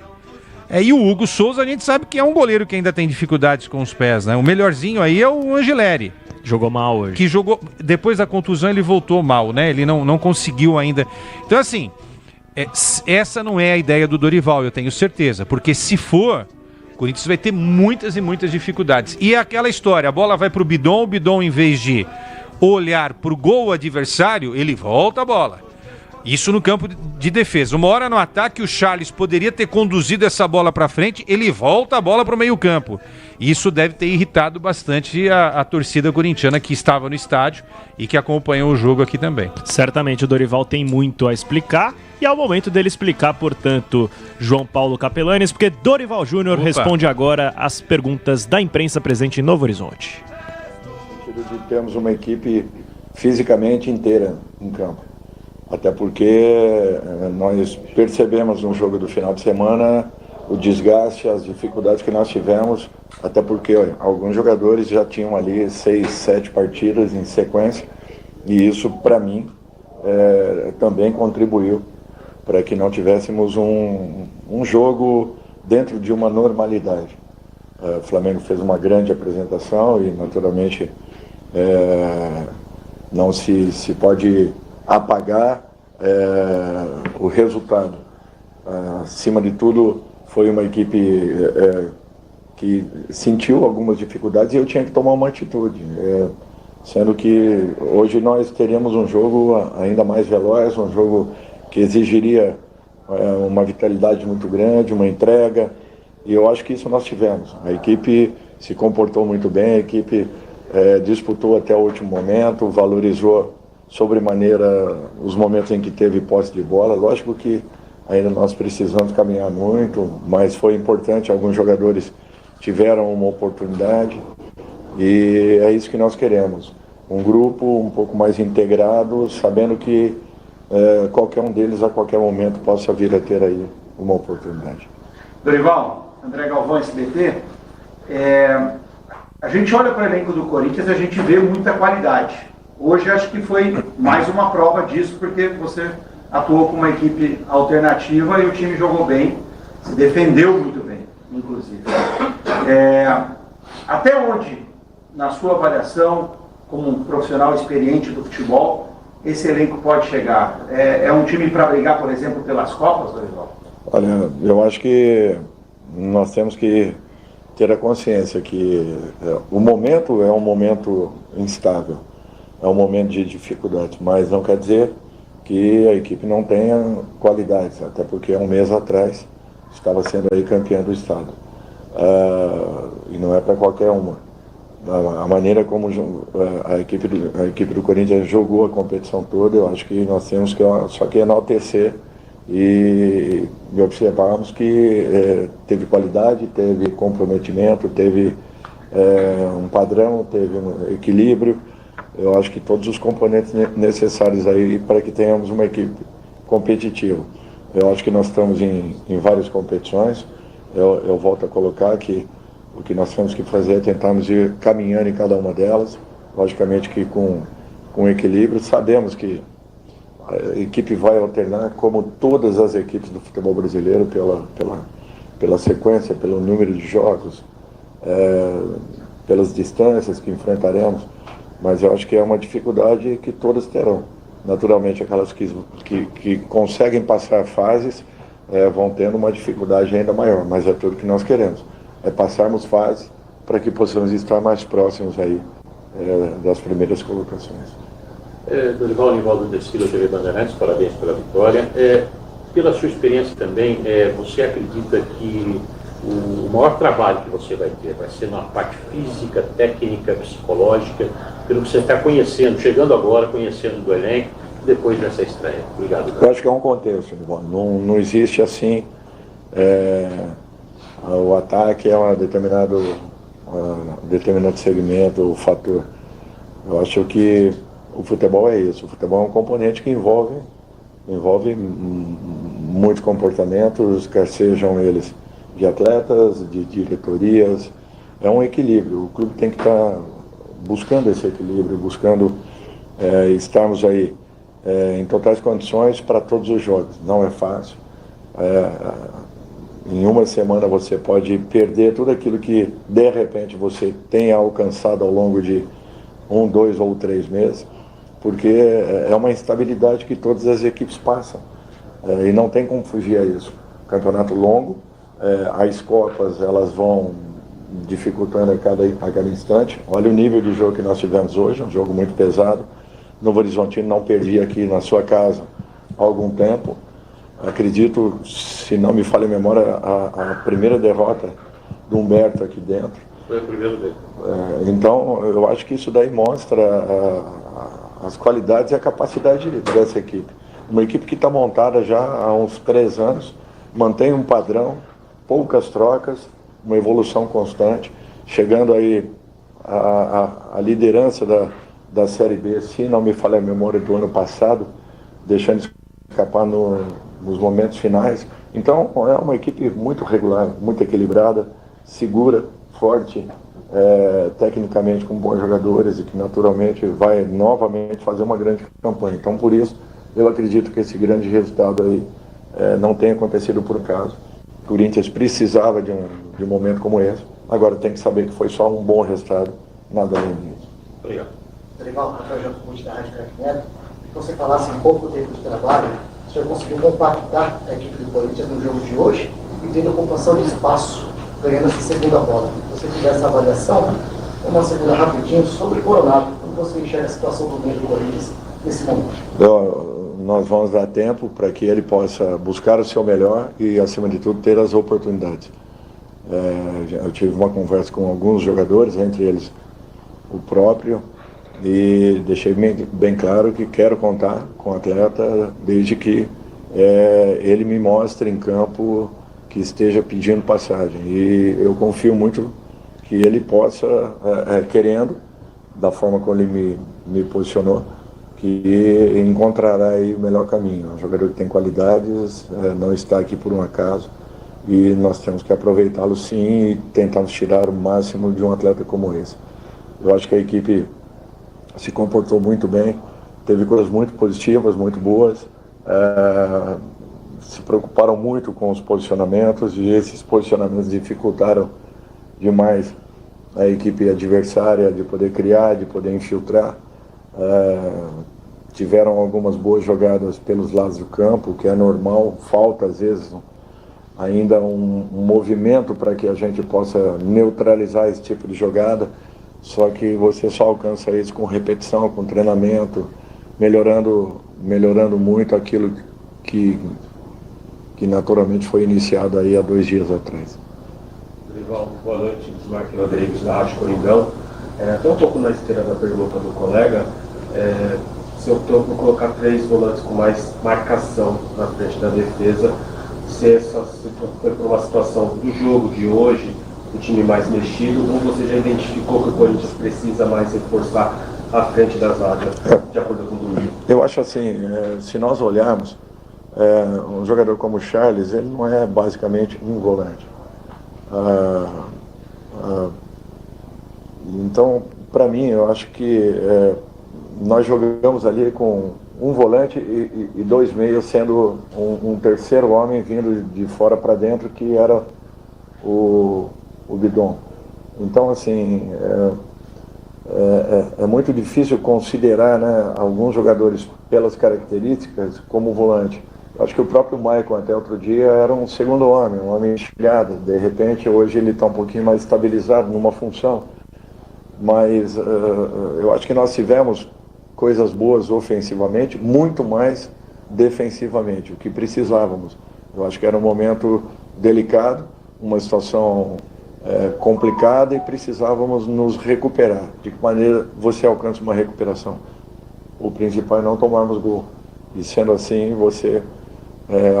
E o Hugo Souza, a gente sabe que é um goleiro que ainda tem dificuldades com os pés, né? O melhorzinho aí é o Angeleri. Jogou mal hoje. Que jogou, depois da contusão ele voltou mal, né? Ele não conseguiu ainda. Então assim, essa não é a ideia do Dorival, eu tenho certeza. Porque se for, o Corinthians vai ter muitas e muitas dificuldades. E é aquela história, a bola vai pro Bidon, o Bidon em vez de olhar pro gol adversário, ele volta a bola. Isso no campo de defesa. Uma hora no ataque, o Charles poderia ter conduzido essa bola para frente, ele volta a bola para o meio-campo. Isso deve ter irritado bastante a torcida corintiana que estava no estádio e que acompanhou o jogo aqui também. Certamente o Dorival tem muito a explicar e é o momento dele explicar, portanto, João Paulo Capelanes, porque Dorival Júnior responde agora as perguntas da imprensa presente em Novo Horizonte. De termos uma equipe fisicamente inteira em campo. Até porque nós percebemos no jogo do final de semana o desgaste, as dificuldades que nós tivemos, até porque alguns jogadores já tinham ali 6, 7 partidas em sequência, e isso, para mim, também contribuiu para que não tivéssemos um jogo dentro de uma normalidade. O Flamengo fez uma grande apresentação e, naturalmente, não se pode apagar o resultado. Acima de tudo, foi uma equipe que sentiu algumas dificuldades e eu tinha que tomar uma atitude. Sendo que hoje nós teríamos um jogo ainda mais veloz, um jogo que exigiria uma vitalidade muito grande, uma entrega, e eu acho que isso nós tivemos. A equipe se comportou muito bem, a equipe disputou até o último momento, valorizou sobremaneira os momentos em que teve posse de bola. Lógico que ainda nós precisamos caminhar muito, mas foi importante, alguns jogadores tiveram uma oportunidade e é isso que nós queremos. Um grupo um pouco mais integrado, sabendo que qualquer um deles a qualquer momento possa vir a ter aí uma oportunidade. Dorival, André Galvão, SBT, a gente olha para o elenco do Corinthians e a gente vê muita qualidade. Hoje acho que foi mais uma prova disso, porque você atuou com uma equipe alternativa e o time jogou bem, se defendeu muito bem, inclusive. Até onde, na sua avaliação, como um profissional experiente do futebol, esse elenco pode chegar? É um time para brigar, por exemplo, pelas Copas, Dorival? Olha, eu acho que nós temos que ter a consciência que o momento é um momento instável, é um momento de dificuldade, mas não quer dizer que a equipe não tenha qualidades, até porque um mês atrás estava sendo aí campeã do estado. E não é para qualquer uma. A maneira como a equipe do Corinthians jogou a competição toda, eu acho que nós temos que só que enaltecer e observarmos que teve qualidade, teve comprometimento, teve um padrão, teve um equilíbrio. Eu acho que todos os componentes necessários aí para que tenhamos uma equipe competitiva. Eu acho que nós estamos em várias competições. Eu volto a colocar que o que nós temos que fazer é tentarmos ir caminhando em cada uma delas, logicamente que com equilíbrio. Sabemos que a equipe vai alternar, como todas as equipes do futebol brasileiro, pela sequência, pelo número de jogos, pelas distâncias que enfrentaremos. Mas eu acho que é uma dificuldade que todas terão. Naturalmente, aquelas que conseguem passar fases vão tendo uma dificuldade ainda maior, mas é tudo que nós queremos. É passarmos fases para que possamos estar mais próximos aí das primeiras colocações. Dorival, Nivaldo Desfila, TV Bandeirantes, parabéns pela vitória. Pela sua experiência também, você acredita que o maior trabalho que você vai ter vai ser na parte física, técnica, psicológica, pelo que você está conhecendo, chegando agora, conhecendo do elenco, depois dessa estreia? Obrigado. Dorival. Eu acho que é um contexto, não existe assim, o ataque é um determinado segmento, o fator. Eu acho que o futebol é isso, o futebol é um componente que envolve muitos comportamentos, quer sejam eles de atletas, de diretorias. É um equilíbrio. O clube tem que estar buscando esse equilíbrio, buscando estarmos aí em totais condições para todos os jogos. Não é fácil. Em uma semana você pode perder tudo aquilo que de repente você tenha alcançado ao longo de 1, 2 ou 3 meses, porque é uma instabilidade que todas as equipes passam, e não tem como fugir a isso. Campeonato longo, as Copas elas vão dificultando a cada instante. Olha o nível de jogo que nós tivemos hoje, um jogo muito pesado. Novo Horizontino não perdia aqui na sua casa há algum tempo. Acredito, se não me falha a memória, a primeira derrota do Humberto aqui dentro. Foi o primeiro dele. Então, eu acho que isso daí mostra as qualidades e a capacidade dessa equipe. Uma equipe que está montada já há uns 3 anos, mantém um padrão, poucas trocas, uma evolução constante, chegando aí a liderança da Série B, se não me falha a memória, do ano passado, deixando escapar nos momentos finais. Então, é uma equipe muito regular, muito equilibrada, segura, forte, tecnicamente com bons jogadores e que naturalmente vai novamente fazer uma grande campanha. Então, por isso, eu acredito que esse grande resultado aí não tenha acontecido por acaso. O Corinthians precisava de um momento como esse. Agora tem que saber que foi só um bom resultado, nada além disso. Obrigado. Dorival, Rafael Jacobus da Rádio Craque Neto, que você falasse em pouco tempo de trabalho, o senhor conseguiu compactar a equipe do Corinthians no jogo de hoje e tendo ocupação de espaço, ganhando essa segunda bola. Se você tiver essa avaliação, uma segunda rapidinho sobre o Coronado, como você enxerga a situação do meio do Corinthians nesse momento? Nós vamos dar tempo para que ele possa buscar o seu melhor e, acima de tudo, ter as oportunidades. Eu tive uma conversa com alguns jogadores, entre eles o próprio, e deixei bem claro que quero contar com o atleta desde que ele me mostre em campo que esteja pedindo passagem. E eu confio muito que ele possa, querendo, da forma como ele me posicionou, que encontrará aí o melhor caminho. É um jogador que tem qualidades, não está aqui por um acaso, e nós temos que aproveitá-lo sim e tentarmos tirar o máximo de um atleta como esse. Eu acho que a equipe se comportou muito bem, teve coisas muito positivas, muito boas, se preocuparam muito com os posicionamentos, e esses posicionamentos dificultaram demais a equipe adversária de poder criar, de poder infiltrar. Tiveram algumas boas jogadas pelos lados do campo, que é normal, falta às vezes ainda um movimento para que a gente possa neutralizar esse tipo de jogada, só que você só alcança isso com repetição, com treinamento, melhorando muito aquilo que naturalmente foi iniciado aí há 2 dias atrás. Dorival, boa noite, Marcos Rodrigues da Rádio Coringão. Até um pouco na esteira da pergunta do colega, se optou por colocar 3 volantes com mais marcação na frente da defesa, se essa foi por uma situação do jogo de hoje, o time mais mexido, ou você já identificou que o Corinthians precisa mais reforçar a frente da zaga, de acordo com o domingo? Eu acho assim, se nós olharmos, um jogador como o Charles, ele não é basicamente um volante. Então, para mim, eu acho que nós jogamos ali com um volante e 2 meias, sendo um terceiro homem vindo de fora para dentro, que era o Bidon. Então, assim, é muito difícil considerar, né, alguns jogadores pelas características como volante. Eu acho que o próprio Maicon até outro dia era um segundo homem, um homem enxergado. De repente, hoje ele está um pouquinho mais estabilizado numa função. Mas eu acho que nós tivemos coisas boas ofensivamente, muito mais defensivamente, o que precisávamos. Eu acho que era um momento delicado, uma situação complicada, e precisávamos nos recuperar. De que maneira você alcança uma recuperação? O principal é não tomarmos gol. E sendo assim, você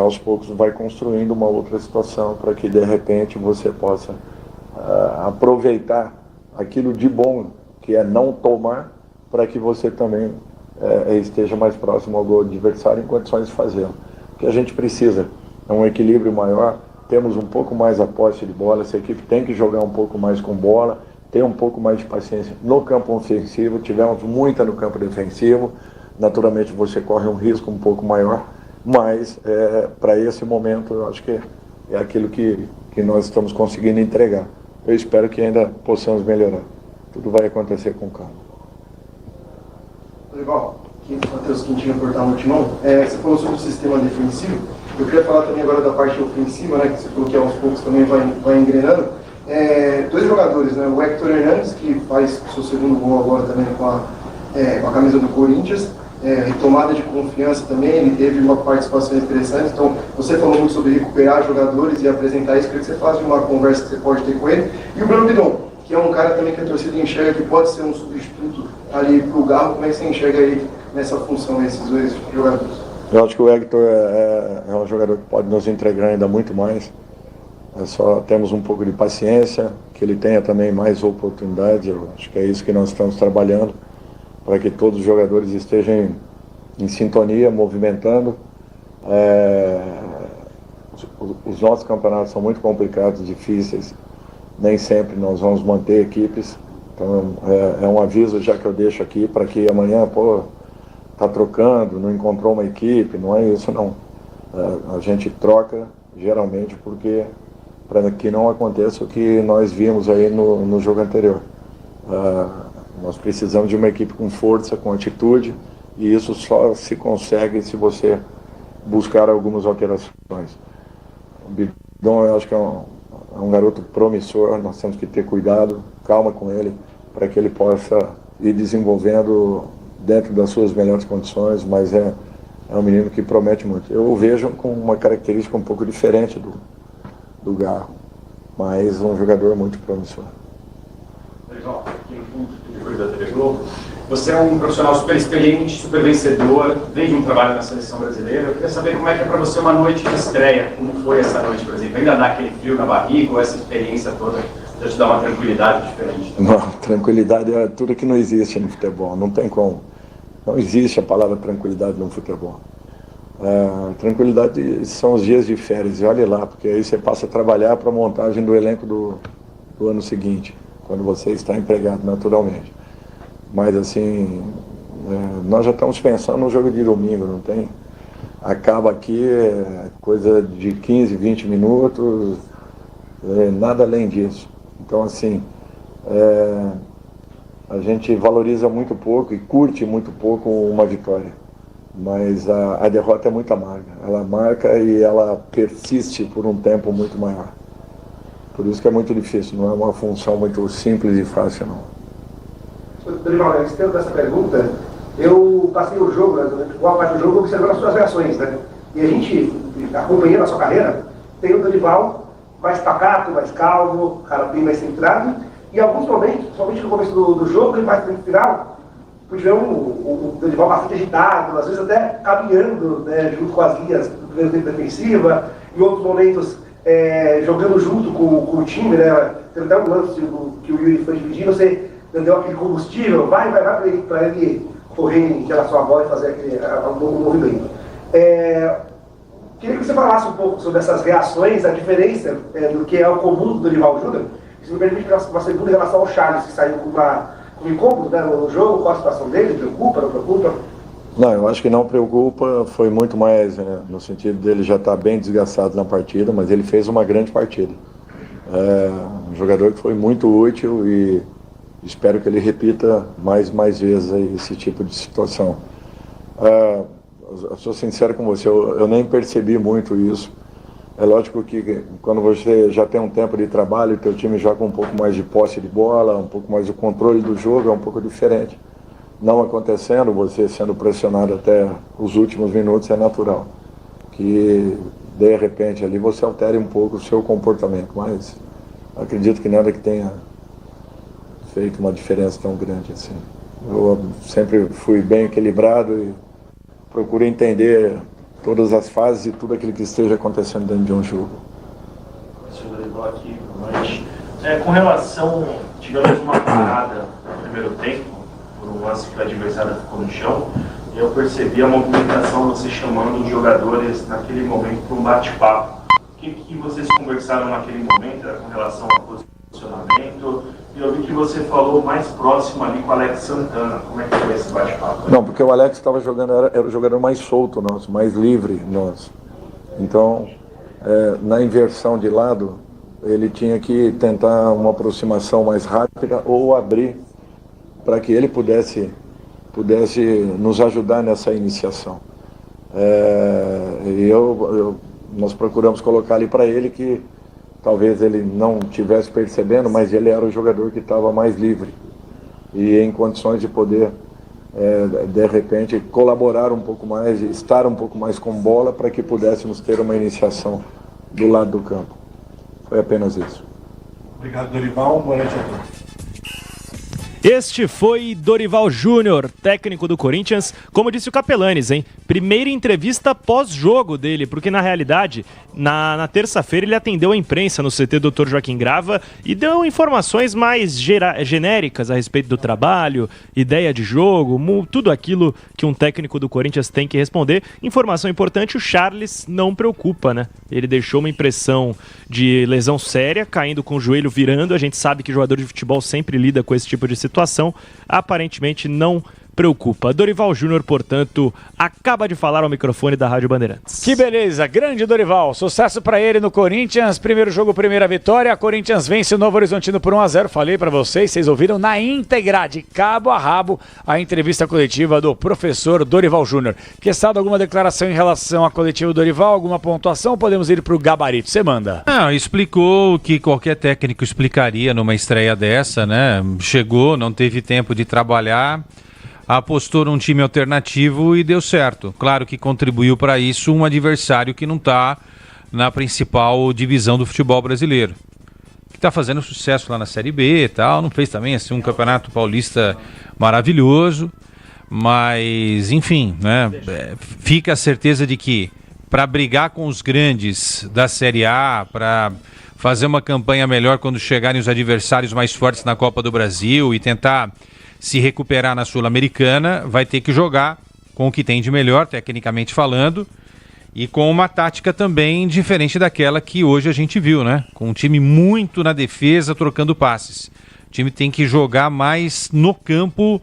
aos poucos vai construindo uma outra situação para que de repente você possa aproveitar aquilo de bom que é não tomar, para que você também esteja mais próximo ao gol adversário em condições de fazê-lo. O que a gente precisa é um equilíbrio maior temos um pouco mais a posse de bola, essa equipe tem que jogar um pouco mais com bola, ter um pouco mais de paciência no campo ofensivo, tivemos muita no campo defensivo, naturalmente você corre um risco um pouco maior, mas para esse momento eu acho que é aquilo que nós estamos conseguindo entregar. Eu espero que ainda possamos melhorar. Tudo vai acontecer com calma. Legal. Matheus Quintinho, Portal Multimão. Você falou sobre o sistema defensivo. Eu queria falar também agora da parte ofensiva, né, que você falou que aos poucos também vai engrenando. Dois jogadores, né, o Héctor Hernandes, que faz o seu segundo gol agora também com a camisa do Corinthians, retomada de confiança também, ele teve uma participação interessante. Então, você falou muito sobre recuperar jogadores e apresentar isso. Eu queria que você falasse de uma conversa que você pode ter com ele. E o Bruno Bidon, que é um cara também que a torcida enxerga que pode ser um substituto ali para o Garro. Como é que você enxerga aí nessa função, esses dois jogadores? Eu acho que o Héctor é um jogador que pode nos entregar ainda muito mais. Só temos um pouco de paciência, que ele tenha também mais oportunidade. Eu acho que é isso que nós estamos trabalhando, para que todos os jogadores estejam em sintonia, movimentando. Os nossos campeonatos são muito complicados, difíceis. Nem sempre nós vamos manter equipes. Então é um aviso já que eu deixo aqui, para que amanhã, está trocando, não encontrou uma equipe, não é isso não. A gente troca geralmente porque para que não aconteça o que nós vimos aí no jogo anterior. Nós precisamos de uma equipe com força, com atitude, e isso só se consegue se você buscar algumas alterações. O Bidon, eu acho que é um garoto promissor, nós temos que ter cuidado, calma com ele, para que ele possa ir desenvolvendo dentro das suas melhores condições, mas é um menino que promete muito. Eu o vejo com uma característica um pouco diferente do Garro, mas um jogador muito promissor. Legal, depois da TV Globo. Você é um profissional super experiente, super vencedor, vem de um trabalho na seleção brasileira. Eu queria saber como é que é para você uma noite de estreia, como foi essa noite, por exemplo? Ainda dá aquele frio na barriga ou essa experiência toda já te dá uma tranquilidade diferente? Não, tranquilidade é tudo que não existe no futebol, não tem como. Não existe a palavra tranquilidade no futebol. Tranquilidade são os dias de férias, e olhe lá, porque aí você passa a trabalhar para a montagem do elenco do ano seguinte, quando você está empregado naturalmente. Mas assim, nós já estamos pensando no jogo de domingo, não tem? Acaba aqui, coisa de 15, 20 minutos, nada além disso. Então assim, a gente valoriza muito pouco e curte muito pouco uma vitória. Mas a derrota é muito amarga. Ela marca e ela persiste por um tempo muito maior. Por isso que é muito difícil, não é uma função muito simples e fácil, não. Dorival, respeito dessa pergunta, eu passei o jogo, durante boa parte do jogo, observando as suas reações, né? E a gente, acompanhando a sua carreira, tem o Dorival mais pacato, mais calmo, cara bem mais centrado, e em alguns momentos, principalmente no começo do jogo e mais no final, pude ver o Dorival bastante agitado, às vezes até caminhando, né, junto com as linhas do primeiro tempo defensiva, em outros momentos jogando junto com o time, né? Tem até um lance que o Yuri foi dividindo, você deu aquele combustível, vai para ele correr em relação à bola e fazer aquele movimento. Queria que você falasse um pouco sobre essas reações, a diferença do que é o comum do Dorival Júnior. Isso me permite uma segunda em relação ao Charles, que saiu com um incômodo, né, no jogo. Qual a situação dele? Preocupa, não preocupa? Não, eu acho que não preocupa, foi muito mais no sentido dele já estar bem desgastado na partida, mas ele fez uma grande partida. Um jogador que foi muito útil e espero que ele repita mais vezes aí esse tipo de situação. Eu sou sincero com você, eu nem percebi muito isso. É lógico que quando você já tem um tempo de trabalho, o teu time joga um pouco mais de posse de bola, um pouco mais de controle do jogo, é um pouco diferente. Não acontecendo, você sendo pressionado até os últimos minutos, é natural que de repente ali você altere um pouco o seu comportamento, mas acredito que nada que tenha feito uma diferença tão grande assim. Eu sempre fui bem equilibrado e procuro entender todas as fases e tudo aquilo que esteja acontecendo dentro de um jogo. Aqui, mas, com relação, tivemos uma parada no primeiro tempo, por um lance que o adversário ficou no chão, e eu percebi a movimentação, você chamando os jogadores naquele momento para um bate-papo. que vocês conversaram naquele momento com relação ao posicionamento? E eu vi que você falou mais próximo ali com o Alex Santana. Como é que foi esse bate-papo? Não, porque o Alex estava jogando, era o jogador mais solto nosso, mais livre nosso. Então, na inversão de lado, ele tinha que tentar uma aproximação mais rápida ou abrir para que ele pudesse nos ajudar nessa iniciação. Nós procuramos colocar ali para ele que talvez ele não estivesse percebendo, mas ele era o jogador que estava mais livre e em condições de poder, de repente, colaborar um pouco mais, estar um pouco mais com bola para que pudéssemos ter uma iniciação do lado do campo. Foi apenas isso. Obrigado, Dorival. Boa noite a todos. Este foi Dorival Júnior, técnico do Corinthians, como disse o Capelanes, hein? Primeira entrevista pós-jogo dele, porque na realidade, na terça-feira ele atendeu a imprensa no CT Dr. Joaquim Grava e deu informações mais genéricas a respeito do trabalho, ideia de jogo, tudo aquilo que um técnico do Corinthians tem que responder. Informação importante, o Charles não preocupa, né? Ele deixou uma impressão de lesão séria, caindo com o joelho virando. A gente sabe que jogador de futebol sempre lida com esse tipo de situação, aparentemente não preocupa. Dorival Júnior, portanto, acaba de falar ao microfone da Rádio Bandeirantes. Que beleza, grande Dorival, sucesso pra ele no Corinthians, primeiro jogo, primeira vitória, Corinthians vence o Novo Horizontino por 1-0, falei pra vocês ouviram na íntegra, de cabo a rabo, a entrevista coletiva do professor Dorival Júnior. Questado, alguma declaração em relação à coletiva do Dorival, alguma pontuação, podemos ir pro gabarito, você manda. Não, explicou o que qualquer técnico explicaria numa estreia dessa, né? Chegou, não teve tempo de trabalhar, apostou num time alternativo e deu certo. Claro que contribuiu para isso um adversário que não está na principal divisão do futebol brasileiro, que está fazendo sucesso lá na Série B e tal. Não fez também assim um campeonato paulista maravilhoso, mas enfim, né? Fica a certeza de que para brigar com os grandes da Série A, para fazer uma campanha melhor quando chegarem os adversários mais fortes na Copa do Brasil e tentar se recuperar na Sul-Americana, vai ter que jogar com o que tem de melhor, tecnicamente falando, e com uma tática também diferente daquela que hoje a gente viu, né? Com um time muito na defesa, trocando passes. O time tem que jogar mais no campo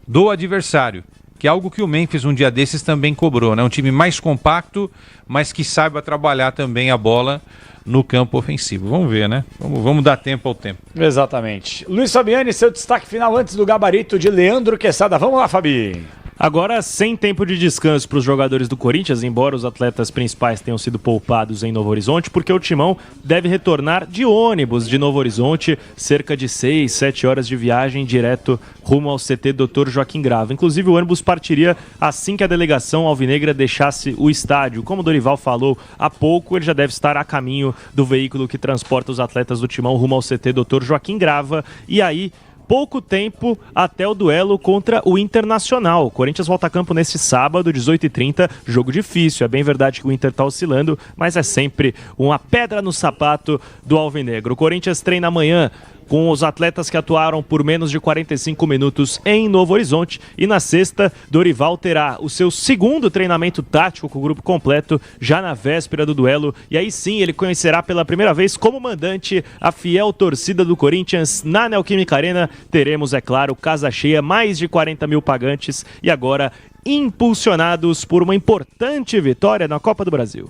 do adversário, que é algo que o Memphis um dia desses também cobrou, né? Um time mais compacto, mas que saiba trabalhar também a bola no campo ofensivo. Vamos ver, né? Vamos dar tempo ao tempo. Exatamente. Luiz Fabiani, seu destaque final antes do gabarito de Leandro Quesada. Vamos lá, Fabi. Agora, sem tempo de descanso para os jogadores do Corinthians, embora os atletas principais tenham sido poupados em Novo Horizonte, porque o Timão deve retornar de ônibus de Novo Horizonte, cerca de 6, 7 horas de viagem direto rumo ao CT Dr. Joaquim Grava. Inclusive, o ônibus partiria assim que a delegação alvinegra deixasse o estádio. Como o Dorival falou há pouco, ele já deve estar a caminho do veículo que transporta os atletas do Timão rumo ao CT Dr. Joaquim Grava. E aí, pouco tempo até o duelo contra o Internacional. O Corinthians volta a campo nesse sábado, 18h30, jogo difícil. É bem verdade que o Inter está oscilando, mas é sempre uma pedra no sapato do alvinegro. O Corinthians treina amanhã com os atletas que atuaram por menos de 45 minutos em Novo Horizonte. E na sexta, Dorival terá o seu segundo treinamento tático com o grupo completo, já na véspera do duelo. E aí sim, ele conhecerá pela primeira vez como mandante a fiel torcida do Corinthians na Neoquímica Arena. Teremos, é claro, casa cheia, mais de 40 mil pagantes e agora impulsionados por uma importante vitória na Copa do Brasil.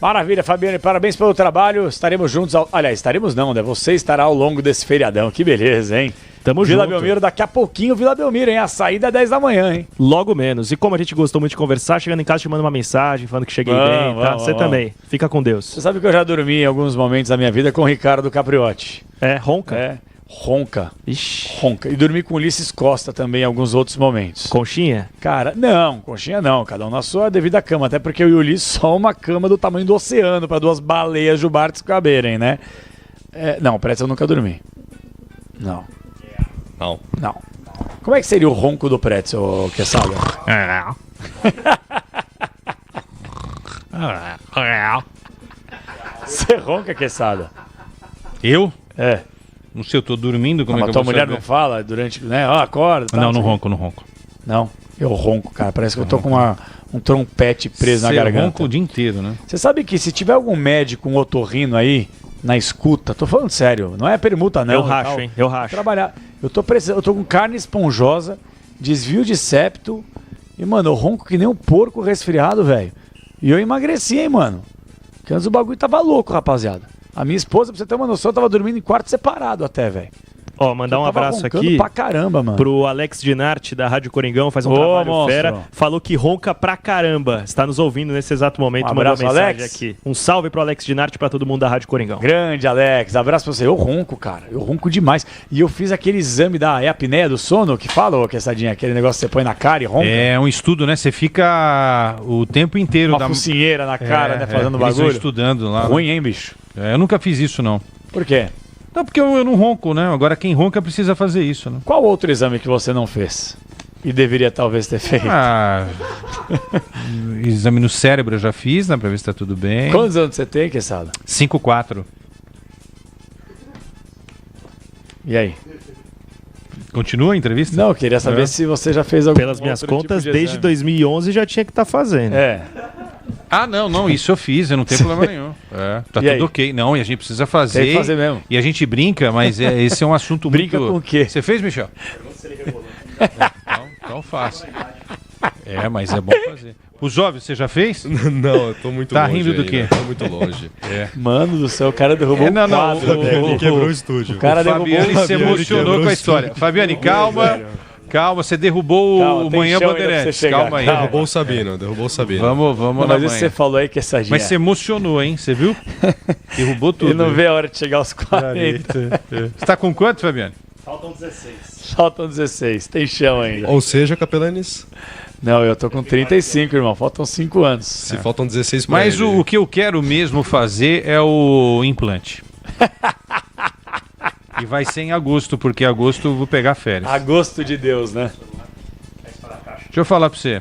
Maravilha, Fabiane, parabéns pelo trabalho. Estaremos juntos, aliás, estaremos não, né? Você estará ao longo desse feriadão. Que beleza, hein? Tamo Vila junto. Belmiro, daqui a pouquinho Vila Belmiro, hein? A saída é 10 da manhã, hein? Logo menos. E como a gente gostou muito de conversar, chegando em casa te manda uma mensagem falando que cheguei bem, tá? Você também. Fica com Deus. Você sabe que eu já dormi em alguns momentos da minha vida com o Ricardo Capriotti. É, ronca? É. Ronca. Ixi. Ronca. E dormi com o Ulisses Costa também em alguns outros momentos. Conchinha? Cara, não, conchinha não. Cada um na sua devida cama. Até porque eu e o Ulisses só uma cama do tamanho do oceano para duas baleias jubartes caberem, né? Não, Pretzel eu nunca dormi. Não. Não. Como é que seria o ronco do Pretzel, Quesada? Você ronca, Quesada? Eu? É. Não sei, eu tô dormindo, como é que eu tua vou mulher saber? não fala durante, né? Ó, acorda. Tá, Não ronco. Não, eu ronco, cara. Parece que eu tô com um trompete preso na garganta. Ronca o dia inteiro, né? Você sabe que se tiver algum médico, um otorrino aí, na escuta, tô falando sério, não é permuta não. Eu racho, hein? Eu racho. Trabalhar. Eu tô com carne esponjosa, desvio de septo e, mano, eu ronco que nem um porco resfriado, velho. E eu emagreci, hein, mano. Porque antes o bagulho tava louco, rapaziada. A minha esposa, pra você ter uma noção, tava dormindo em quarto separado até, velho. Ó, mandar um abraço aqui pra caramba, mano. Pro Alex Dinarte, da Rádio Coringão, faz um trabalho monstro. fera. Falou que ronca pra caramba. Está nos ouvindo nesse exato momento. Um abraço, mandou mensagem Alex. aqui. Um salve pro Alex Dinarte, pra todo mundo da Rádio Coringão. Grande, Alex. Abraço pra você. Eu ronco, cara. Eu ronco demais. E eu fiz aquele exame da apneia do sono, que fala, Quessadinha, aquele negócio que você põe na cara e ronca. É um estudo, né? Você fica o tempo inteiro... Uma focinheira na cara, né? Fazendo eles bagulho. vão estudando lá. Ruim, hein, bicho? Eu nunca fiz isso, não. Por quê? Não, porque eu não ronco, né? Agora quem ronca precisa fazer isso, né? Qual outro exame que você não fez? E deveria talvez ter feito? Exame no cérebro eu já fiz, né? Pra ver se tá tudo bem. Quantos anos você tem, Quesada? 5'4". E aí? Continua a entrevista? Não, eu queria saber se você já fez algum Pelas minhas contas, desde 2011 já tinha que estar fazendo. É. Ah, não, isso eu fiz, eu não tenho problema nenhum. Tá tudo ok. Não, e a gente precisa fazer. Tem que fazer mesmo. E a gente brinca, mas esse é um assunto Brinca muito... com o quê? Você fez, Michel? Eu não serei rebolando. Então faça. Mas é bom fazer. Os óbvios, você já fez? Não, eu tô muito longe. Tá rindo do quê? Tô muito longe. Mano do céu, o cara derrubou o quadro. Ele quebrou o estúdio. O cara Fabiane se emocionou com a história. Fabiane, calma. Calma, você derrubou o Manhã Bandeirantes. Calma aí. Derrubou o Sabino. Vamos não, na mas manhã. isso você falou aí que essa Mas você emocionou, hein? Você viu? Derrubou tudo. E não vê a hora de chegar aos 40. Você tá com quanto, Fabiane? Faltam 16. Faltam 16. Tem chão ainda. Ou seja, Capelanes... Não, eu tô com 35, irmão. Faltam 5 anos. Se faltam 16 pra Mas ele. o que eu quero mesmo fazer é o implante. E vai ser em agosto, porque em agosto eu vou pegar férias. Agosto de Deus, né? Deixa eu falar pra você.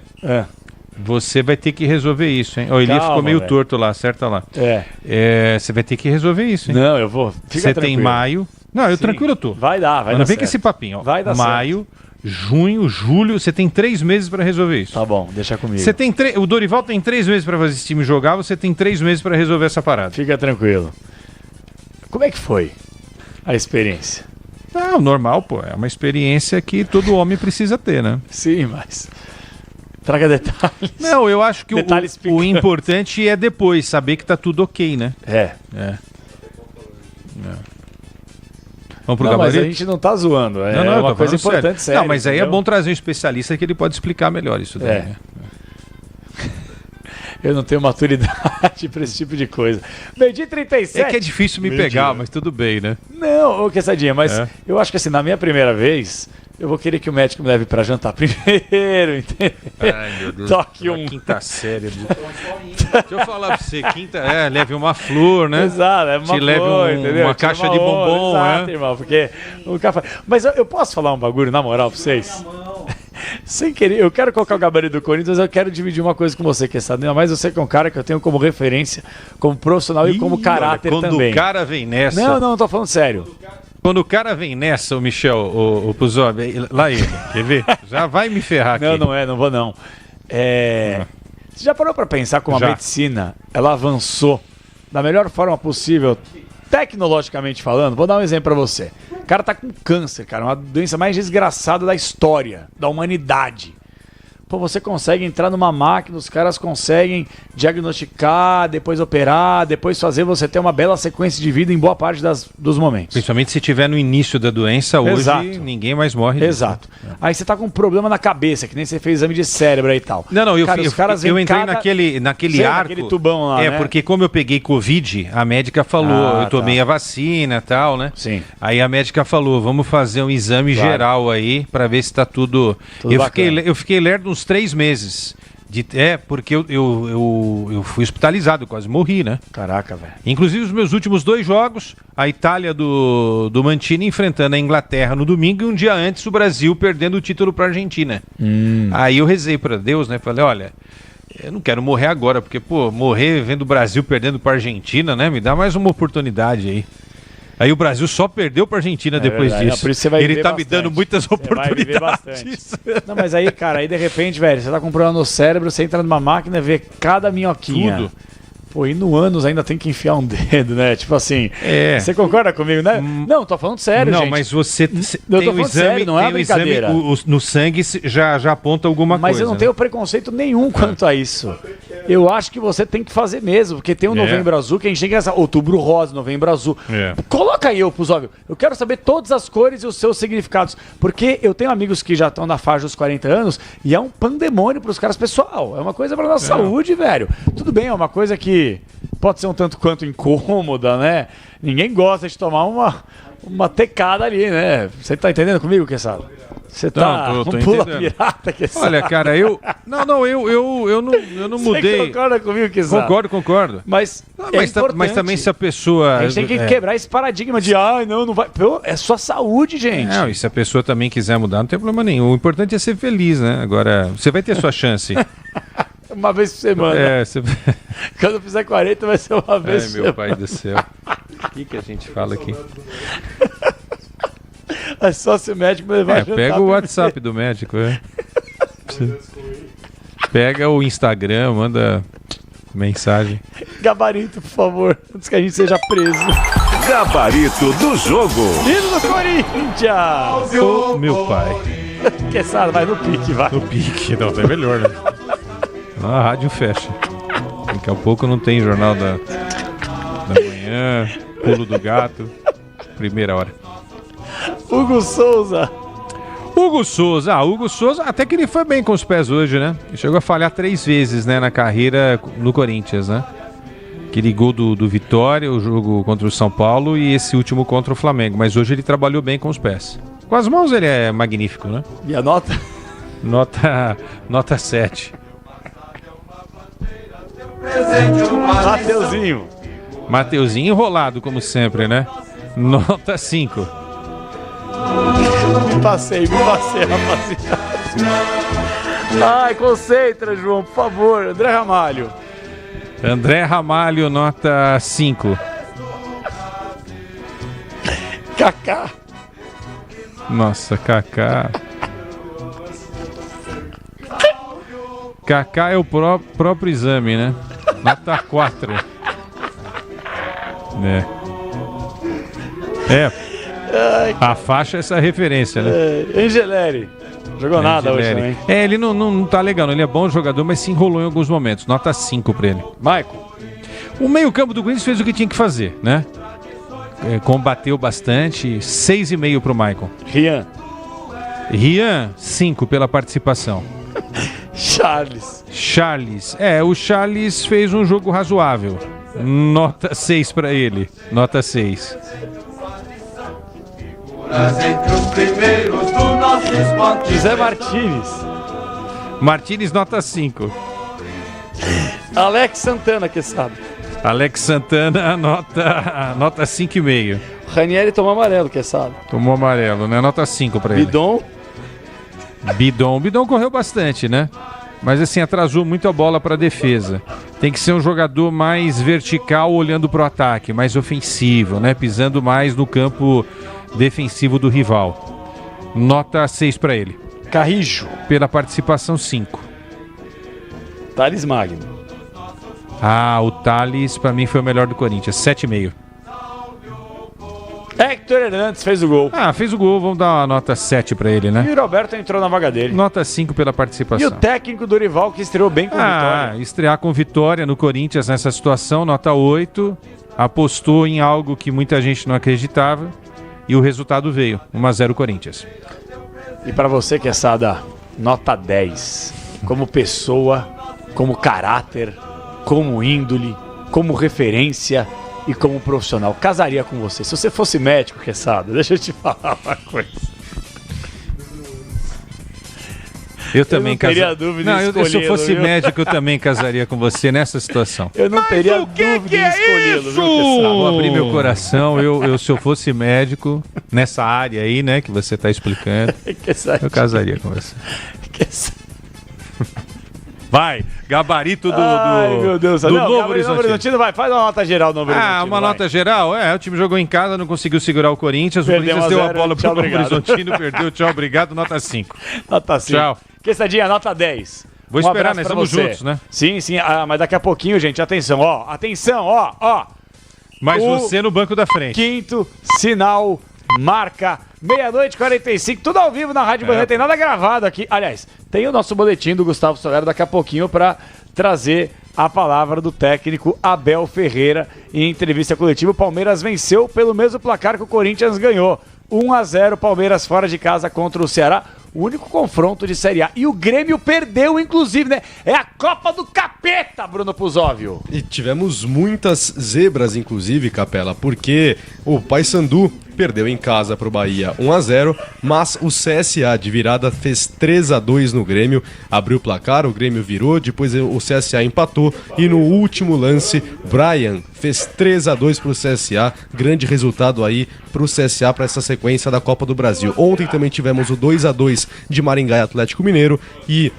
Você vai ter que resolver isso, hein? O Eli ficou meio torto lá, acerta lá. Você vai ter que resolver isso, hein? Não, eu vou. Fica você tranquilo. tem maio. Não, eu tranquilo eu tô. Vai dar, vai dar. Não vem certo. com esse papinho, ó. Vai dar maio, junho, julho, você tem 3 meses pra resolver isso. Tá bom, deixa comigo. Você tem o Dorival tem 3 meses pra fazer esse time jogar, você tem 3 meses pra resolver essa parada. Fica tranquilo. Como é que foi a experiência? Não, normal, pô. É uma experiência que todo homem precisa ter, né? Sim, mas... Traga detalhes. Não, eu acho que Detalhes o importante é depois, saber que tá tudo ok, né? Vamos pro não, mas gabarito? a gente não tá zoando. É eu uma tô coisa falando importante, sério. Não, mas aí entendeu? é bom trazer um especialista que ele pode explicar melhor isso daí. Né? Eu não tenho maturidade pra esse tipo de coisa. Meio-dia 37. É que é difícil me pegar, mas tudo bem, né? Não, ô Quessadinha, mas eu acho que assim, na minha primeira vez, eu vou querer que o médico me leve pra jantar primeiro, entendeu? Ai, meu Deus. Toque Quinta série. Deixa eu falar pra você, leve uma flor, né? Exato, é uma Te leve flor, entendeu? uma caixa de bombom, exato, né? irmão, porque o café... Mas eu posso falar um bagulho, na moral, pra vocês? Sem querer, eu quero colocar o gabarito do Corinthians, mas eu quero dividir uma coisa com você, Quessadinha. Mas você que é um cara que eu tenho como referência, como profissional e como caráter quando também. Quando o cara vem nessa... Não, tô falando sério. Quando o cara vem nessa, o Michel, o Puzob, lá ele, quer ver? Já vai me ferrar aqui. Não vou não. Você já parou pra pensar como a medicina, ela avançou da melhor forma possível, tecnologicamente falando? Vou dar um exemplo pra você. O cara tá com câncer, cara, uma doença mais desgraçada da história, da humanidade. Pô, você consegue entrar numa máquina, os caras conseguem diagnosticar, depois operar, depois fazer você ter uma bela sequência de vida em boa parte dos momentos. Principalmente se estiver no início da doença, hoje ninguém mais morre. Exato. Aí você tá com um problema na cabeça, que nem você fez exame de cérebro e tal. Não, cara, eu entrei naquele arco. Naquele tubão lá, né? Porque como eu peguei Covid, a médica falou, eu tomei a vacina e tal, né? Sim. Aí a médica falou, vamos fazer um exame geral aí, pra ver se tá tudo... Eu fiquei lerdo uns 3 meses. Porque eu fui hospitalizado, eu quase morri, né? Caraca, velho. Inclusive os meus últimos 2 jogos, a Itália do Mancini enfrentando a Inglaterra no domingo e um dia antes o Brasil perdendo o título para a Argentina. Aí eu rezei para Deus, né? Falei, olha, eu não quero morrer agora, porque, pô, morrer vendo o Brasil perdendo para a Argentina, né? Me dá mais uma oportunidade aí. Aí o Brasil só perdeu para a Argentina depois verdade. disso. Por isso você vai Ele viver tá me dando muitas oportunidades. Não, mas aí, cara, aí de repente, velho, você tá com um problema no cérebro, você entra numa máquina e vê cada minhoquinha. Tudo. Pô, e no ânus ainda tem que enfiar um dedo, né? Tipo assim, você concorda comigo, né? Não, tô falando sério, não, gente. mas você Eu tem tô o falando exame, sério, não é tem o exame brincadeira. no sangue já aponta alguma Mas coisa. eu não tenho preconceito nenhum quanto a isso. Eu acho que você tem que fazer mesmo, porque tem o Novembro Azul, que a gente tem que essa Outubro Rosa, Novembro Azul. Coloca aí, Puzóvio. Eu quero saber todas as cores e os seus significados, porque eu tenho amigos que já estão na faixa dos 40 anos e é um pandemônio pros caras, pessoal. É uma coisa pra nossa saúde, velho. Tudo bem, é uma coisa que pode ser um tanto quanto incômoda, né? Ninguém gosta de tomar uma tecada ali, né? Você tá entendendo comigo, Quesada? Você tá tô pula entendendo. pirata, Quesada. Olha, cara, eu não mudei. Você concorda comigo, Quesada? Concordo. Mas mas também se a pessoa... A gente tem que quebrar esse paradigma de não vai... Pô, é sua saúde, gente. Não, e se a pessoa também quiser mudar, não tem problema nenhum. O importante é ser feliz, né? Agora, você vai ter sua chance. Uma vez por semana. Quando eu fizer 40, vai ser uma vez por semana. Meu pai do céu. O que a gente fala aqui? É só se o médico levar jantar pega o WhatsApp do médico, Pega o Instagram, manda mensagem. Gabarito, por favor, antes que a gente seja preso. Gabarito do jogo. Hino do Corinthians! Ô, meu pai. Quesada, vai no pique, vai. No pique, não, tá melhor, né? A rádio fecha. Daqui a pouco não tem jornal da manhã, pulo do gato, primeira hora. Hugo Souza, até que ele foi bem com os pés hoje, né? Ele chegou a falhar 3 vezes, né, na carreira no Corinthians, né? Aquele gol do Vitória, o jogo contra o São Paulo e esse último contra o Flamengo. Mas hoje ele trabalhou bem com os pés. Com as mãos ele é magnífico, né? E a nota? Nota 7. Mateuzinho enrolado, como sempre, né? Nota 5. Me passei, rapaziada. Ai, concentra, João, por favor. André Ramalho, nota 5. Kaká. Nossa, Kaká. Kaká é o próprio exame, né? Nota 4. A faixa é essa referência, né? Angeleri. Jogou nada hoje também. Ele não tá legal, não. Ele é bom jogador, mas se enrolou em alguns momentos. Nota 5 pra ele. Maicon. O meio-campo do Corinthians fez o que tinha que fazer, né? Combateu bastante. 6,5 pro Maicon. Rian, 5 pela participação. Charles. O Charles fez um jogo razoável. Nota 6 pra ele. Nota 6. Entre os primeiros do nosso esporte. José Martínez, nota 5. Alex Santana, Quesada. Alex Santana, nota 5,5. Ranieri tomou amarelo, Quesada. Tomou amarelo, né? Nota 5 pra ele. Bidon correu bastante, né? Mas assim, atrasou muito a bola para a defesa. Tem que ser um jogador mais vertical, olhando para o ataque, mais ofensivo, né? Pisando mais no campo defensivo do rival. Nota 6 para ele. Carrijo. Pela participação, 5. Thales Magno. O Thales para mim foi o melhor do Corinthians, 7,5. Hector Hernandes fez o gol. Fez o gol, vamos dar uma nota 7 pra ele, né? E o Roberto entrou na vaga dele. Nota 5 pela participação. E o técnico Dorival, que estreou bem com vitória. Estrear com vitória no Corinthians nessa situação, nota 8. Apostou em algo que muita gente não acreditava. E o resultado veio, 1-0 Corinthians. E pra você, Quesada, nota 10. Como pessoa, como caráter, como índole, como referência e como profissional. Casaria com você. Se você fosse médico, Quesada, deixa eu te falar uma coisa. Eu também casaria. Dúvida se eu fosse médico, eu também casaria com você nessa situação. Eu não teria dúvida em escolhê-lo, viu, Quesada? Vou abrir meu coração. Se eu fosse médico, nessa área aí, né, que você está explicando, eu casaria com você. Vai! Gabarito do Ai, meu Deus. do Não, Novo Horizontino. Vai, faz uma nota geral do Novo Horizontino. Uma nota geral? O time jogou em casa, não conseguiu segurar o Corinthians. Perdeu o Corinthians deu a 0, bola pro Novo obrigado. Horizontino, perdeu, tchau, obrigado, nota 5. Nota 5. Tchau. Quesadinha, nota 10. Vou esperar, nós estamos você. juntos, né? Sim, mas daqui a pouquinho, gente, atenção, ó. Mas você no banco da frente. Quinto sinal marca 00:45, tudo ao vivo na Rádio Bandeira, tem nada gravado aqui. Aliás, tem o nosso boletim do Gustavo Solero daqui a pouquinho para trazer a palavra do técnico Abel Ferreira em entrevista coletiva. O Palmeiras venceu pelo mesmo placar que o Corinthians ganhou. 1-0, Palmeiras fora de casa contra o Ceará. O único confronto de Série A. E o Grêmio perdeu, inclusive, né? É a Copa do Capeta, Bruno Puzóvio. E tivemos muitas zebras, inclusive, Capela, porque o Paysandu perdeu em casa para o Bahia 1-0, mas o CSA de virada fez 3-2 no Grêmio, abriu o placar, o Grêmio virou, depois o CSA empatou e no último lance, Brian fez 3-2 para o CSA, grande resultado aí para o CSA para essa sequência da Copa do Brasil. Ontem também tivemos o 2-2 de Maringá e Atlético Mineiro e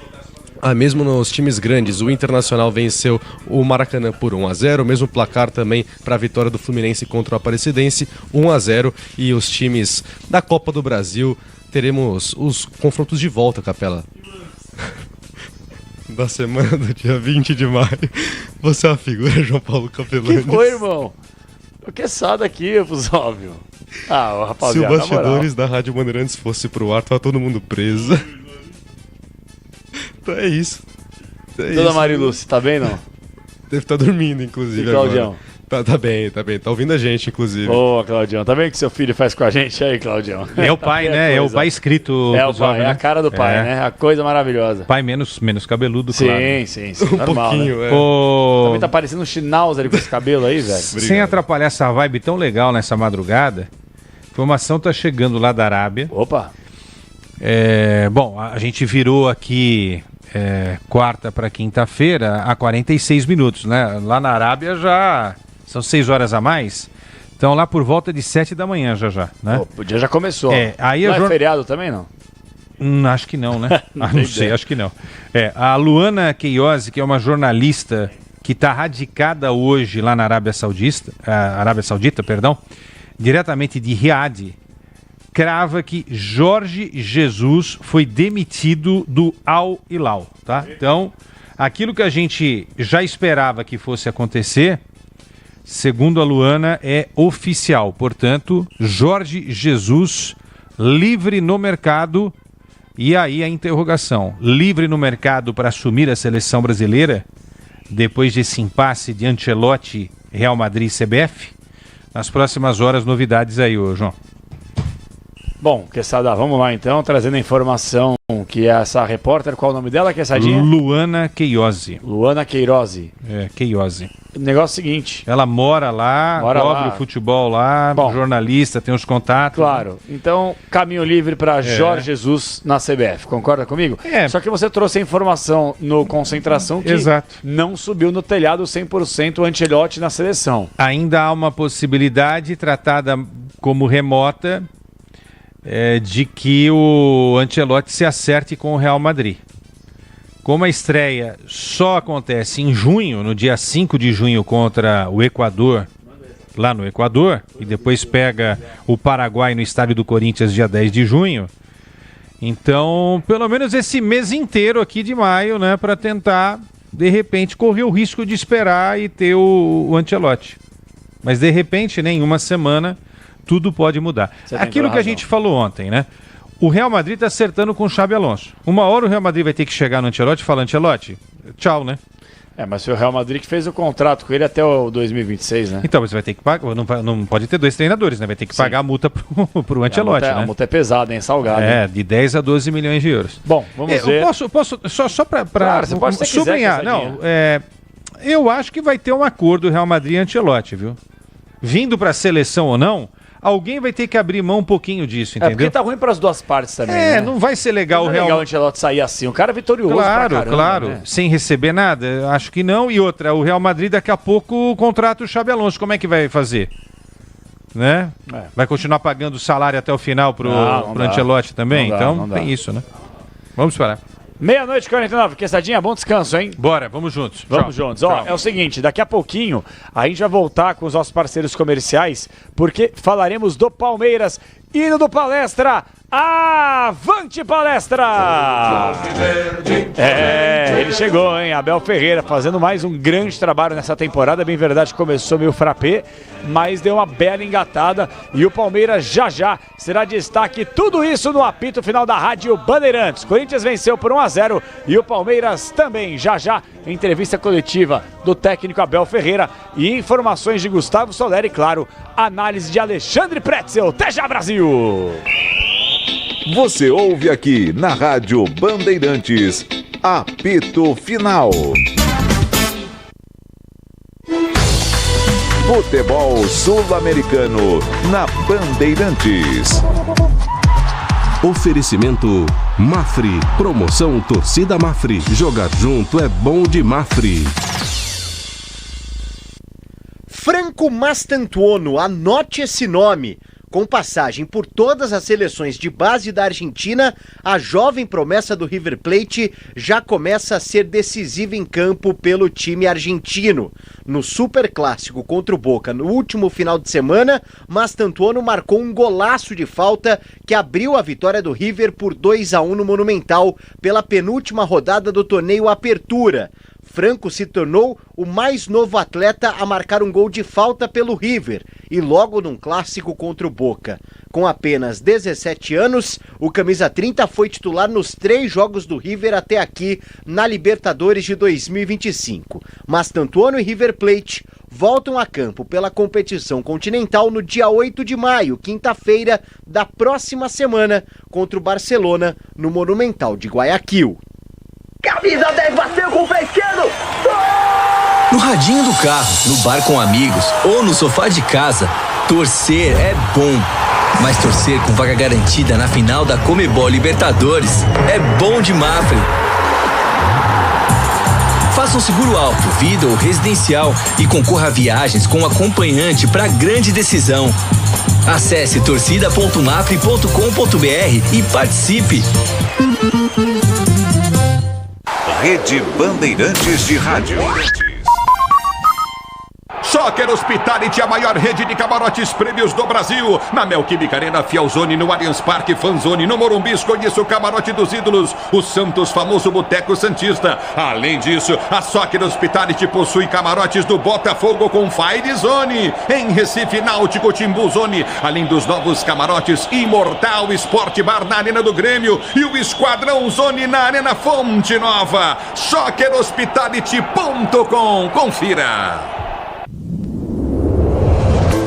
mesmo nos times grandes, o Internacional venceu o Maracanã por 1-0, o mesmo placar também para a vitória do Fluminense contra o Aparecidense, 1-0, e os times da Copa do Brasil teremos os confrontos de volta, Capela. Da semana do dia 20 de maio. Você é uma figura, João Paulo Capelani. Que foi, irmão? O que é sado aqui, Puzóvio? Rapaziada, se o bastidores da Rádio Bandeirantes fosse pro ar, tava todo mundo preso. Então é isso. Dona Mariluce, tá bem, não? Deve estar dormindo, inclusive, e Claudião? Agora. Tá bem. Tá ouvindo a gente, inclusive. Ô, Claudião, tá vendo o que seu filho faz com a gente aí, Claudião? É o pai, né? É o pai escrito. É o pai, né? É a cara do pai, né? A coisa maravilhosa. Pai menos cabeludo, sim, claro. Sim. Um normal, pouquinho, né? Também tá parecendo um Schnauzer com esse cabelo aí, velho. Sem atrapalhar essa vibe tão legal nessa madrugada, a informação tá chegando lá da Arábia. Opa! Bom, a gente virou aqui quarta para quinta-feira a 46 minutos, né? Lá na Arábia já são 6 horas a mais. Então lá por volta de 7 da manhã já, né? O dia já começou. Aí não é feriado também, não? Acho que não, né? Não sei, acho que não. A Luana Queiroz, que é uma jornalista que está radicada hoje lá na Arábia Saudita, diretamente de Riad, crava que Jorge Jesus foi demitido do Al Hilal, tá? Então, aquilo que a gente já esperava que fosse acontecer, segundo a Luana, é oficial. Portanto, Jorge Jesus livre no mercado. E aí a interrogação, livre no mercado para assumir a seleção brasileira, depois desse impasse de Ancelotti, Real Madrid e CBF? Nas próximas horas, novidades aí, João. Bom, Quesada, vamos lá então, trazendo a informação que essa repórter, qual é o nome dela, Quessadinha? Luana Queiroz. Luana Queiroz. Queiroz. O negócio é o seguinte... Ela mora lá, cobre o futebol lá, jornalista, tem os contatos. Claro. Então, caminho livre para Jorge Jesus na CBF, concorda comigo? Só que você trouxe a informação no Concentração que não subiu no telhado 100% o Ancelotti na seleção. Ainda há uma possibilidade tratada como remota... de que o Ancelotti se acerte com o Real Madrid. Como a estreia só acontece em junho, no dia 5 de junho contra o Equador, lá no Equador, e depois pega o Paraguai no estádio do Corinthians dia 10 de junho, então pelo menos esse mês inteiro aqui de maio, né, para tentar de repente correr o risco de esperar e ter o Ancelotti. Mas de repente, né, em uma semana tudo pode mudar. Aquilo que a gente falou ontem, né? O Real Madrid está acertando com o Xabi Alonso. Uma hora o Real Madrid vai ter que chegar no Ancelotti e falar, Ancelotti, tchau, né? Mas foi o Real Madrid que fez o contrato com ele até o 2026, né? Então, você vai ter que pagar, não pode ter 2 treinadores, né? Vai ter que pagar a multa pro Ancelotti, né? A multa é pesada, hein? Salgada. De 10 a 12 milhões de euros. Bom, vamos ver. Eu posso só para claro, você pode sublinhar. Eu acho que vai ter um acordo Real Madrid e Ancelotti, viu? Vindo para a seleção ou não, alguém vai ter que abrir mão um pouquinho disso, entendeu? Porque tá ruim para as duas partes também, né? Não vai ser legal o Real... legal o Ancelotti sair assim, o cara é vitorioso pra caramba, Claro, né? Sem receber nada, acho que não. E outra, o Real Madrid daqui a pouco contrata o Xabi Alonso, como é que vai fazer? Né? Vai continuar pagando o salário até o final pro Ancelotti também? Então tem isso, né? Vamos esperar. 00:49, Quesadinha, bom descanso, hein? Bora, vamos juntos. Vamos juntos. Ó, é o seguinte, daqui a pouquinho a gente vai voltar com os nossos parceiros comerciais, porque falaremos do Palmeiras, indo do Palestra. Avante Palestra! Ele chegou, hein? Abel Ferreira fazendo mais um grande trabalho nessa temporada. Bem verdade, começou meio frappé, mas deu uma bela engatada. E o Palmeiras já será destaque. Tudo isso no apito final da Rádio Bandeirantes. Corinthians venceu por 1-0 e o Palmeiras também. Já, entrevista coletiva do técnico Abel Ferreira e informações de Gustavo Soler e, claro, análise de Alexandre Pretzel. Até já, Brasil! Você ouve aqui na Rádio Bandeirantes, apito final. Futebol sul-americano na Bandeirantes. Oferecimento Mafre, promoção Torcida Mafre. Jogar junto é bom de Mafre. Franco Mastantuono, anote esse nome. Com passagem por todas as seleções de base da Argentina, a jovem promessa do River Plate já começa a ser decisiva em campo pelo time argentino. No Superclássico contra o Boca no último final de semana, Mastantuono marcou um golaço de falta que abriu a vitória do River por 2-1 no Monumental pela penúltima rodada do torneio Apertura. Franco se tornou o mais novo atleta a marcar um gol de falta pelo River e logo num clássico contra o Boca. Com apenas 17 anos, o camisa 30 foi titular nos 3 jogos do River até aqui na Libertadores de 2025. Mastantuono e River Plate voltam a campo pela competição continental no dia 8 de maio, quinta-feira da próxima semana, contra o Barcelona no Monumental de Guayaquil. Camisa 10 bateu com o pé esquerdo. No radinho do carro, no bar com amigos ou no sofá de casa, torcer é bom. Mas torcer com vaga garantida na final da Comebol Libertadores é bom de Mafre. Faça um seguro alto, vida ou residencial e concorra a viagens com acompanhante para grande decisão. Acesse torcida.mafre.com.br e participe. Rede Bandeirantes de Rádio. Soccer Hospitality, a maior rede de camarotes prêmios do Brasil. Na Neoquímica Arena, Fielzone, no Allianz Parque, Fanzone, no Morumbi, conheça o camarote dos ídolos, o Santos famoso Boteco Santista. Além disso, a Soccer Hospitality possui camarotes do Botafogo com Fire Zone, em Recife, Náutico, Timbu Zone, além dos novos camarotes Imortal Sport Bar na Arena do Grêmio e o Esquadrão Zone na Arena Fonte Nova. SoccerHospitality.com. Confira.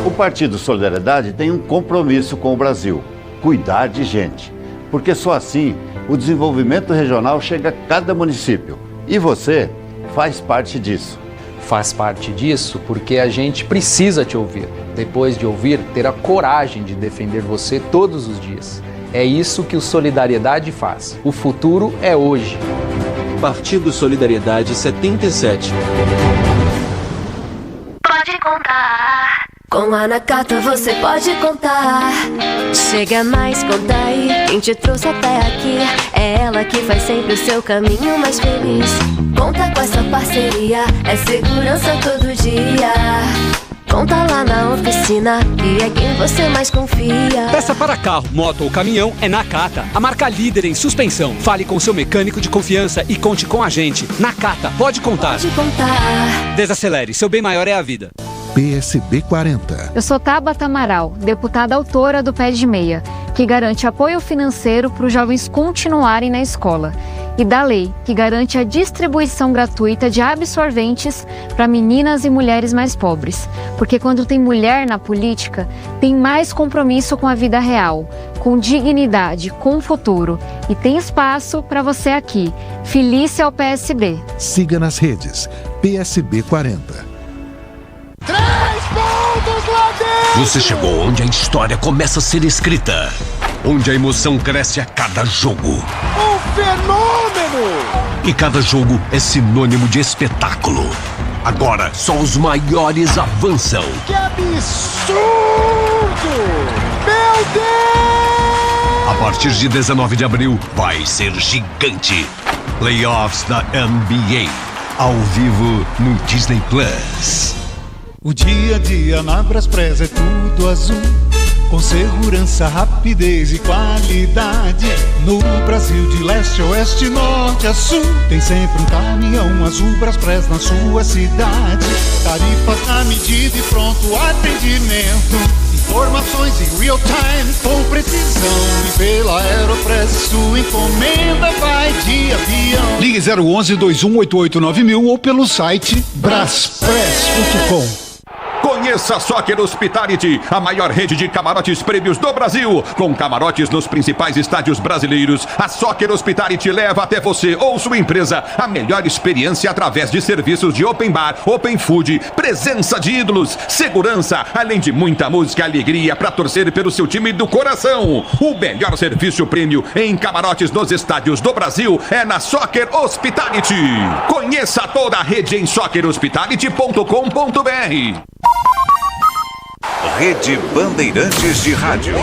O Partido Solidariedade tem um compromisso com o Brasil: cuidar de gente. Porque só assim o desenvolvimento regional chega a cada município. E você faz parte disso. Faz parte disso porque a gente precisa te ouvir. Depois de ouvir, ter a coragem de defender você todos os dias. É isso que o Solidariedade faz. O futuro é hoje. Partido Solidariedade 77. Pode contar. Com a Nakata você pode contar. Chega mais, conta aí. Quem te trouxe até aqui é ela que faz sempre o seu caminho mais feliz. Conta com essa parceria, é segurança todo dia. Conta lá na oficina, que é quem você mais confia. Peça para carro, moto ou caminhão é Nakata, a marca líder em suspensão. Fale com seu mecânico de confiança e conte com a gente. Nakata, pode contar. Pode contar. Desacelere, seu bem maior é a vida. PSB 40. Eu sou Tabata Amaral, deputada autora do Pé de Meia, que garante apoio financeiro para os jovens continuarem na escola. E da lei, que garante a distribuição gratuita de absorventes para meninas e mulheres mais pobres. Porque quando tem mulher na política, tem mais compromisso com a vida real, com dignidade, com futuro. E tem espaço para você aqui. Felícia ao PSB. Siga nas redes. PSB 40. 3 pontos lá dentro! Você chegou onde a história começa a ser escrita. Onde a emoção cresce a cada jogo. Um fenômeno! E cada jogo é sinônimo de espetáculo. Agora, só os maiores avançam. Que absurdo! Meu Deus! A partir de 19 de abril, vai ser gigante. Playoffs da NBA, ao vivo no Disney Plus. O dia a dia na Braspress é tudo azul, com segurança, rapidez e qualidade. No Brasil de leste a oeste, norte a sul, tem sempre um caminhão azul Braspress na sua cidade. Tarifas na medida e pronto atendimento. Informações em real time com precisão. E pela Aeropress sua encomenda vai de avião. Ligue 011-2188-9000 ou pelo site braspress.com. Conheça a Soccer Hospitality, a maior rede de camarotes prêmios do Brasil. Com camarotes nos principais estádios brasileiros, a Soccer Hospitality leva até você ou sua empresa a melhor experiência através de serviços de open bar, open food, presença de ídolos, segurança, além de muita música e alegria para torcer pelo seu time do coração. O melhor serviço prêmio em camarotes nos estádios do Brasil é na Soccer Hospitality. Conheça toda a rede em soccerhospitality.com.br. Rede Bandeirantes de Rádio.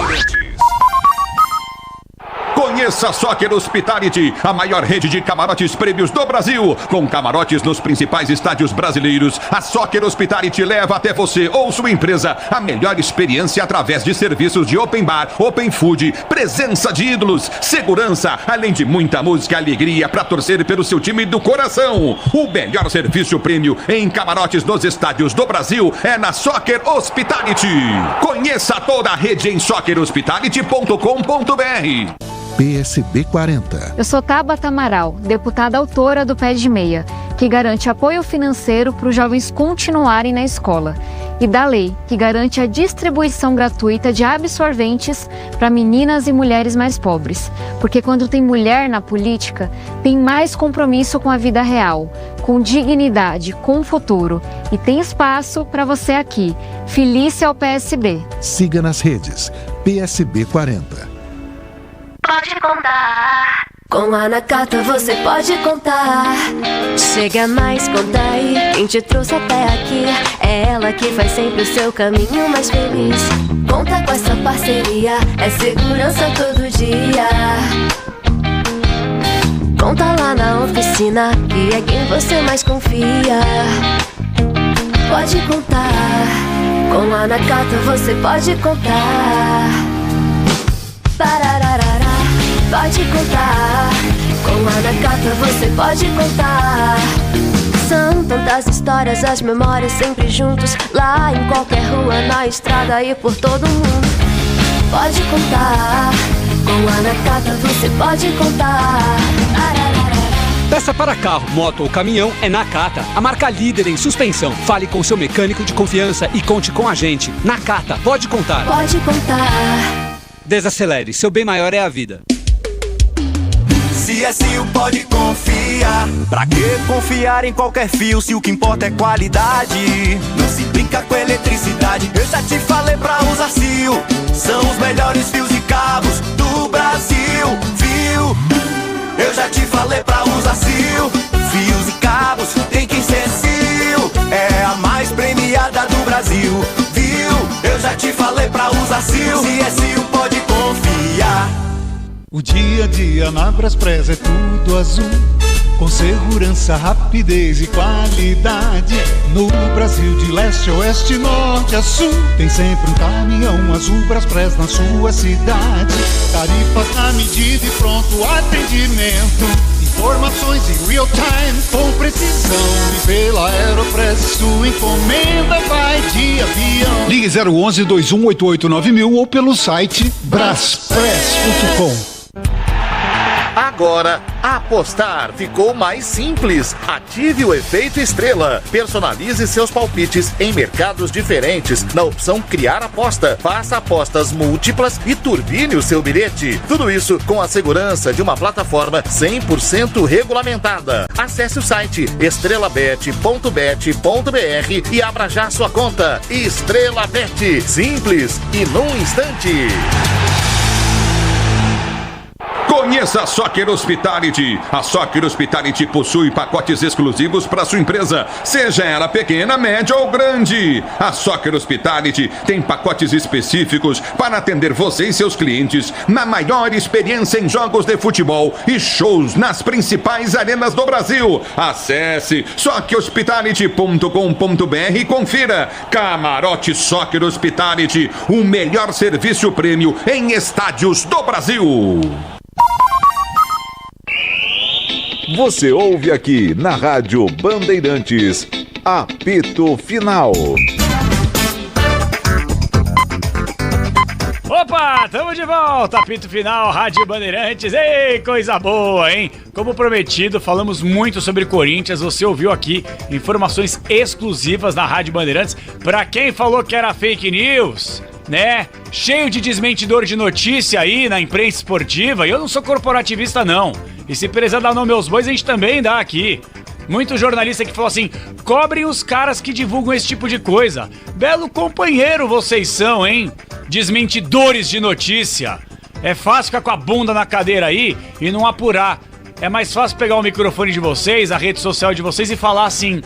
Conheça a Soccer Hospitality, a maior rede de camarotes prêmios do Brasil. Com camarotes nos principais estádios brasileiros, a Soccer Hospitality leva até você ou sua empresa a melhor experiência através de serviços de open bar, open food, presença de ídolos, segurança, além de muita música e alegria para torcer pelo seu time do coração. O melhor serviço prêmio em camarotes nos estádios do Brasil é na Soccer Hospitality. Conheça toda a rede em soccerhospitality.com.br. PSB 40. Eu sou Tabata Amaral, deputada autora do Pé de Meia, que garante apoio financeiro para os jovens continuarem na escola, e da lei, que garante a distribuição gratuita de absorventes para meninas e mulheres mais pobres. Porque quando tem mulher na política, tem mais compromisso com a vida real, com dignidade, com futuro. E tem espaço para você aqui. Felícia ao PSB. Siga nas redes PSB 40. Pode contar. Com a Nakata você pode contar. Chega mais, conta aí. Quem te trouxe até aqui é ela que faz sempre o seu caminho mais feliz. Conta com essa parceria, é segurança todo dia. Conta lá na oficina, que é quem você mais confia. Pode contar. Com a Nakata você pode contar. Parararará. Pode contar, com a Nakata você pode contar. São tantas histórias, as memórias sempre juntos. Lá em qualquer rua, na estrada e por todo mundo. Pode contar, com a Nakata você pode contar. Peça para carro, moto ou caminhão é Nakata, a marca líder em suspensão. Fale com seu mecânico de confiança e conte com a gente. Nakata, pode contar. Pode contar. Desacelere, seu bem maior é a vida. CSU pode confiar. Pra que confiar em qualquer fio se o que importa é qualidade? Não se brinca com eletricidade. Eu já te falei pra usar CIO. São os melhores fios e cabos do Brasil. Viu? Eu já te falei pra usar CIO. Fios e cabos tem que ser CIO. É a mais premiada do Brasil. Viu? Eu já te falei pra usar CIO. CSU pode confiar. O dia a dia na Braspress é tudo azul, com segurança, rapidez e qualidade. No Brasil de leste a oeste, norte a sul, tem sempre um caminhão azul Braspress na sua cidade. Tarifas na medida e pronto atendimento. Informações em real time com precisão. E pela Aeropress sua encomenda vai de avião. Ligue 011-2188-9000 ou pelo site braspress.com. Agora, apostar ficou mais simples. Ative o efeito estrela. Personalize seus palpites em mercados diferentes. Na opção Criar Aposta, faça apostas múltiplas e turbine o seu bilhete. Tudo isso com a segurança de uma plataforma 100% regulamentada. Acesse o site estrelabet.bet.br e abra já sua conta. Estrela Bet, simples e num instante. Conheça a Soccer Hospitality. A Soccer Hospitality possui pacotes exclusivos para sua empresa, seja ela pequena, média ou grande. A Soccer Hospitality tem pacotes específicos para atender você e seus clientes na maior experiência em jogos de futebol e shows nas principais arenas do Brasil. Acesse soccerhospitality.com.br e confira. Camarote Soccer Hospitality, o melhor serviço prêmio em estádios do Brasil. Você ouve aqui na Rádio Bandeirantes, apito final. Opa, tamo de volta, apito final, Rádio Bandeirantes. Ei, coisa boa, hein? Como prometido, falamos muito sobre Corinthians. Você ouviu aqui informações exclusivas na Rádio Bandeirantes. Pra quem falou que era fake news, né? Cheio de desmentidor de notícia aí na imprensa esportiva. E eu não sou corporativista, não. E se precisar dar nome aos bois, a gente também dá aqui. Muito jornalista que falou assim: cobrem os caras que divulgam esse tipo de coisa. Belo companheiro vocês são, hein? Desmentidores de notícia. É fácil ficar com a bunda na cadeira aí e não apurar. É mais fácil pegar o microfone de vocês, a rede social de vocês e falar assim: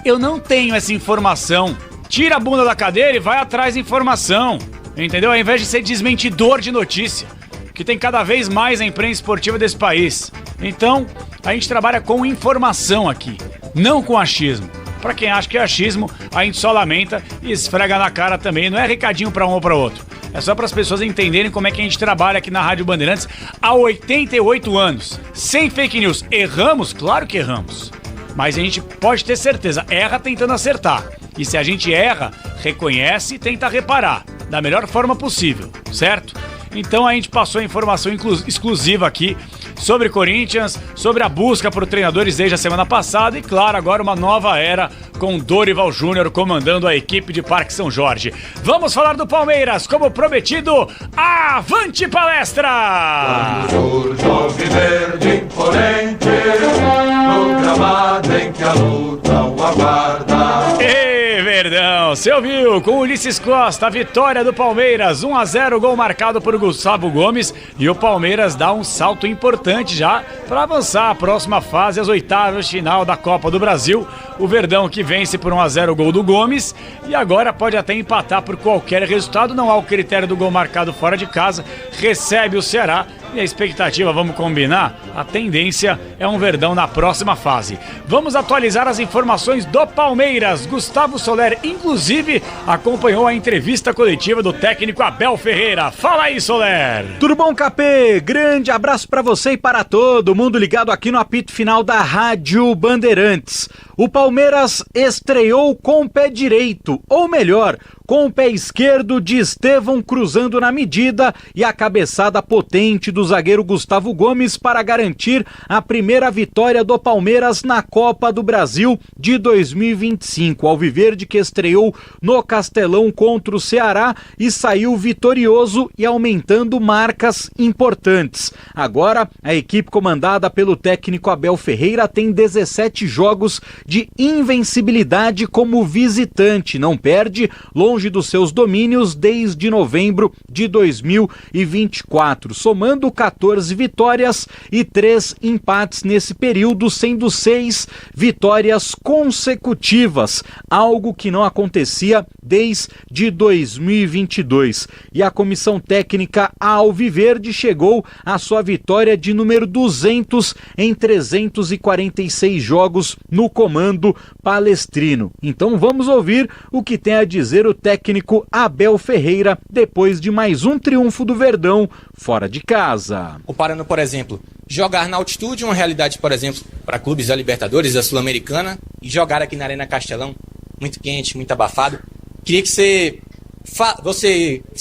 eu não tenho essa informação. Tira a bunda da cadeira e vai atrás da informação. Entendeu? Ao invés de ser desmentidor de notícia, que tem cada vez mais a imprensa esportiva desse país. Então, a gente trabalha com informação aqui, não com achismo. Pra quem acha que é achismo, a gente só lamenta e esfrega na cara também. Não é recadinho pra um ou pra outro. É só para as pessoas entenderem como é que a gente trabalha aqui na Rádio Bandeirantes há 88 anos. Sem fake news. Erramos? Claro que erramos. Mas a gente pode ter certeza, erra tentando acertar. E se a gente erra, reconhece e tenta reparar da melhor forma possível, certo? Então a gente passou a informação exclusiva aqui sobre Corinthians, sobre a busca por treinadores desde a semana passada e, claro, agora uma nova era com Dorival Júnior comandando a equipe de Parque São Jorge. Vamos falar do Palmeiras, como prometido, avante palestra! Quando surge o alviverde imponente, no gramado em que a luta o aguarda. Ei, Verdão, você ouviu? Com Ulisses Costa, a vitória do Palmeiras, 1-0, gol marcado por Gustavo Gomes, e o Palmeiras dá um salto importante já para avançar a próxima fase, as oitavas de final da Copa do Brasil. O Verdão que vence por 1-0 o gol do Gomes e agora pode até empatar por qualquer resultado, não há o critério do gol marcado fora de casa, recebe o Ceará. E a expectativa, vamos combinar? A tendência é um Verdão na próxima fase. Vamos atualizar as informações do Palmeiras. Gustavo Soler, inclusive, acompanhou a entrevista coletiva do técnico Abel Ferreira. Fala aí, Soler! Tudo bom, Capê? Grande abraço para você e para todo mundo ligado aqui no apito final da Rádio Bandeirantes. O Palmeiras estreou com o pé direito, ou melhor, com o pé esquerdo de Estevão cruzando na medida e a cabeçada potente do zagueiro Gustavo Gomes para garantir a primeira vitória do Palmeiras na Copa do Brasil de 2025. Alviverde que estreou no Castelão contra o Ceará e saiu vitorioso e aumentando marcas importantes. Agora, a equipe comandada pelo técnico Abel Ferreira tem 17 jogos de invencibilidade como visitante, não perde longe dos seus domínios desde novembro de 2024, somando 14 vitórias e 3 empates nesse período, sendo 6 vitórias consecutivas, algo que não acontecia desde 2022. E a comissão técnica alviverde chegou à sua vitória de número 200 em 346 jogos no comando palestrino. Então vamos ouvir o que tem a dizer o técnico Abel Ferreira depois de mais um triunfo do Verdão fora de casa. Comparando, por exemplo, jogar na altitude, uma realidade, por exemplo, para clubes da Libertadores, da Sul-Americana, e jogar aqui na Arena Castelão, muito quente, muito abafado. Queria que se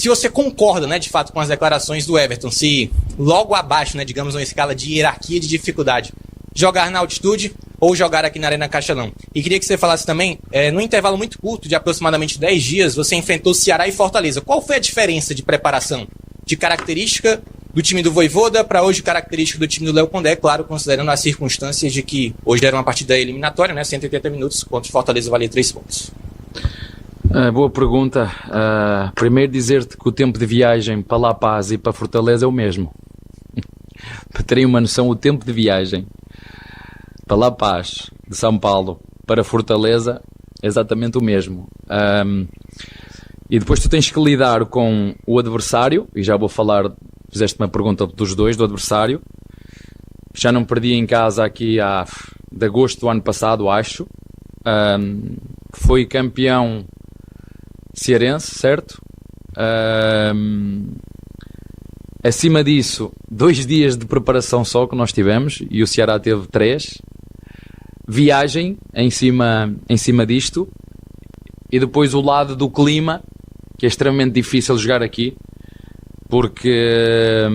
você concorda, né, de fato, com as declarações do Everton, se logo abaixo, né, digamos, uma escala de hierarquia de dificuldade, jogar na altitude ou jogar aqui na Arena Castelão. E queria que você falasse também, no intervalo muito curto, de aproximadamente 10 dias, você enfrentou Ceará e Fortaleza. Qual foi a diferença de preparação, de característica do time do Vojvoda para hoje característica do time do Léo Condé, claro, considerando as circunstâncias de que hoje era uma partida eliminatória, né, 180 minutos, contra o Fortaleza valia 3 pontos. Boa pergunta. Primeiro dizer-te que o tempo de viagem para La Paz e para Fortaleza é o mesmo. para terem uma noção, o tempo de viagem para La Paz, de São Paulo, para Fortaleza, é exatamente o mesmo. E depois tu tens que lidar com o adversário, e já vou falar, fizeste uma pergunta dos dois, do adversário. Já não perdi em casa aqui de agosto do ano passado, acho. Foi campeão cearense, certo? Acima disso, 2 dias de preparação só que nós tivemos, e o Ceará teve 3. Viagem em cima disto, e depois o lado do clima, que é extremamente difícil jogar aqui, porque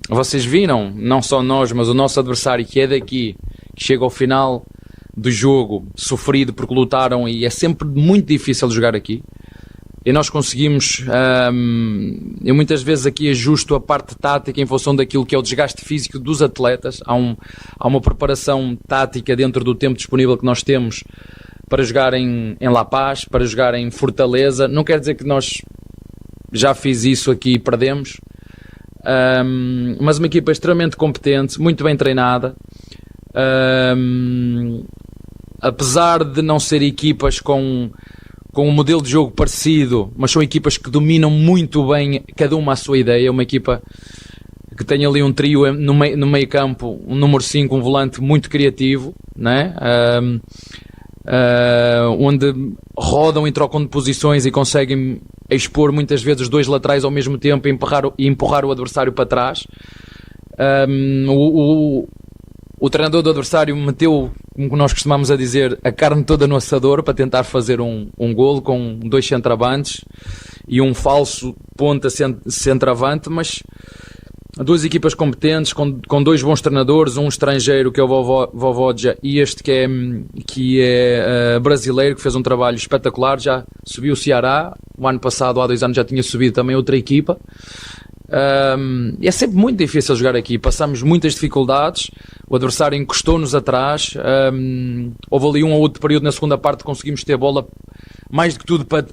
vocês viram, não só nós, mas o nosso adversário que é daqui, que chega ao final do jogo sofrido porque lutaram, e é sempre muito difícil jogar aqui. E nós conseguimos, eu muitas vezes aqui ajusto a parte tática em função daquilo que é o desgaste físico dos atletas. Há uma preparação tática dentro do tempo disponível que nós temos para jogar em La Paz, para jogar em Fortaleza. Não quer dizer que nós já fiz isso aqui e perdemos, mas uma equipa extremamente competente, muito bem treinada. Apesar de não ser equipas com um modelo de jogo parecido, mas são equipas que dominam muito bem, cada uma a sua ideia. Uma equipa que tem ali um trio no meio campo, um número 5, um volante muito criativo, né? Onde rodam e trocam de posições e conseguem expor muitas vezes os 2 laterais ao mesmo tempo e empurrar o adversário para trás. O treinador do adversário meteu, como nós costumamos a dizer, a carne toda no assador para tentar fazer um golo com 2 centravantes e um falso ponta centravante, mas 2 equipas competentes, com 2 bons treinadores, um estrangeiro que é o Vovodja e este que é brasileiro, que fez um trabalho espetacular. Já subiu o Ceará, o ano passado, há 2 anos, já tinha subido também outra equipa. É sempre muito difícil jogar aqui, passamos muitas dificuldades, o adversário encostou-nos atrás, houve ali um ou outro período na segunda parte que conseguimos ter bola, mais do que tudo para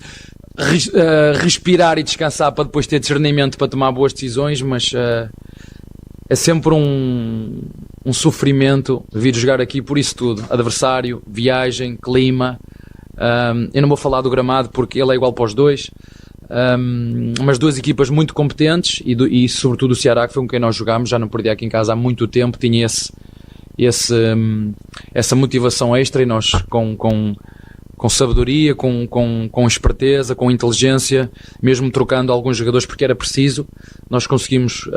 respirar e descansar, para depois ter discernimento para tomar boas decisões, mas é sempre um sofrimento vir jogar aqui por isso tudo, adversário, viagem, clima. Eu não vou falar do gramado porque ele é igual para os 2. Mas 2 equipas muito competentes e sobretudo o Ceará, que foi com quem nós jogámos, já não perdi aqui em casa há muito tempo, tinha essa motivação extra, e nós com sabedoria, com esperteza, com inteligência, mesmo trocando alguns jogadores porque era preciso, nós conseguimos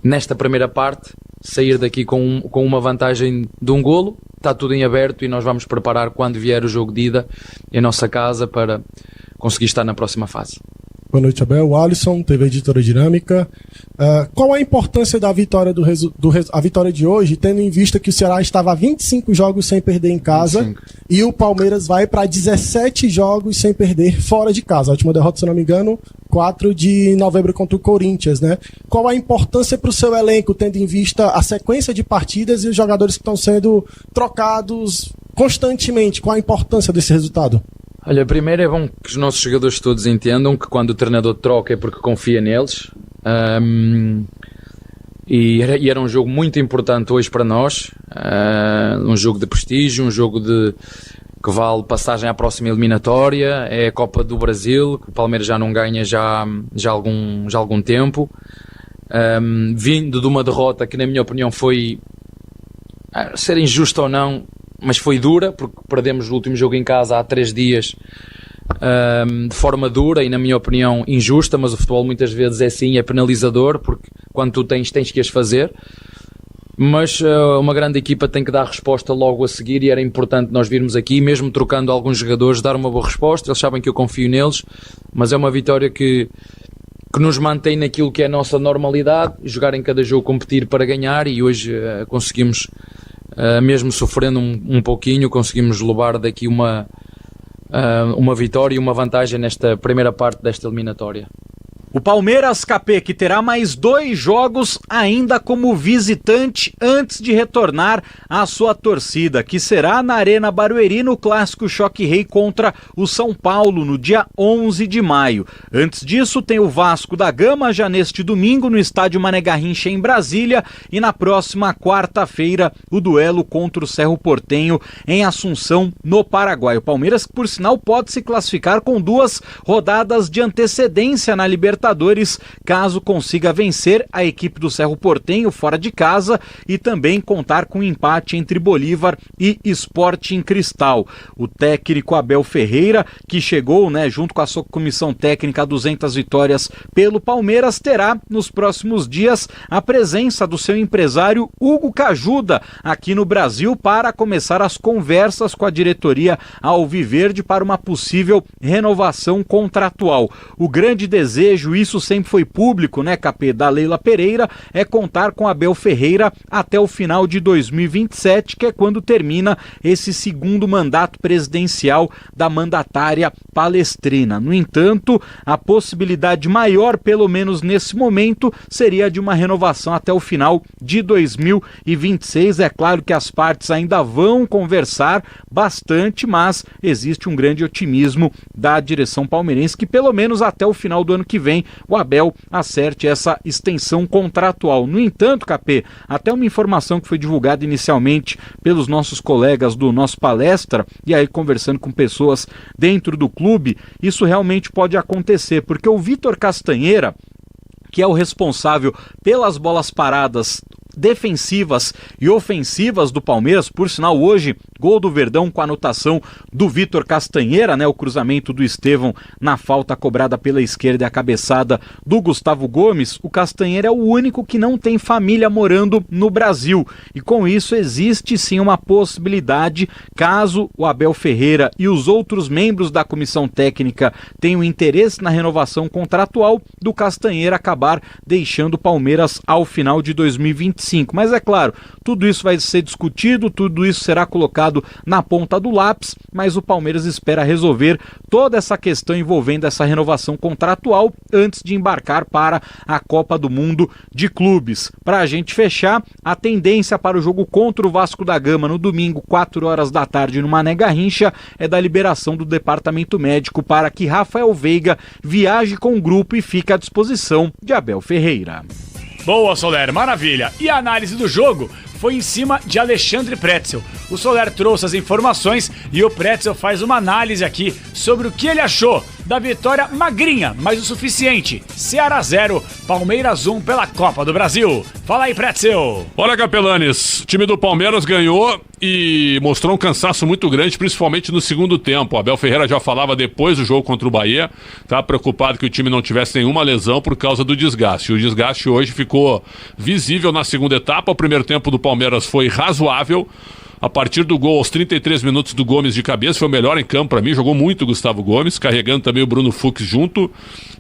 nesta primeira parte sair daqui com uma vantagem de 1 golo. Está tudo em aberto e nós vamos preparar quando vier o jogo de ida em nossa casa para conseguir estar na próxima fase. Boa noite, Abel. O Alisson, TV Editora Dinâmica. Qual a importância da vitória a vitória de hoje, tendo em vista que o Ceará estava a 25 jogos sem perder em casa 25. E o Palmeiras vai para 17 jogos sem perder fora de casa? A última derrota, se não me engano, 4 de novembro contra o Corinthians, né? Qual a importância para o seu elenco, tendo em vista a sequência de partidas e os jogadores que estão sendo trocados constantemente? Qual a importância desse resultado? Olha, primeiro é bom que os nossos jogadores todos entendam que quando o treinador troca é porque confia neles. E era um jogo muito importante hoje para nós, um jogo de prestígio, um jogo que vale passagem à próxima eliminatória, é a Copa do Brasil, que o Palmeiras já não ganha já há algum tempo, vindo de uma derrota que na minha opinião foi, ser injusta ou não, mas foi dura, porque perdemos o último jogo em casa há 3 dias de forma dura e, na minha opinião, injusta, mas o futebol muitas vezes é assim, é penalizador, porque quando tu tens que as fazer. Mas uma grande equipa tem que dar resposta logo a seguir, e era importante nós virmos aqui, mesmo trocando alguns jogadores, dar uma boa resposta. Eles sabem que eu confio neles, mas é uma vitória que nos mantém naquilo que é a nossa normalidade, jogar em cada jogo, competir para ganhar, e hoje conseguimos... mesmo sofrendo um pouquinho, conseguimos levar daqui uma vitória e uma vantagem nesta primeira parte desta eliminatória. O Palmeiras, KP, que terá mais 2 jogos ainda como visitante antes de retornar à sua torcida, que será na Arena Barueri no clássico Choque Rei contra o São Paulo no dia 11 de maio. Antes disso tem o Vasco da Gama já neste domingo no estádio Mané Garrincha em Brasília e na próxima quarta-feira o duelo contra o Cerro Porteño em Assunção, no Paraguai. O Palmeiras, por sinal, pode se classificar com 2 rodadas de antecedência na Libertadores, caso consiga vencer a equipe do Cerro Porteño fora de casa e também contar com um empate entre Bolívar e Sporting Cristal. O técnico Abel Ferreira, que chegou, junto com a sua comissão técnica a 200 vitórias pelo Palmeiras, terá nos próximos dias a presença do seu empresário Hugo Cajuda aqui no Brasil para começar as conversas com a diretoria alviverde para uma possível renovação contratual. O grande desejo, isso sempre foi público, KP, da Leila Pereira, é contar com Abel Ferreira até o final de 2027, que é quando termina esse segundo mandato presidencial da mandatária palestrina. No entanto, a possibilidade maior, pelo menos nesse momento, seria de uma renovação até o final de 2026. É claro que as partes ainda vão conversar bastante, mas existe um grande otimismo da direção palmeirense que pelo menos até o final do ano que vem o Abel acerte essa extensão contratual. No entanto, KP, até uma informação que foi divulgada inicialmente pelos nossos colegas do nosso palestra, e aí conversando com pessoas dentro do clube, isso realmente pode acontecer, porque o Vitor Castanheira, que é o responsável pelas bolas paradas defensivas e ofensivas do Palmeiras, por sinal hoje gol do Verdão com a anotação do Vitor Castanheira, o cruzamento do Estevão na falta cobrada pela esquerda e a cabeçada do Gustavo Gomes. O Castanheira é o único que não tem família morando no Brasil e com isso existe sim uma possibilidade, caso o Abel Ferreira e os outros membros da comissão técnica tenham interesse na renovação contratual, do Castanheira acabar deixando o Palmeiras ao final de 2025. Mas é claro, tudo isso vai ser discutido, tudo isso será colocado na ponta do lápis, mas o Palmeiras espera resolver toda essa questão envolvendo essa renovação contratual antes de embarcar para a Copa do Mundo de Clubes. Para a gente fechar, a tendência para o jogo contra o Vasco da Gama no domingo, 4 horas da tarde no Mané Garrincha, é da liberação do departamento médico para que Rafael Veiga viaje com o grupo e fique à disposição de Abel Ferreira. Boa, Soler, maravilha. E a análise do jogo foi em cima de Alexandre Pretzel. O Soler trouxe as informações e o Pretzel faz uma análise aqui sobre o que ele achou da vitória magrinha, mas o suficiente. Ceará 0, Palmeiras 1 pela Copa do Brasil. Fala aí, Pretzel. Olha, Capelanes, o time do Palmeiras ganhou e mostrou um cansaço muito grande, principalmente no segundo tempo. O Abel Ferreira já falava depois do jogo contra o Bahia, estava preocupado que o time não tivesse nenhuma lesão por causa do desgaste. O desgaste hoje ficou visível na segunda etapa. O primeiro tempo do Palmeiras foi razoável. A partir do gol, aos 33 minutos do Gomes de cabeça, foi o melhor em campo para mim, jogou muito o Gustavo Gomes, carregando também o Bruno Fux junto.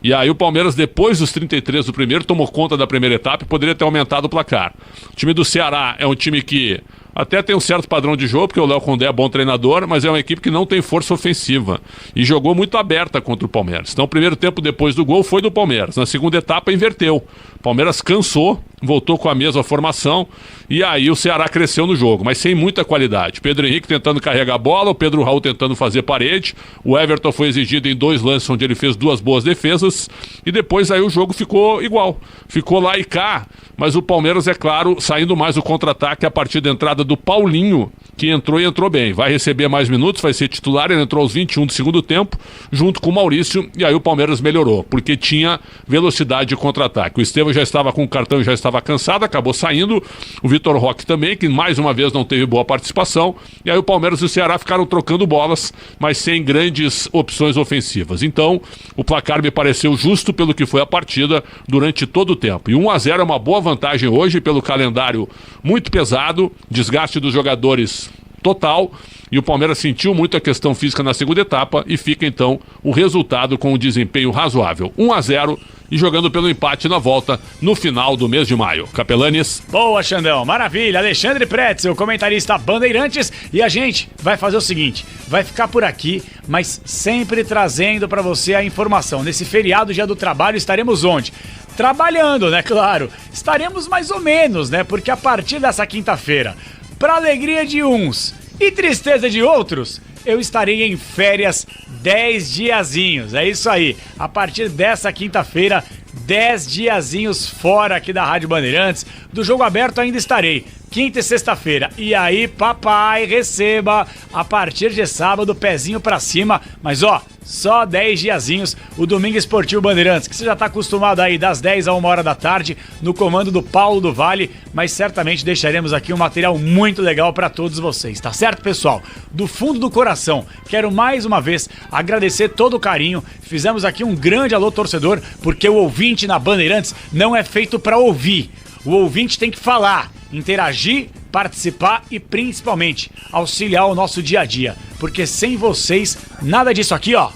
E aí o Palmeiras, depois dos 33 do primeiro, tomou conta da primeira etapa e poderia ter aumentado o placar. O time do Ceará é um time que até tem um certo padrão de jogo, porque o Léo Condé é bom treinador, mas é uma equipe que não tem força ofensiva e jogou muito aberta contra o Palmeiras. Então o primeiro tempo depois do gol foi do Palmeiras. Na segunda etapa inverteu. O Palmeiras cansou, voltou com a mesma formação e aí o Ceará cresceu no jogo, mas sem muita qualidade. Pedro Henrique tentando carregar a bola, o Pedro Raul tentando fazer parede, o Everton foi exigido em 2 lances onde ele fez 2 boas defesas e depois aí o jogo ficou igual. Ficou lá e cá, mas o Palmeiras, é claro, saindo mais o contra-ataque a partir da entrada do Paulinho, que entrou e entrou bem. Vai receber mais minutos, vai ser titular, ele entrou aos 21 do segundo tempo, junto com o Maurício, e aí o Palmeiras melhorou, porque tinha velocidade de contra-ataque. O Estevão já estava com o cartão e já estava cansado, acabou saindo. O Vitor Roque também, que mais uma vez não teve boa participação. E aí o Palmeiras e o Ceará ficaram trocando bolas, mas sem grandes opções ofensivas. Então, o placar me pareceu justo pelo que foi a partida durante todo o tempo. E 1-0 é uma boa vantagem hoje pelo calendário muito pesado, desgaste dos jogadores total, e o Palmeiras sentiu muito a questão física na segunda etapa e fica então o resultado com um desempenho razoável, 1-0 e jogando pelo empate na volta no final do mês de maio. Capelanes. Boa, Xandão, maravilha. Alexandre Pretzel, comentarista Bandeirantes, e a gente vai fazer o seguinte, vai ficar por aqui, mas sempre trazendo para você a informação. Nesse feriado, dia do trabalho, estaremos onde? Trabalhando, né? Claro. Estaremos mais ou menos, né? Porque a partir dessa quinta-feira, para alegria de uns e tristeza de outros, eu estarei em férias 10 diazinhos. É isso aí. A partir dessa quinta-feira, 10 diazinhos fora aqui da Rádio Bandeirantes. Do Jogo Aberto ainda estarei. Quinta e sexta-feira. E aí, papai, receba a partir de sábado, pezinho pra cima. Mas ó, só 10 diazinhos o Domingo Esportivo Bandeirantes, que você já tá acostumado aí das 10 a 1h da tarde no comando do Paulo do Vale, mas certamente deixaremos aqui um material muito legal pra todos vocês, tá certo, pessoal? Do fundo do coração, quero mais uma vez agradecer todo o carinho. Fizemos aqui um grande alô torcedor, porque o ouvinte na Bandeirantes não é feito pra ouvir. O ouvinte tem que falar, interagir, participar e principalmente auxiliar o nosso dia a dia, porque sem vocês nada disso aqui, ó,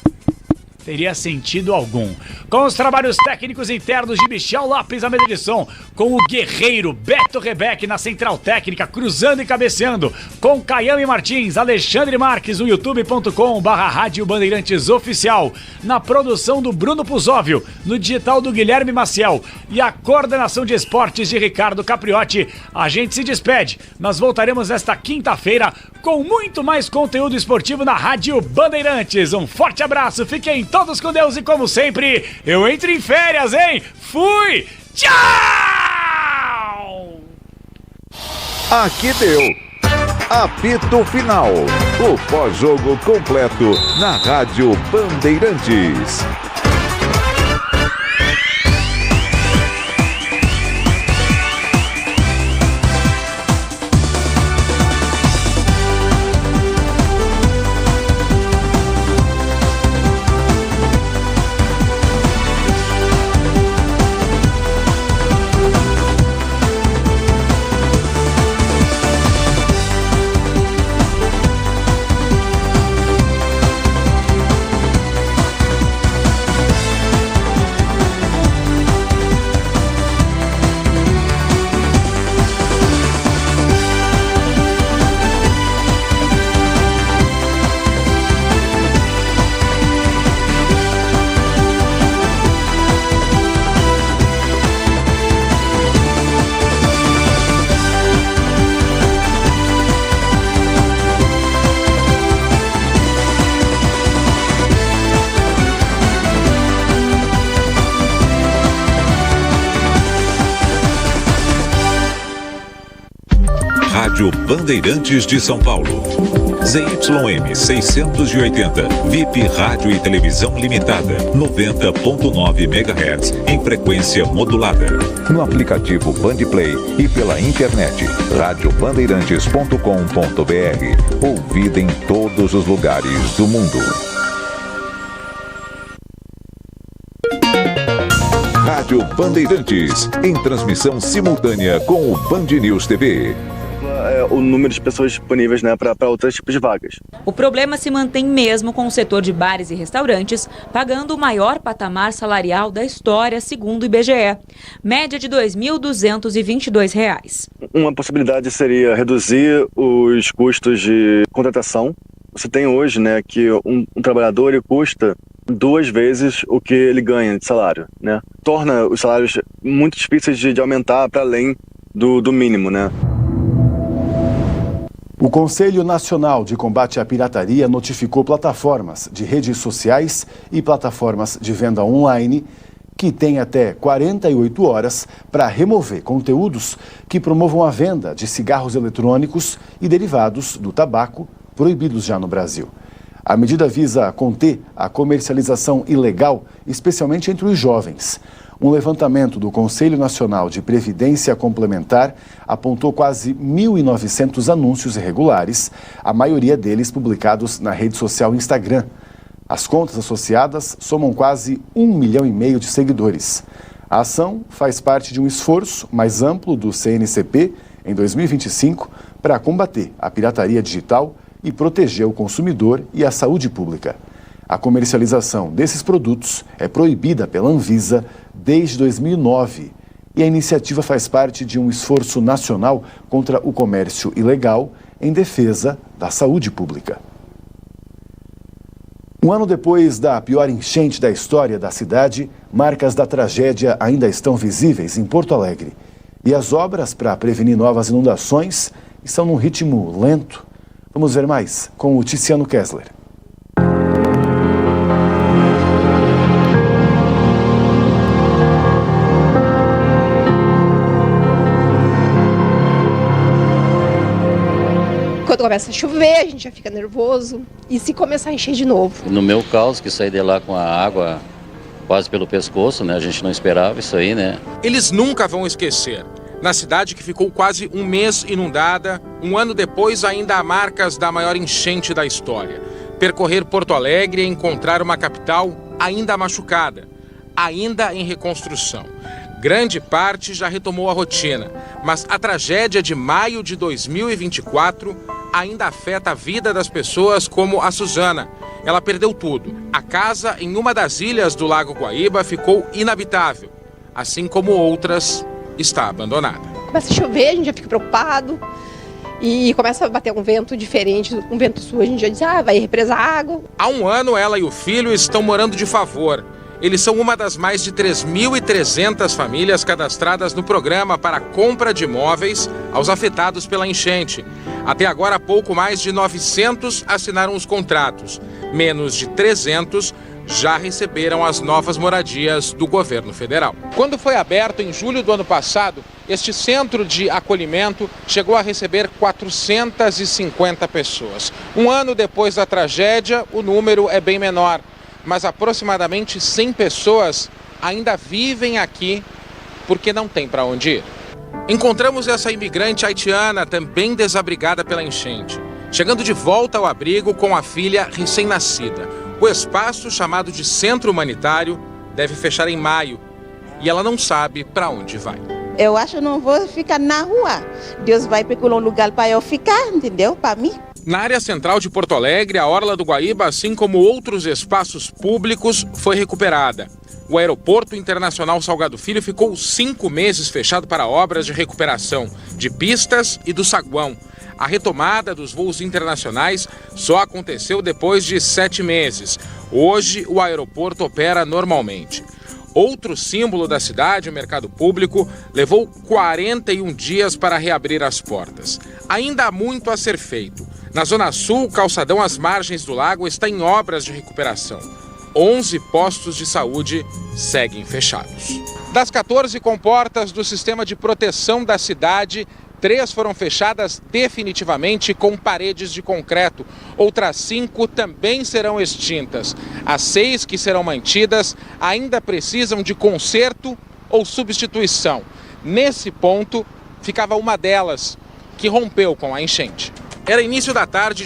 teria sentido algum. Com os trabalhos técnicos internos de Michel Lopes na mesa de som, com o guerreiro Beto Rebeck na central técnica, cruzando e cabeceando, com Caiame Martins, Alexandre Marques, no youtube.com/Rádio Bandeirantes Oficial, na produção do Bruno Puzóvio, no digital do Guilherme Maciel e a coordenação de esportes de Ricardo Capriotti. A gente se despede. Nós voltaremos esta quinta-feira com muito mais conteúdo esportivo na Rádio Bandeirantes. Um forte abraço, fiquem todos com Deus e, como sempre, eu entro em férias, hein? Fui! Tchau! Aqui deu. Apito Final. O pós-jogo completo na Rádio Bandeirantes. Rádio Bandeirantes de São Paulo. ZYM 680, VIP Rádio e Televisão Limitada, 90.9 MHz, em frequência modulada. No aplicativo Bandplay e pela internet, radiobandeirantes.com.br. Ouvida em todos os lugares do mundo. Rádio Bandeirantes, em transmissão simultânea com o Band News TV. O número de pessoas disponíveis, né, para outros tipos de vagas. O problema se mantém mesmo com o setor de bares e restaurantes, pagando o maior patamar salarial da história, segundo o IBGE, média de R$ 2.222. Uma possibilidade seria reduzir os custos de contratação. Você tem hoje, né, que um trabalhador ele custa 2 vezes o que ele ganha de salário, né? Torna os salários muito difíceis de aumentar para além do mínimo, né? O Conselho Nacional de Combate à Pirataria notificou plataformas de redes sociais e plataformas de venda online que têm até 48 horas para remover conteúdos que promovam a venda de cigarros eletrônicos e derivados do tabaco, proibidos já no Brasil. A medida visa conter a comercialização ilegal, especialmente entre os jovens. Um levantamento do Conselho Nacional de Previdência Complementar apontou quase 1.900 anúncios irregulares, a maioria deles publicados na rede social Instagram. As contas associadas somam quase 1,5 milhão de seguidores. A ação faz parte de um esforço mais amplo do CNCP, em 2025, para combater a pirataria digital e proteger o consumidor e a saúde pública. A comercialização desses produtos é proibida pela Anvisa desde 2009 e a iniciativa faz parte de um esforço nacional contra o comércio ilegal em defesa da saúde pública. Um ano depois da pior enchente da história da cidade, marcas da tragédia ainda estão visíveis em Porto Alegre. E as obras para prevenir novas inundações estão num ritmo lento. Vamos ver mais com o Tiziano Kessler. Quando começa a chover, a gente já fica nervoso. E se começar a encher de novo? No meu caso, que saí de lá com a água quase pelo pescoço, né? A gente não esperava isso aí, né? Eles nunca vão esquecer. Na cidade que ficou quase um mês inundada, um ano depois ainda há marcas da maior enchente da história. Percorrer Porto Alegre e encontrar uma capital ainda machucada, ainda em reconstrução. Grande parte já retomou a rotina, mas a tragédia de maio de 2024 ainda afeta a vida das pessoas como a Suzana. Ela perdeu tudo. A casa em uma das ilhas do Lago Guaíba ficou inabitável, assim como outras, está abandonada. Começa a chover, a gente já fica preocupado e começa a bater um vento diferente, um vento sul, a gente já diz, vai represar água. Há um ano ela e o filho estão morando de favor. Eles são uma das mais de 3.300 famílias cadastradas no programa para compra de imóveis aos afetados pela enchente. Até agora, pouco mais de 900 assinaram os contratos. Menos de 300 já receberam as novas moradias do governo federal. Quando foi aberto em julho do ano passado, este centro de acolhimento chegou a receber 450 pessoas. Um ano depois da tragédia, o número é bem menor. Mas aproximadamente 100 pessoas ainda vivem aqui porque não tem para onde ir. Encontramos essa imigrante haitiana também desabrigada pela enchente, chegando de volta ao abrigo com a filha recém-nascida. O espaço, chamado de Centro Humanitário, deve fechar em maio e ela não sabe para onde vai. Eu acho que não vou ficar na rua. Deus vai procurar um lugar para eu ficar, entendeu? Para mim. Na área central de Porto Alegre, a Orla do Guaíba, assim como outros espaços públicos, foi recuperada. O Aeroporto Internacional Salgado Filho ficou 5 meses fechado para obras de recuperação de pistas e do saguão. A retomada dos voos internacionais só aconteceu depois de 7 meses. Hoje, o aeroporto opera normalmente. Outro símbolo da cidade, o mercado público, levou 41 dias para reabrir as portas. Ainda há muito a ser feito. Na Zona Sul, o calçadão às margens do lago está em obras de recuperação. 11 postos de saúde seguem fechados. Das 14 comportas do sistema de proteção da cidade, 3 foram fechadas definitivamente com paredes de concreto. Outras 5 também serão extintas. As 6 que serão mantidas ainda precisam de conserto ou substituição. Nesse ponto, ficava uma delas, que rompeu com a enchente. Era início da tarde.